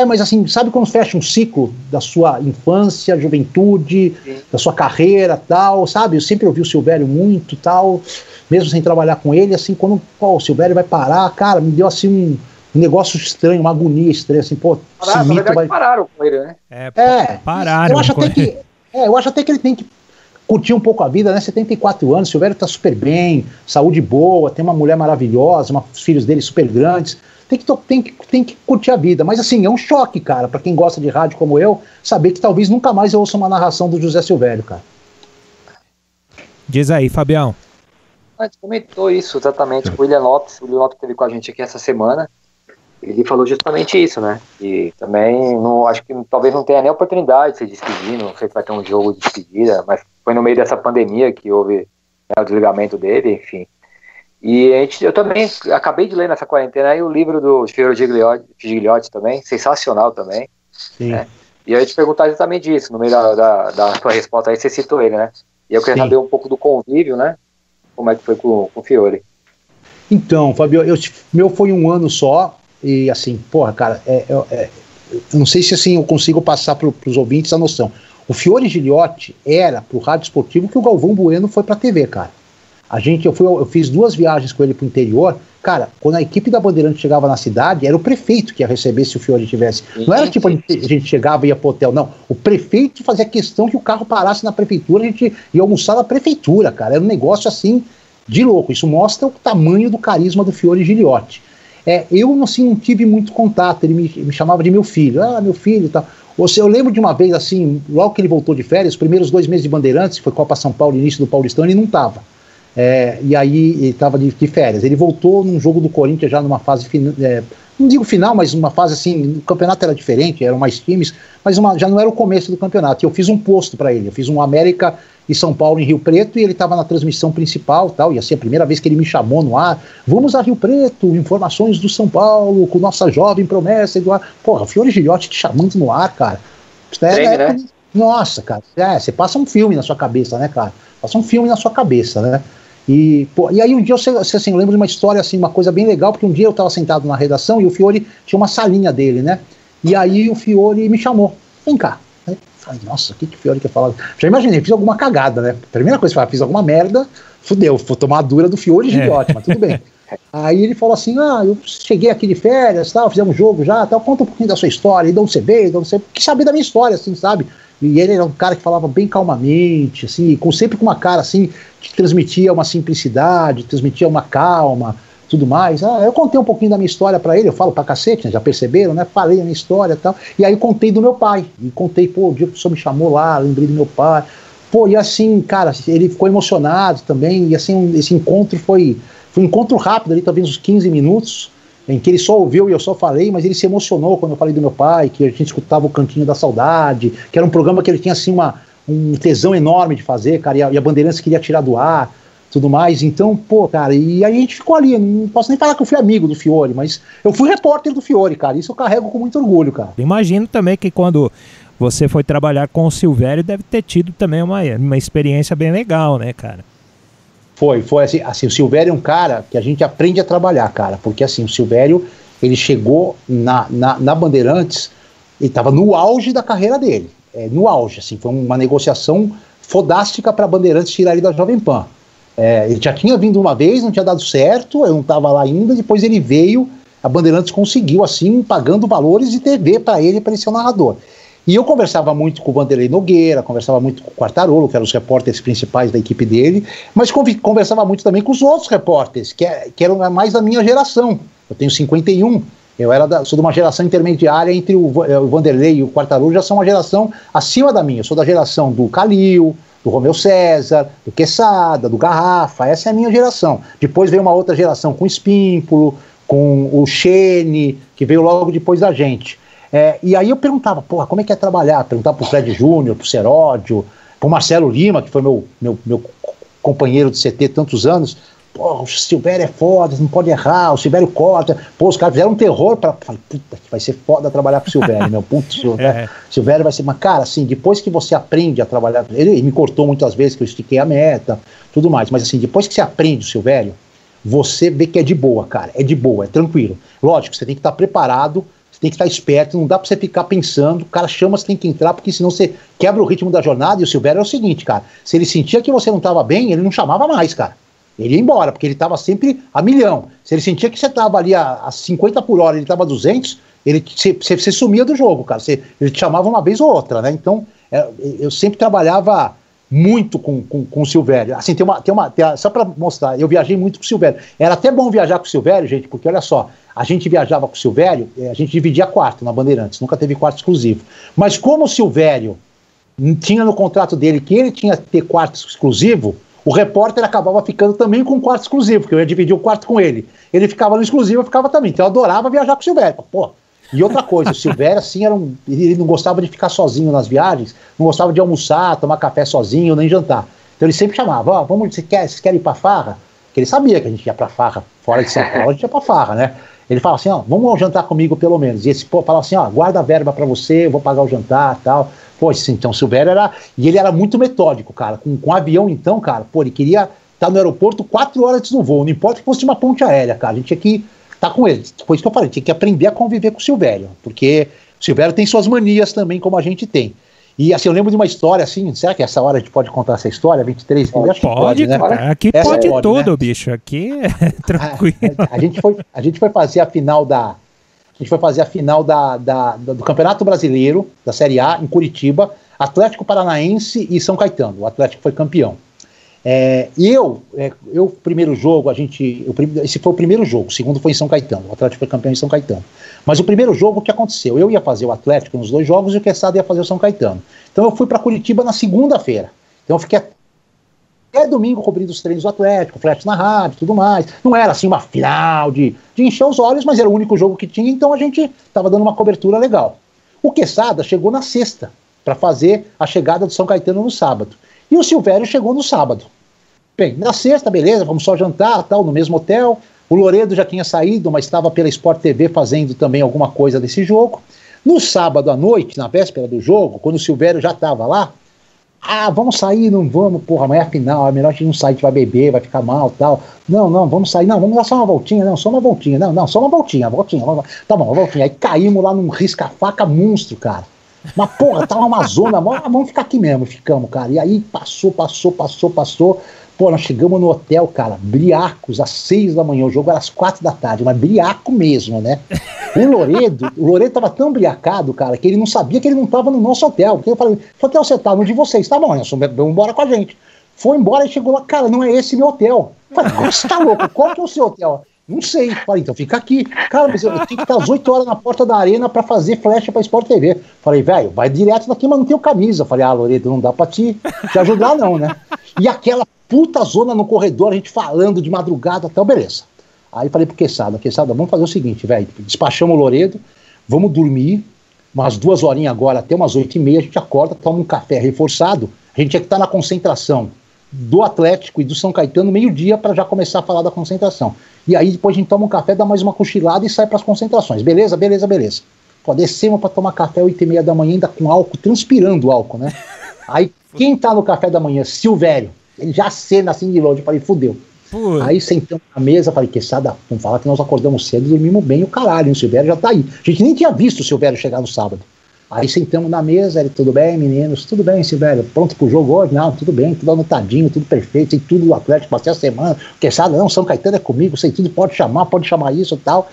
Speaker 4: Mas assim, sabe quando fecha um ciclo da sua infância, juventude, da sua carreira, tal, sabe? Eu sempre ouvi o Silvério muito, tal, mesmo sem trabalhar com ele, assim, quando, pô, o Silvério vai parar, cara, me deu assim um negócio estranho, uma agonia estranha, assim, pô,
Speaker 3: esse mito vai... pararam com ele, né?
Speaker 2: Pararam
Speaker 4: eu acho até que eu acho até que ele tem que curtir um pouco a vida, né? 74 anos, o Silvério tá super bem, saúde boa, tem uma mulher maravilhosa, os filhos dele super grandes. Tem que curtir a vida, mas assim, é um choque, cara, pra quem gosta de rádio como eu, saber que talvez nunca mais eu ouça uma narração do José Silvério, cara.
Speaker 2: Diz aí, Fabião.
Speaker 3: A gente comentou isso exatamente com o William Lopes esteve com a gente aqui essa semana, ele falou justamente isso, né? E também, não, acho que talvez não tenha nem oportunidade de se despedir, não sei se vai ter um jogo de despedida, mas foi no meio dessa pandemia que houve, né, o desligamento dele, enfim. E eu também acabei de ler nessa quarentena aí o livro do Fiore Gigliotti também, sensacional também.
Speaker 4: Sim.
Speaker 3: Né? E eu ia te perguntar exatamente isso, no meio da tua resposta aí, você citou ele, né? E eu queria saber um pouco do convívio, né? Como é que foi com o Fiore?
Speaker 4: Então, Fabio, meu foi um ano só, e assim, porra, cara, eu não sei se assim eu consigo passar para os ouvintes a noção. O Fiore Gigliotti era pro rádio esportivo que o Galvão Bueno foi pra TV, cara. Eu fiz 2 viagens com ele pro interior. Cara, quando a equipe da Bandeirante chegava na cidade, era o prefeito que ia receber se o Fiore tivesse. Não era tipo a gente chegava e ia pro hotel, não. O prefeito fazia questão que o carro parasse na prefeitura, a gente ia almoçar na prefeitura, cara. Era um negócio assim de louco. Isso mostra o tamanho do carisma do Fiore Gigliotti. Eu assim, não tive muito contato, ele me chamava de meu filho. Ah, meu filho e tal. Eu lembro de uma vez assim, logo que ele voltou de férias, os primeiros 2 meses de Bandeirantes, foi Copa São Paulo, início do Paulistão, ele não estava. E aí ele estava de férias. Ele voltou num jogo do Corinthians já numa fase, não digo final, mas uma fase assim, o campeonato era diferente, eram mais times, mas já não era o começo do campeonato. E eu fiz um posto para ele, eu fiz um América e São Paulo em Rio Preto, e ele estava na transmissão principal, tal, e assim, a primeira vez que ele me chamou no ar, vamos a Rio Preto, informações do São Paulo, com nossa jovem promessa, Eduardo. Porra, o Fiore Gigliotti te chamando no ar, cara.
Speaker 3: Né?
Speaker 4: Nossa, cara, você passa um filme na sua cabeça, né, cara? Passa um filme na sua cabeça, né? E aí um dia eu lembro de uma história, assim, uma coisa bem legal, porque um dia eu estava sentado na redação e o Fiore tinha uma salinha dele, né? E aí o Fiore me chamou, vem cá. Eu falei, nossa, o que o Fiore quer falar? Já imaginei, fiz alguma cagada, né? Primeira coisa que eu falei, fiz alguma merda, fudeu, vou tomar a dura do Fiore Gigliotti, mas tudo bem. Aí ele falou assim, eu cheguei aqui de férias, tal, fizemos um jogo já, tal, conta um pouquinho da sua história, de onde você veio, quis saber da minha história, assim, sabe? E ele era um cara que falava bem calmamente, assim, sempre com uma cara, assim, que transmitia uma simplicidade, transmitia uma calma, tudo mais. Eu contei um pouquinho da minha história pra ele, eu falo pra cacete, né, já perceberam, né? Falei a minha história e tal. E aí eu contei do meu pai, e contei, o dia que o senhor me chamou lá, lembrei do meu pai. E assim, cara, ele ficou emocionado também, e assim, esse encontro foi um encontro rápido ali, talvez uns 15 minutos, em que ele só ouviu e eu só falei, mas ele se emocionou quando eu falei do meu pai, que a gente escutava o Cantinho da Saudade, que era um programa que ele tinha assim um tesão enorme de fazer, cara, e a Bandeirantes queria tirar do ar, tudo mais. Então, cara, e aí a gente ficou ali. Não posso nem falar que eu fui amigo do Fiore, mas eu fui repórter do Fiore, cara, isso eu carrego com muito orgulho, cara.
Speaker 2: Imagino também que quando você foi trabalhar com o Silvério, deve ter tido também uma experiência bem legal, né, cara?
Speaker 4: Foi assim, o Silvério é um cara que a gente aprende a trabalhar, cara, porque assim, o Silvério, ele chegou na Bandeirantes, ele estava no auge da carreira dele, no auge, assim, foi uma negociação fodástica para a Bandeirantes tirar ele da Jovem Pan. Ele já tinha vindo uma vez, não tinha dado certo, eu não estava lá ainda, depois ele veio, a Bandeirantes conseguiu, assim, pagando valores de TV para ele ser o narrador. E eu conversava muito com o Vanderlei Nogueira, conversava muito com o Quartarolo, que eram os repórteres principais da equipe dele, mas conversava muito também com os outros repórteres, que eram mais da minha geração. Eu tenho 51, sou de uma geração intermediária entre o Vanderlei e o Quartarolo, já são uma geração acima da minha. Eu sou da geração do Calil, do Romeu César, do Quesada, do Garrafa, essa é a minha geração. Depois veio uma outra geração com o Espímpolo, com o Chene, que veio logo depois da gente. E aí eu perguntava, como é que é trabalhar? Perguntava pro Fred Júnior, pro Seródio, pro Marcelo Lima, que foi meu companheiro de CT tantos anos. O Silvério é foda, não pode errar, o Silvério corta. Os caras fizeram um terror falei, puta, que vai ser foda trabalhar com o Silvério, meu puto, né? Silvério vai ser, mas cara, assim, depois que você aprende a trabalhar, ele me cortou muitas vezes que eu estiquei a meta, tudo mais, mas assim, depois que você aprende o Silvério, você vê que é de boa, cara, é de boa, é tranquilo. Lógico, você tem que estar preparado, você tem que estar esperto, não dá pra você ficar pensando, o cara chama, você tem que entrar, porque senão você quebra o ritmo da jornada. E o Silvério é o seguinte, cara, se ele sentia que você não estava bem, ele não chamava mais, cara. Ele ia embora, porque ele estava sempre a milhão. Se ele sentia que você estava ali a 50 por hora, ele estava a 200, você sumia do jogo, cara. Ele te chamava uma vez ou outra, né? Então, eu sempre trabalhava muito com o Silvério. Assim, só para mostrar, eu viajei muito com o Silvério. Era até bom viajar com o Silvério, gente, porque olha só, a gente viajava com o Silvério, a gente dividia quarto na Bandeirantes, nunca teve quarto exclusivo. Mas como o Silvério tinha no contrato dele que ele tinha que ter quarto exclusivo, O repórter acabava ficando também com um quarto exclusivo, porque eu ia dividir o quarto com ele. Ele ficava no exclusivo, eu ficava também. Então eu adorava viajar com o Silvério. Pô. E outra coisa, o Silvério, assim, ele não gostava de ficar sozinho nas viagens, não gostava de almoçar, tomar café sozinho, nem jantar. Então ele sempre chamava, ó, vocês querem ir pra farra? Porque ele sabia que a gente ia pra farra, fora de São Paulo a gente ia pra farra, né? Ele falava assim, ó, vamos jantar comigo pelo menos. E esse pô falava assim, ó, guarda a verba pra você, eu vou pagar o jantar e tal. Pô, então o Silvério e ele era muito metódico, cara. Com avião, então, cara, pô, ele queria estar no aeroporto 4 horas antes do voo, não importa que fosse uma ponte aérea, cara. A gente tinha que estar com ele. Foi isso que eu falei, tinha que aprender a conviver com o Silvério, porque o Silvério tem suas manias também, como a gente tem. E assim, eu lembro de uma história assim, será que essa hora a gente pode contar essa história? 23?
Speaker 2: Pode, né? Aqui essa pode tudo, né? Bicho, aqui é tranquilo.
Speaker 4: A gente foi fazer a final do Campeonato Brasileiro, da Série A, em Curitiba, Atlético Paranaense e São Caetano. O Atlético foi campeão. O primeiro jogo, esse foi o primeiro jogo, o segundo foi em São Caetano, o Atlético foi campeão em São Caetano. Mas o primeiro jogo, o que aconteceu? Eu ia fazer o Atlético nos 2 jogos e o Quesada ia fazer o São Caetano. Então eu fui para Curitiba na segunda-feira. Então eu fiquei até domingo cobrindo os treinos do Atlético, flash na rádio, tudo mais. Não era assim uma final de encher os olhos, mas era o único jogo que tinha, então a gente estava dando uma cobertura legal. O Quesada chegou na sexta para fazer a chegada do São Caetano no sábado. E o Silvério chegou no sábado. Bem, na sexta, beleza, vamos só jantar, tal, no mesmo hotel. O Loredo já tinha saído, mas estava pela Sport TV fazendo também alguma coisa desse jogo. No sábado à noite, na véspera do jogo, quando o Silvério já estava lá, vamos sair, não vamos, porra, amanhã é final, é melhor a gente não sair, a gente vai beber, vai ficar mal, tal. Não, vamos sair, não, vamos dar só uma voltinha, não, só uma voltinha, não, só uma voltinha, tá bom, uma voltinha. Aí caímos lá num risca-faca monstro, cara. Mas, porra, tava uma zona, vamos ficar aqui mesmo, ficamos, cara. E aí passou. Pô, nós chegamos no hotel, cara, briacos, às 6 da manhã, o jogo era às 4 da tarde, mas briaco mesmo, né? O Loredo tava tão briacado, cara, que ele não sabia que ele não tava no nosso hotel. Porque eu falei, que hotel você tá? No de vocês. Tá bom, Nelson, vamos embora com a gente. Foi embora e chegou lá, cara, não é esse meu hotel. Eu falei, você tá louco? Qual que é o seu hotel? Não sei. Falei, então fica aqui. Cara, mas eu tenho que estar às 8 horas na porta da arena pra fazer flecha pra Sport TV. Falei, velho, vai direto daqui, mas não tenho camisa. Falei, Loredo, não dá pra te ajudar não, né? E aquela puta zona no corredor, a gente falando de madrugada, até beleza. Aí falei pro Quesada, vamos fazer o seguinte, velho, despachamos o Loredo, vamos dormir, umas 2 horinhas agora, até umas 8h30, a gente acorda, toma um café reforçado, a gente tinha que estar na concentração do Atlético e do São Caetano meio-dia para já começar a falar da concentração. E aí depois a gente toma um café, dá mais uma cochilada e sai para as concentrações. Beleza. Pô, descemos para tomar café 8h30 da manhã, ainda com álcool, transpirando álcool, né? Aí quem tá no café da manhã? Silvério. Ele já cena assim de longe, eu falei, fudeu. Aí sentamos na mesa, falei, Quesada, vamos falar que nós acordamos cedo e dormimos bem o caralho, o Silvério já tá aí. A gente nem tinha visto o Silvério chegar no sábado. Aí sentamos na mesa, ele, tudo bem, meninos? Tudo bem, Silvério? Pronto pro jogo hoje? Não, tudo bem, tudo anotadinho, tudo perfeito, sei tudo do Atlético, passei a semana. Quesada, não, São Caetano é comigo, sei tudo, pode chamar isso e tal.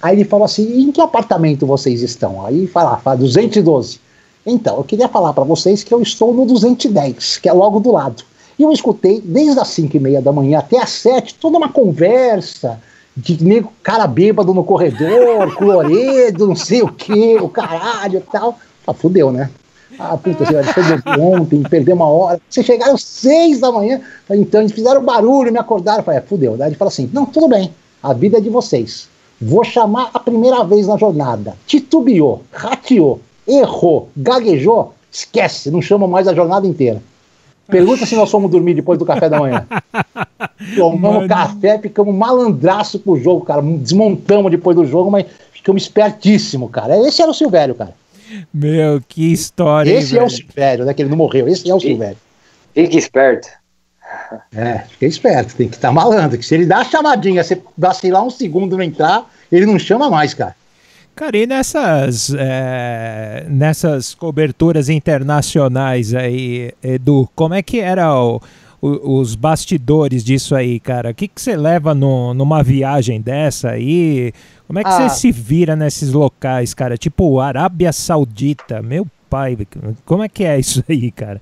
Speaker 4: Aí ele falou assim, em que apartamento vocês estão? Aí fala 212. Então, eu queria falar para vocês que eu estou no 210, que é logo do lado. E eu escutei, desde as 5h30 da manhã até as 7, toda uma conversa de nego, cara bêbado no corredor, com o Loredo, não sei o que, o caralho e tal. Fudeu, né? Puta, foi ontem, perdeu 1 hora. Vocês chegaram 6 da manhã, então eles fizeram barulho, me acordaram. Falei, fudeu. Daí ele fala assim, não, tudo bem, a vida é de vocês. Vou chamar a primeira vez na jornada. Titubeou, rateou, errou, gaguejou, esquece, não chama mais a jornada inteira. Pergunta se nós fomos dormir depois do café da manhã. Tomamos café, ficamos malandraço pro jogo, cara. Desmontamos depois do jogo, mas ficamos espertíssimos, cara. Esse era o Silvério, cara.
Speaker 2: Meu, que história.
Speaker 4: Esse é o Silvério, né? Que ele não morreu. Esse é o Silvério.
Speaker 3: Fique esperto.
Speaker 4: Fica esperto. Tem que estar malandro. Que se ele dá a chamadinha, você vacilar 1 segundo e não entrar, ele não chama mais, cara.
Speaker 2: Cara, e nessas coberturas internacionais aí, Edu, como é que era os bastidores disso aí, cara? O que você leva numa viagem dessa aí? Como é que você se vira nesses locais, cara? Tipo Arábia Saudita, meu pai, como é que é isso aí, cara?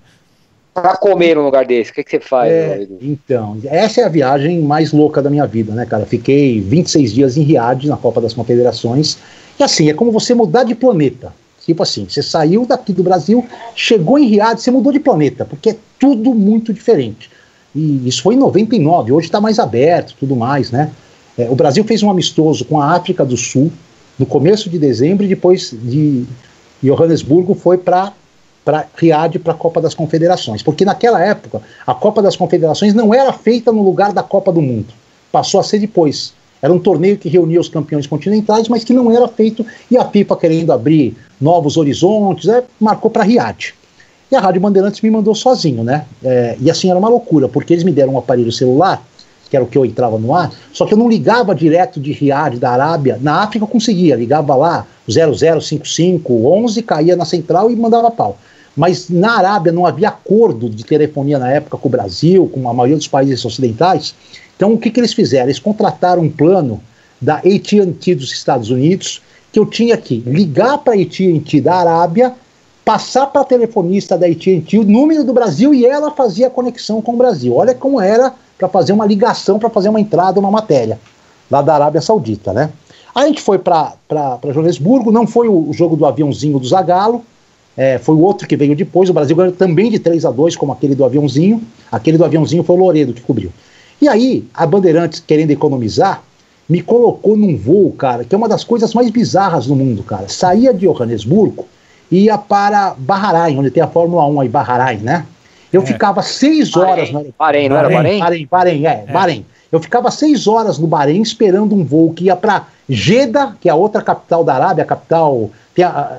Speaker 3: Pra comer num lugar desse, o que você faz?
Speaker 4: Então, essa é a viagem mais louca da minha vida, né, cara? Fiquei 26 dias em Riad, na Copa das Confederações. E assim, é como você mudar de planeta. Tipo assim, você saiu daqui do Brasil, chegou em Riad, você mudou de planeta, porque é tudo muito diferente. E isso foi em 99, hoje está mais aberto, tudo mais, né? O Brasil fez um amistoso com a África do Sul no começo de dezembro, e depois de Johannesburgo foi para Riad, para a Copa das Confederações, porque naquela época a Copa das Confederações não era feita no lugar da Copa do Mundo, passou a ser depois. Era um torneio que reunia os campeões continentais, mas que não era feito, e a FIFA, querendo abrir novos horizontes, marcou para Riad. E a Rádio Bandeirantes me mandou sozinho, né? E assim era uma loucura, porque eles me deram um aparelho celular, que era o que eu entrava no ar, só que eu não ligava direto de Riad, da Arábia. Na África eu conseguia, ligava lá, 005511, caía na central e mandava pau. Mas na Arábia não havia acordo de telefonia na época com o Brasil, com a maioria dos países ocidentais. Então o que eles fizeram? Eles contrataram um plano da AT&T dos Estados Unidos, que eu tinha que ligar para a AT&T da Arábia, passar para a telefonista da AT&T o número do Brasil, e ela fazia a conexão com o Brasil. Olha como era para fazer uma ligação, para fazer uma entrada, uma matéria, lá da Arábia Saudita, né? Aí a gente foi para Joanesburgo, não foi o jogo do aviãozinho do Zagallo, foi o outro que veio depois. O Brasil ganhou também de 3-2, como aquele do aviãozinho. Aquele do aviãozinho foi o Loredo que cobriu. E aí, a Bandeirantes, querendo economizar, me colocou num voo, cara, que é uma das coisas mais bizarras do mundo, cara. Saía de Joanesburgo e ia para Bahrein, onde tem a Fórmula 1 aí, Bahrein, né? Eu ficava 6 horas...
Speaker 3: Bahrein, não era Bahrein?
Speaker 4: Bahrein. Eu ficava 6 horas no Bahrein esperando um voo que ia para Jeddah, que é a outra capital da Arábia, a capital...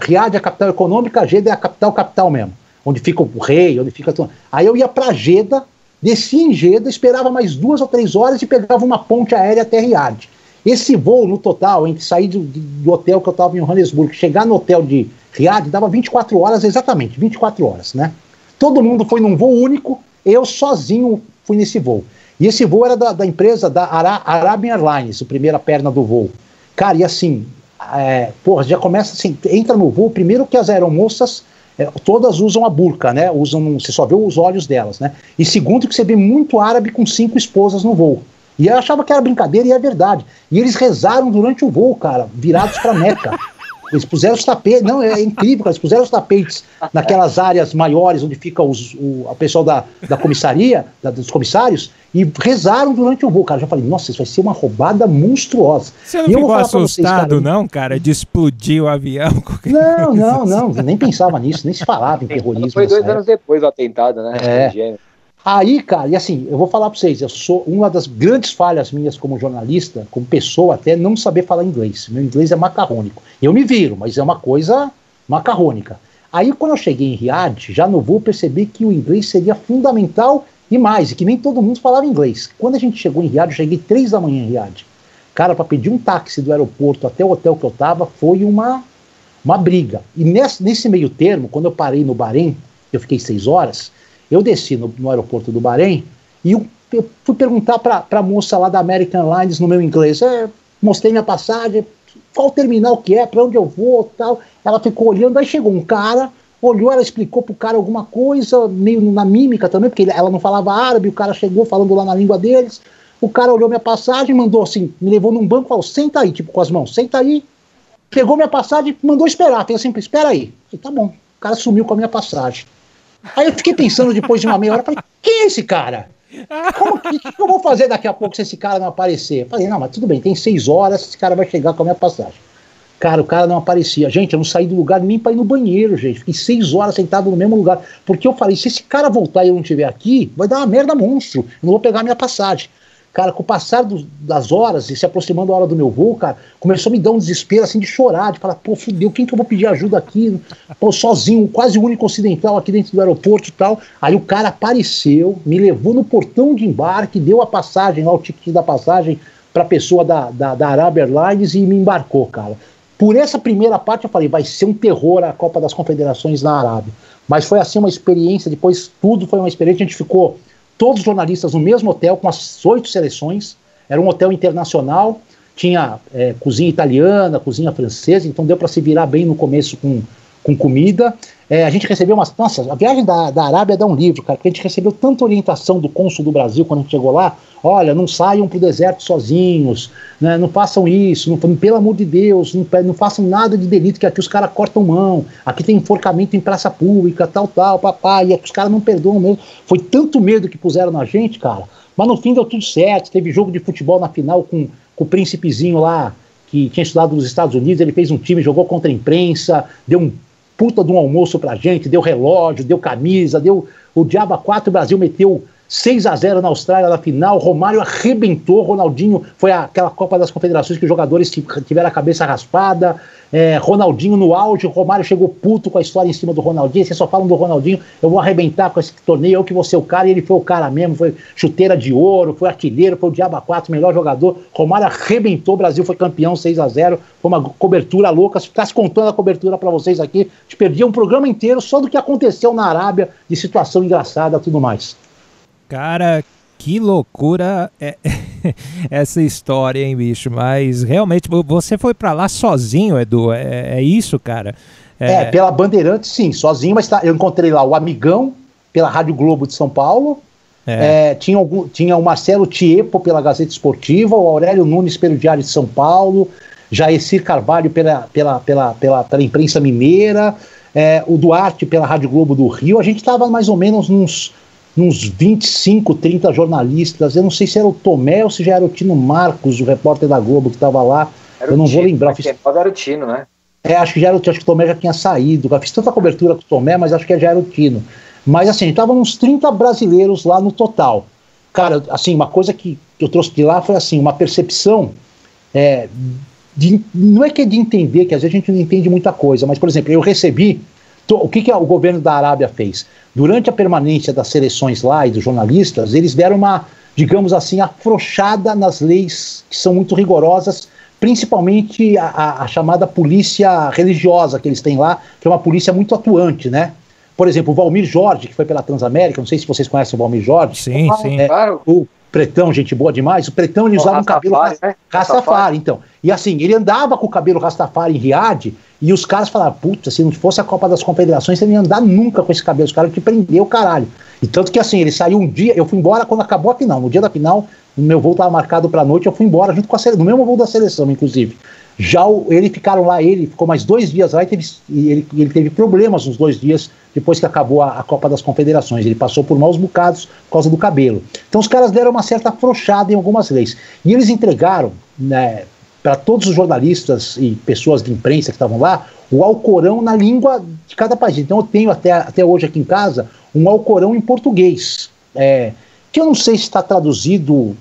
Speaker 4: Riad é a capital econômica, Jeddah é a capital mesmo, onde fica o rei, onde fica tudo. Aí eu ia para Jeddah, descia em Jeddah, esperava mais 2 ou 3 horas e pegava uma ponte aérea até Riad. Esse voo, no total, entre sair do hotel que eu estava em Joanesburgo, chegar no hotel de Riad, dava 24 horas, exatamente, 24 horas, né? Todo mundo foi num voo único, eu sozinho fui nesse voo. E esse voo era da empresa da Arabian Airlines, a primeira perna do voo. Cara, e assim, já começa assim, entra no voo, primeiro que as aeromoças, todas usam a burca, né? Você só vê os olhos delas, né? E segundo que você vê muito árabe com 5 esposas no voo. E eu achava que era brincadeira, e é verdade. E eles rezaram durante o voo, cara, virados para Meca. Eles puseram os tapetes, não, é incrível, cara, eles puseram os tapetes naquelas áreas maiores onde fica o pessoal da comissaria, dos comissários, e rezaram durante o voo, cara. Eu já falei, nossa, isso vai ser uma roubada monstruosa.
Speaker 2: Você não ficou assustado, cara, de explodir o avião?
Speaker 4: Não, nem pensava nisso, nem se falava em terrorismo.
Speaker 3: Foi 2 anos depois do atentado, né?
Speaker 4: Aí, cara, e assim, eu vou falar pra vocês, uma das grandes falhas minhas como jornalista, como pessoa até, não saber falar inglês. Meu inglês é macarrônico. Eu me viro, mas é uma coisa macarrônica. Aí, quando eu cheguei em Riad, já no voo, percebi que o inglês seria fundamental e mais, e que nem todo mundo falava inglês. Quando a gente chegou em Riad, eu cheguei 3 da manhã em Riad. Cara, para pedir um táxi do aeroporto até o hotel que eu tava, foi uma briga. E nesse meio termo, quando eu parei no Bahrein, eu fiquei 6 horas... Eu desci no aeroporto do Bahrein e eu fui perguntar para a moça lá da American Airlines no meu inglês. Mostrei minha passagem, qual terminal que é, para onde eu vou, tal. Ela ficou olhando, aí chegou um cara, olhou, ela explicou pro cara alguma coisa, meio na mímica também, porque ela não falava árabe, o cara chegou falando lá na língua deles. O cara olhou minha passagem, mandou assim, me levou num banco, falou, senta aí, tipo com as mãos, senta aí. Pegou minha passagem e mandou esperar, fez assim, espera aí. Falei, tá bom, o cara sumiu com a minha passagem. Aí eu fiquei pensando depois de uma meia hora, falei, quem é esse cara? O que eu vou fazer daqui a pouco se esse cara não aparecer? Eu falei, não, mas tudo bem, tem 6 horas, esse cara vai chegar com a minha passagem. Cara, o cara não aparecia. Gente, eu não saí do lugar nem para ir no banheiro, gente. Fiquei 6 horas sentado no mesmo lugar. Porque eu falei, se esse cara voltar e eu não estiver aqui, vai dar uma merda monstro. Eu não vou pegar a minha passagem. Cara, com o passar das horas e se aproximando a hora do meu voo, cara, começou a me dar um desespero, assim, de chorar, de falar, pô, fudeu, quem que eu vou pedir ajuda aqui? Pô, sozinho, quase o único ocidental aqui dentro do aeroporto e tal. Aí o cara apareceu, me levou no portão de embarque, deu a passagem, lá o ticket da passagem pra pessoa da Arabian Airlines e me embarcou, cara. Por essa primeira parte eu falei, vai ser um terror a Copa das Confederações na Arábia. Mas foi assim uma experiência, depois tudo foi uma experiência, a gente ficou... Todos os jornalistas no mesmo hotel, com as 8 seleções. Era um hotel internacional, tinha cozinha italiana, cozinha francesa, então deu para se virar bem no começo com com comida. A gente recebeu umas... Nossa, a viagem da Arábia dá um livro, cara, porque a gente recebeu tanta orientação do cônsul do Brasil quando a gente chegou lá. Olha, não saiam pro deserto sozinhos, né, não façam isso, pelo amor de Deus, não façam nada de delito, que aqui os caras cortam mão, aqui tem enforcamento em praça pública, tal, papai, e aqui os caras não perdoam mesmo. Foi tanto medo que puseram na gente, cara, mas no fim deu tudo certo. Teve jogo de futebol na final com o príncipezinho lá, que tinha estudado nos Estados Unidos, ele fez um time, jogou contra a imprensa, deu um puta de um almoço pra gente, deu relógio, deu camisa, deu o diabo a 4, o Brasil meteu 6-0 na Austrália na final, Romário arrebentou, Ronaldinho, foi aquela Copa das Confederações que os jogadores tiveram a cabeça raspada, Ronaldinho no auge, Romário chegou puto com a história em cima do Ronaldinho, vocês só falam do Ronaldinho, eu vou arrebentar com esse torneio, eu que vou ser o cara, e ele foi o cara mesmo, foi chuteira de ouro, foi artilheiro, foi o diabo a 4, melhor jogador, Romário arrebentou, o Brasil foi campeão 6-0, foi uma cobertura louca, se ficasse contando a cobertura pra vocês aqui, a gente perdia um programa inteiro só do que aconteceu na Arábia, de situação engraçada e tudo mais.
Speaker 2: Cara, que loucura essa história, hein, bicho? Mas realmente, você foi pra lá sozinho, Edu? É isso, cara?
Speaker 4: Pela Bandeirantes, sim, sozinho, mas eu encontrei lá o Amigão, pela Rádio Globo de São Paulo, tinha o Marcelo Tiepo pela Gazeta Esportiva, o Aurélio Nunes pelo Diário de São Paulo, Jaecir Carvalho pela imprensa mineira, o Duarte pela Rádio Globo do Rio. A gente estava mais ou menos uns 25, 30 jornalistas. Eu não sei se era o Tomé ou se já era o Tino Marcos, o repórter da Globo que estava lá. Eu não vou lembrar.
Speaker 3: Era o Tino, né?
Speaker 4: Acho que acho que o Tomé já tinha saído. Eu fiz tanta cobertura com o Tomé, mas acho que já era o Tino. Mas assim, estavam uns 30 brasileiros lá no total. Cara, assim, uma coisa que eu trouxe de lá foi assim, uma percepção não é que é de entender, que às vezes a gente não entende muita coisa, mas, por exemplo, eu recebi o que o governo da Arábia fez? Durante a permanência das seleções lá e dos jornalistas, eles deram uma, digamos assim, afrouxada nas leis que são muito rigorosas, principalmente a chamada polícia religiosa que eles têm lá, que é uma polícia muito atuante, né? Por exemplo, o Valmir Jorge, que foi pela Transamérica, não sei se vocês conhecem o Valmir Jorge.
Speaker 2: Sim, sim.
Speaker 3: Claro.
Speaker 4: O Pretão, gente boa demais. O Pretão, ele usava um cabelo Rastafari, então. E assim, ele andava com o cabelo Rastafari em Riad, e os caras falavam, puta, se não fosse a Copa das Confederações, você não ia andar nunca com esse cabelo. Os caras te prenderam, caralho. E tanto que assim, ele saiu um dia, eu fui embora quando acabou a final. No dia da final, o meu voo estava marcado pra noite, eu fui embora junto com a seleção, no mesmo voo da seleção, inclusive. Já ele ficou mais 2 dias lá e ele teve problemas nos 2 dias depois que acabou a Copa das Confederações. Ele passou por maus bocados por causa do cabelo. Então os caras deram uma certa afrouxada em algumas leis. E eles entregaram, né, para todos os jornalistas e pessoas de imprensa que estavam lá, o Alcorão na língua de cada país. Então eu tenho até hoje aqui em casa um Alcorão em português, que eu não sei se está traduzido,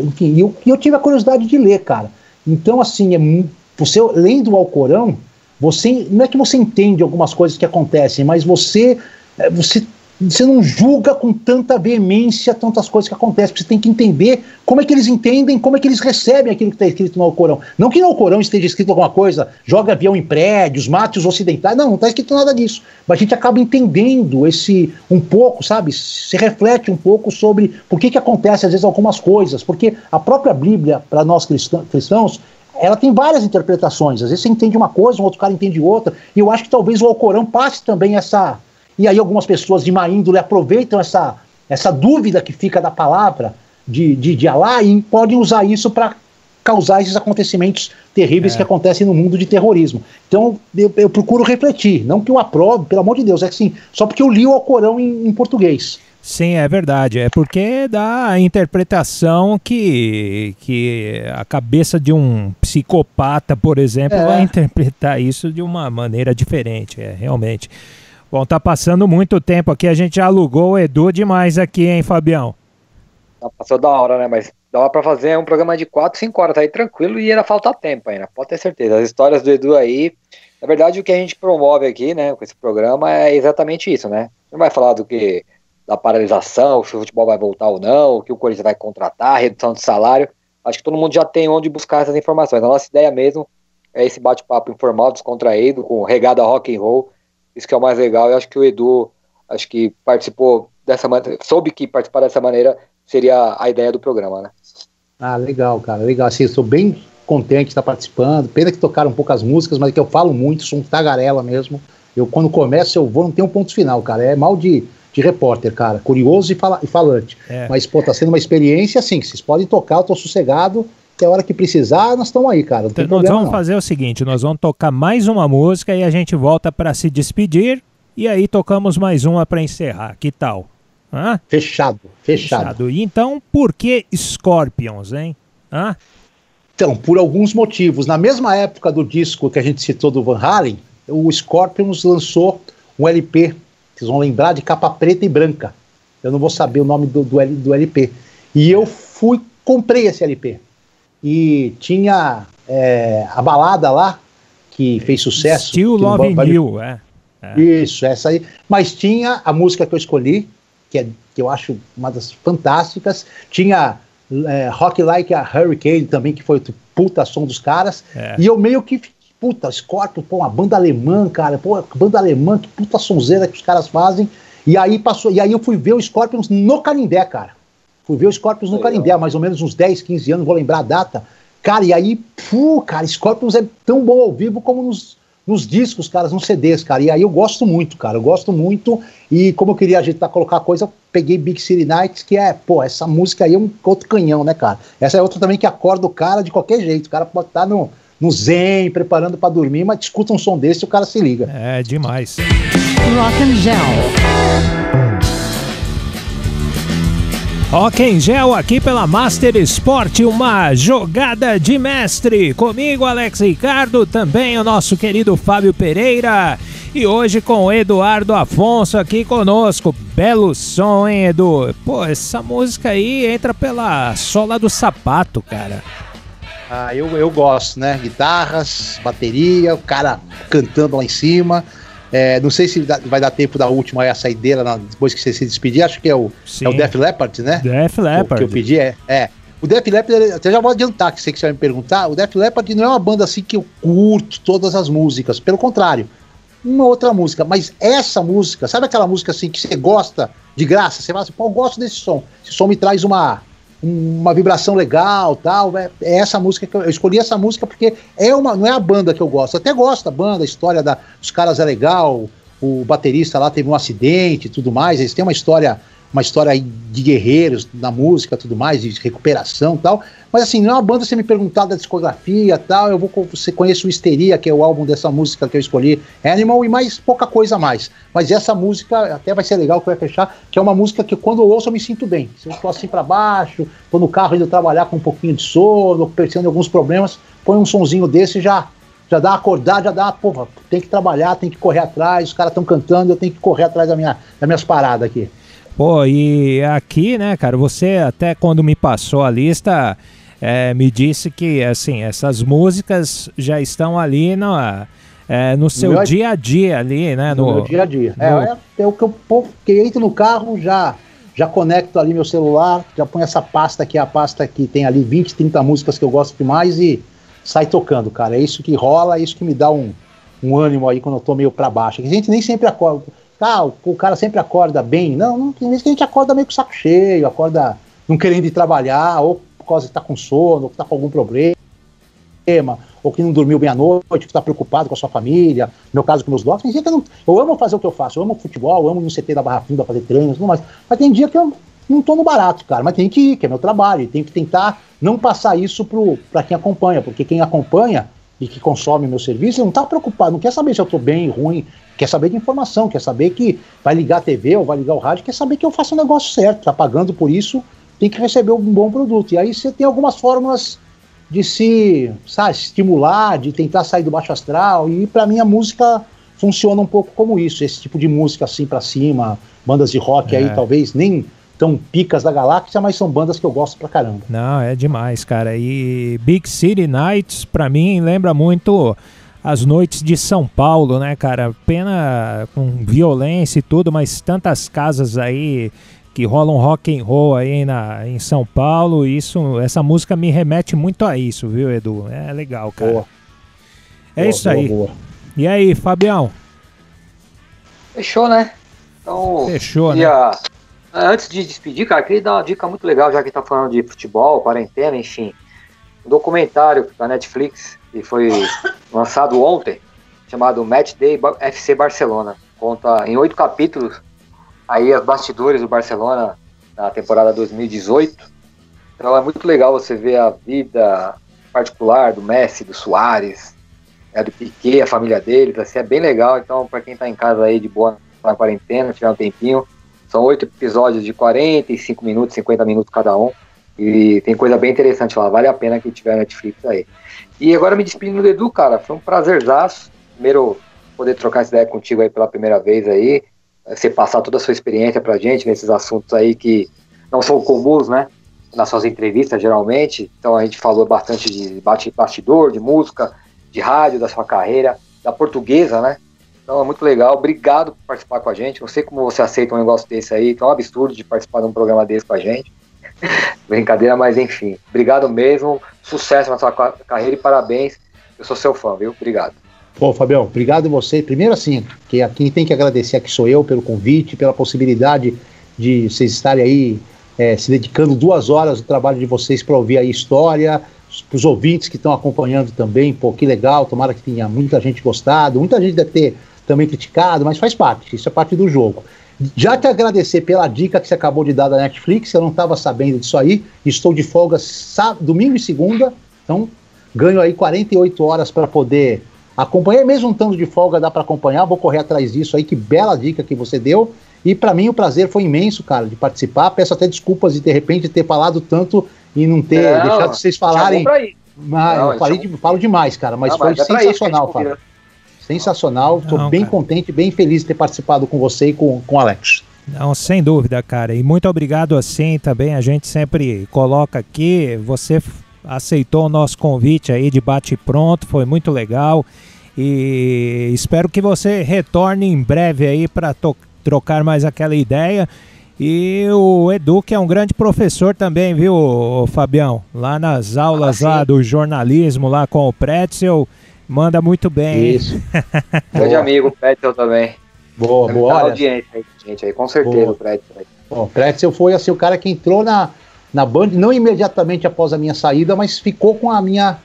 Speaker 4: enfim, e eu tive a curiosidade de ler, cara. Então, assim, você lendo o Alcorão, não é que você entende algumas coisas que acontecem, mas você não julga com tanta veemência tantas coisas que acontecem. Você tem que entender como é que eles entendem, como é que eles recebem aquilo que está escrito no Alcorão. Não que no Alcorão esteja escrito alguma coisa, joga avião em prédios, mate os ocidentais. Não está escrito nada disso. Mas a gente acaba entendendo um pouco, sabe? Se reflete um pouco sobre por que acontece às vezes algumas coisas. Porque a própria Bíblia, para nós cristãos, ela tem várias interpretações. Às vezes você entende uma coisa, um outro cara entende outra. E eu acho que talvez o Alcorão passe também essa... E aí algumas pessoas de má índole aproveitam essa dúvida que fica da palavra de Alá e podem usar isso para causar esses acontecimentos terríveis que acontecem no mundo de terrorismo. Então eu procuro refletir, não que eu aprove, pelo amor de Deus, assim, só porque eu li o Alcorão em português.
Speaker 2: Sim, é verdade. É porque dá a interpretação que a cabeça de um psicopata, por exemplo, vai interpretar isso de uma maneira diferente, realmente. Bom, tá passando muito tempo aqui, a gente já alugou o Edu demais aqui, hein, Fabião?
Speaker 3: Passou da hora, né, mas dava pra fazer um programa de 4, 5 horas, tá aí tranquilo e ia faltar tempo ainda, pode ter certeza. As histórias do Edu aí, na verdade o que a gente promove aqui, né, com esse programa é exatamente isso, né? Não vai falar da paralisação, se o futebol vai voltar ou não, o que o Corinthians vai contratar, redução de salário. Acho que todo mundo já tem onde buscar essas informações. A nossa ideia mesmo é esse bate-papo informal, descontraído, com regada rock and roll. Isso que é o mais legal. Eu acho que o Edu, participou dessa maneira, soube que participar dessa maneira seria a ideia do programa, né?
Speaker 4: Ah, legal, cara, legal. Assim, eu sou bem contente de estar participando. Pena que tocaram poucas músicas, mas é que eu falo muito, sou um tagarela mesmo. Eu, quando começo, eu vou, não tem um ponto final, cara. É mal de repórter, cara. Curioso e falante. Mas, pô, tá sendo uma experiência, assim, que vocês podem tocar, eu tô sossegado. Até a hora que precisar, nós estamos aí, cara. Não tem problema,
Speaker 2: nós vamos fazer o seguinte, nós vamos tocar mais uma música e a gente volta para se despedir. E aí tocamos mais uma para encerrar. Que tal? Hã?
Speaker 4: Fechado.
Speaker 2: E então, por que Scorpions, hein? Hã?
Speaker 4: Então, por alguns motivos. Na mesma época do disco que a gente citou do Van Halen, o Scorpions lançou um LP, vocês vão lembrar, de capa preta e branca. Eu não vou saber o nome do LP. E eu comprei esse LP. E tinha a balada lá, que fez sucesso.
Speaker 2: Still Loving You,
Speaker 4: Isso, essa aí. Mas tinha a música que eu escolhi, que eu acho uma das fantásticas. Tinha Rock Like a Hurricane também, que foi o puta som dos caras. E eu meio que, puta, Scorpion, pô, uma banda alemã, cara. Pô, banda alemã, que puta sonzeira que os caras fazem. E aí eu fui ver o Scorpions no Canindé, cara. Fui ver o Scorpions no Canindé, há mais ou menos uns 10, 15 anos, vou lembrar a data. Cara, e aí, cara, Scorpions é tão bom ao vivo como nos discos, cara, nos CDs, cara. E aí eu gosto muito, cara, E como eu queria ajeitar, colocar a coisa, eu peguei Big City Nights, que essa música aí é um outro canhão, né, cara? Essa é outra também que acorda o cara de qualquer jeito. O cara pode estar no zen, preparando pra dormir, mas escuta um som desse e o cara se liga.
Speaker 2: É demais.
Speaker 1: Rock and Gel.
Speaker 2: Rock and Gel aqui pela Master Sport, uma jogada de mestre. Comigo, Alex Ricardo, também o nosso querido Fábio Pereira. E hoje com o Eduardo Afonso aqui conosco. Belo som, hein, Edu? Pô, essa música aí entra pela sola do sapato, cara.
Speaker 4: Eu gosto, né? Guitarras, bateria, o cara cantando lá em cima. Não sei se vai dar tempo da última aí, a saideira, depois que você se despedir. Acho que é o Def Leppard, né?
Speaker 2: Def Leppard.
Speaker 4: Que eu pedi o Def Leppard, até já vou adiantar, que sei que você vai me perguntar. O Def Leppard não é uma banda assim que eu curto todas as músicas. Pelo contrário, uma outra música. Mas essa música, sabe aquela música assim que você gosta de graça? Você fala assim, pô, eu gosto desse som. Esse som me traz uma vibração legal, tal. É essa música que eu escolhi, essa música porque não é a banda que eu gosto. Eu até gosto da banda, a história dos caras é legal. O baterista lá teve um acidente e tudo mais. Eles têm uma história aí de guerreiros na música, tudo mais, de recuperação e tal. Mas assim, não é uma banda, você me perguntar da discografia e tal, você conhece o Histeria, que é o álbum dessa música que eu escolhi, Animal, e mais pouca coisa a mais. Mas essa música até vai ser legal, que vai fechar, que é uma música que quando eu ouço eu me sinto bem. Se eu tô assim pra baixo, tô no carro indo trabalhar com um pouquinho de sono, pensando em alguns problemas, põe um sonzinho desse e já dá uma acordada, já dá, porra, tem que trabalhar, tem que correr atrás, os caras estão cantando, eu tenho que correr atrás das minhas paradas aqui.
Speaker 2: Pô, e aqui, né, cara, você até quando me passou a lista, me disse que, assim, essas músicas já estão ali no seu dia a dia ali, né?
Speaker 4: No meu dia a dia. É o que que entra no carro, já conecto ali meu celular, já ponho essa pasta que é a pasta que tem ali 20, 30 músicas que eu gosto demais e sai tocando, cara. É isso que rola, é isso que me dá um ânimo aí quando eu tô meio pra baixo. A gente nem sempre acorda. O cara sempre acorda bem. Não, tem vezes que a gente acorda meio com o saco cheio, acorda não querendo ir trabalhar, ou por causa que tá com sono, ou que tá com algum problema, ou que não dormiu bem à noite, que tá preocupado com a sua família, no meu caso com meus dogs. Tem dia que eu amo fazer o que eu faço, eu amo futebol, eu amo ir no CT da Barra Funda fazer treinos, tudo mais. Mas tem dia que eu não tô no barato, cara, mas tem que ir, que é meu trabalho, e tem que tentar não passar isso pra quem acompanha, porque quem acompanha e que consome meu serviço, não tá preocupado, não quer saber se eu tô bem, ruim, quer saber de informação, quer saber que vai ligar a TV ou vai ligar o rádio, quer saber que eu faço o negócio certo, tá pagando por isso, tem que receber um bom produto. E aí você tem algumas formas de se estimular, de tentar sair do baixo astral, e pra mim a música funciona um pouco como isso, esse tipo de música assim pra cima, bandas de rock aí talvez nem tão picas da galáxia, mas são bandas que eu gosto pra caramba.
Speaker 2: Não, é demais, cara. E Big City Nights, pra mim, lembra muito as noites de São Paulo, né, cara? Pena com violência e tudo, mas tantas casas aí que rolam rock and roll aí em São Paulo, essa música me remete muito a isso, viu, Edu? É legal, cara.
Speaker 4: Boa.
Speaker 2: Isso aí.
Speaker 4: Boa.
Speaker 2: E aí, Fabião?
Speaker 3: Fechou, né? Então,
Speaker 2: fechou, né?
Speaker 3: Antes de despedir, cara, queria dar uma dica muito legal, já que tá falando de futebol, quarentena, enfim. Um documentário da Netflix, que foi lançado ontem, chamado Match Day FC Barcelona. Conta em 8 capítulos aí os bastidores do Barcelona na temporada 2018. Então é muito legal você ver a vida particular do Messi, do Suárez, do Piqué, a família deles, assim, é bem legal. Então, para quem tá em casa aí de boa na quarentena, tiver um tempinho, são 8 episódios de 45 minutos, 50 minutos cada um, e tem coisa bem interessante lá, vale a pena que tiver Netflix aí. E agora me despedindo do Edu, cara, foi um prazerzaço, primeiro poder trocar essa ideia contigo aí pela primeira vez aí, você passar toda a sua experiência pra gente nesses assuntos aí que não são comuns, né, nas suas entrevistas geralmente. Então a gente falou bastante de bastidor, de música, de rádio, da sua carreira, da portuguesa, né? Então é muito legal, obrigado por participar com a gente. Não sei como você aceita um negócio desse aí, que é um absurdo de participar de um programa desse com a gente. Brincadeira, mas enfim, obrigado mesmo, sucesso na sua carreira e parabéns, eu sou seu fã, viu? Obrigado.
Speaker 4: Pô, Fabião, obrigado a você. Primeiro assim, que quem tem que agradecer aqui sou eu pelo convite, pela possibilidade de vocês estarem aí se dedicando 2 horas do trabalho de vocês para ouvir a história, para os ouvintes que estão acompanhando também. Pô, que legal, tomara que tenha muita gente gostado, muita gente deve ter também criticado, mas faz parte, isso é parte do jogo. Já te agradecer pela dica que você acabou de dar da Netflix, eu não estava sabendo disso aí, estou de folga domingo e segunda, então ganho aí 48 horas para poder acompanhar, mesmo um tanto de folga dá para acompanhar, vou correr atrás disso aí, que bela dica que você deu, e para mim o prazer foi imenso, cara, de participar, peço até desculpas de repente ter falado tanto e não ter deixado vocês falarem, eu falo demais, cara, mas foi sensacional, Fábio. Sensacional, estou bem contente, bem feliz de ter participado com você e com o Alex.
Speaker 2: Não, sem dúvida, cara, e muito obrigado assim também, a gente sempre coloca aqui, você aceitou o nosso convite aí de bate-pronto, foi muito legal, e espero que você retorne em breve aí para trocar mais aquela ideia. E o Edu, que é um grande professor também, viu, Fabião? Lá nas aulas lá do jornalismo, lá com o Pretzel, manda muito bem.
Speaker 4: Isso.
Speaker 3: Grande amigo, o Pretzel também.
Speaker 4: Boa.
Speaker 3: Audiência aí, gente, aí, com certeza, boa. O Pretzel.
Speaker 4: Bom, o Pretzel foi assim, o cara que entrou na Band, não imediatamente após a minha saída, mas ficou com a minha...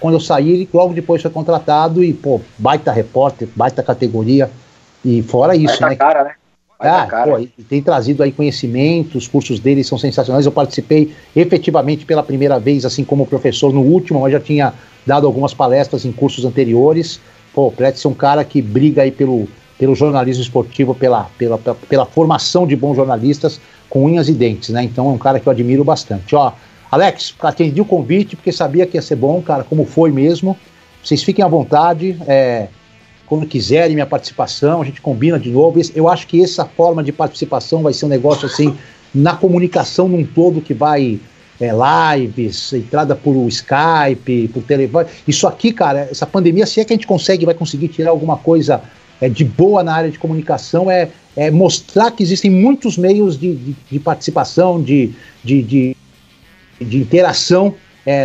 Speaker 4: quando eu saí, ele logo depois foi contratado e, pô, baita repórter, baita categoria. E fora isso,
Speaker 3: né? Cara, né?
Speaker 4: Pô, e tem trazido aí conhecimento, os cursos dele são sensacionais. Eu participei efetivamente pela primeira vez, assim como professor no último, mas já tinha dado algumas palestras em cursos anteriores. Pô, o Pretzel é um cara que briga aí pelo jornalismo esportivo, pela formação de bons jornalistas com unhas e dentes, né? Então é um cara que eu admiro bastante. Ó, Alex, atendi o convite porque sabia que ia ser bom, cara, como foi mesmo. Vocês fiquem à vontade, quando quiserem minha participação, a gente combina de novo. Eu acho que essa forma de participação vai ser um negócio assim, na comunicação num todo, que vai lives, entrada por Skype, por telefone. Isso aqui, cara, essa pandemia, se é que a gente vai conseguir tirar alguma coisa de boa na área de comunicação, é mostrar que existem muitos meios de participação, de interação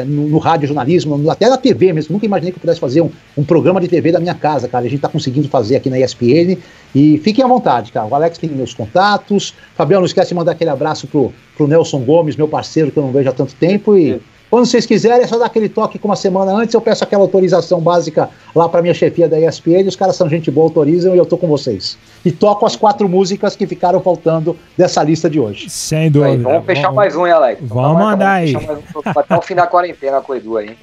Speaker 4: no radiojornalismo, até na TV mesmo. Nunca imaginei que eu pudesse fazer um programa de TV da minha casa, cara. A gente tá conseguindo fazer aqui na ESPN. E fiquem à vontade, cara. O Alex tem meus contatos. Fabião, não esquece de mandar aquele abraço pro Nelson Gomes, meu parceiro, que eu não vejo há tanto tempo. E quando vocês quiserem, é só dar aquele toque com uma semana antes. Eu peço aquela autorização básica lá pra minha chefia da ESPN. Os caras são gente boa, autorizam, e eu tô com vocês. E toco as 4 músicas que ficaram faltando dessa lista de hoje.
Speaker 2: Sem dúvida.
Speaker 3: Aí, vamos fechar mais um, hein, Alex?
Speaker 2: Vamos mandar aí.
Speaker 3: Até o fim da quarentena com o Edu aí.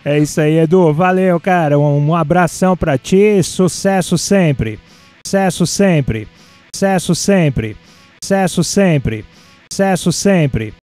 Speaker 2: É isso aí, Edu. Valeu, cara. Um abração pra ti. Sucesso sempre. Sucesso sempre. Sucesso sempre. Sucesso sempre. Sucesso sempre.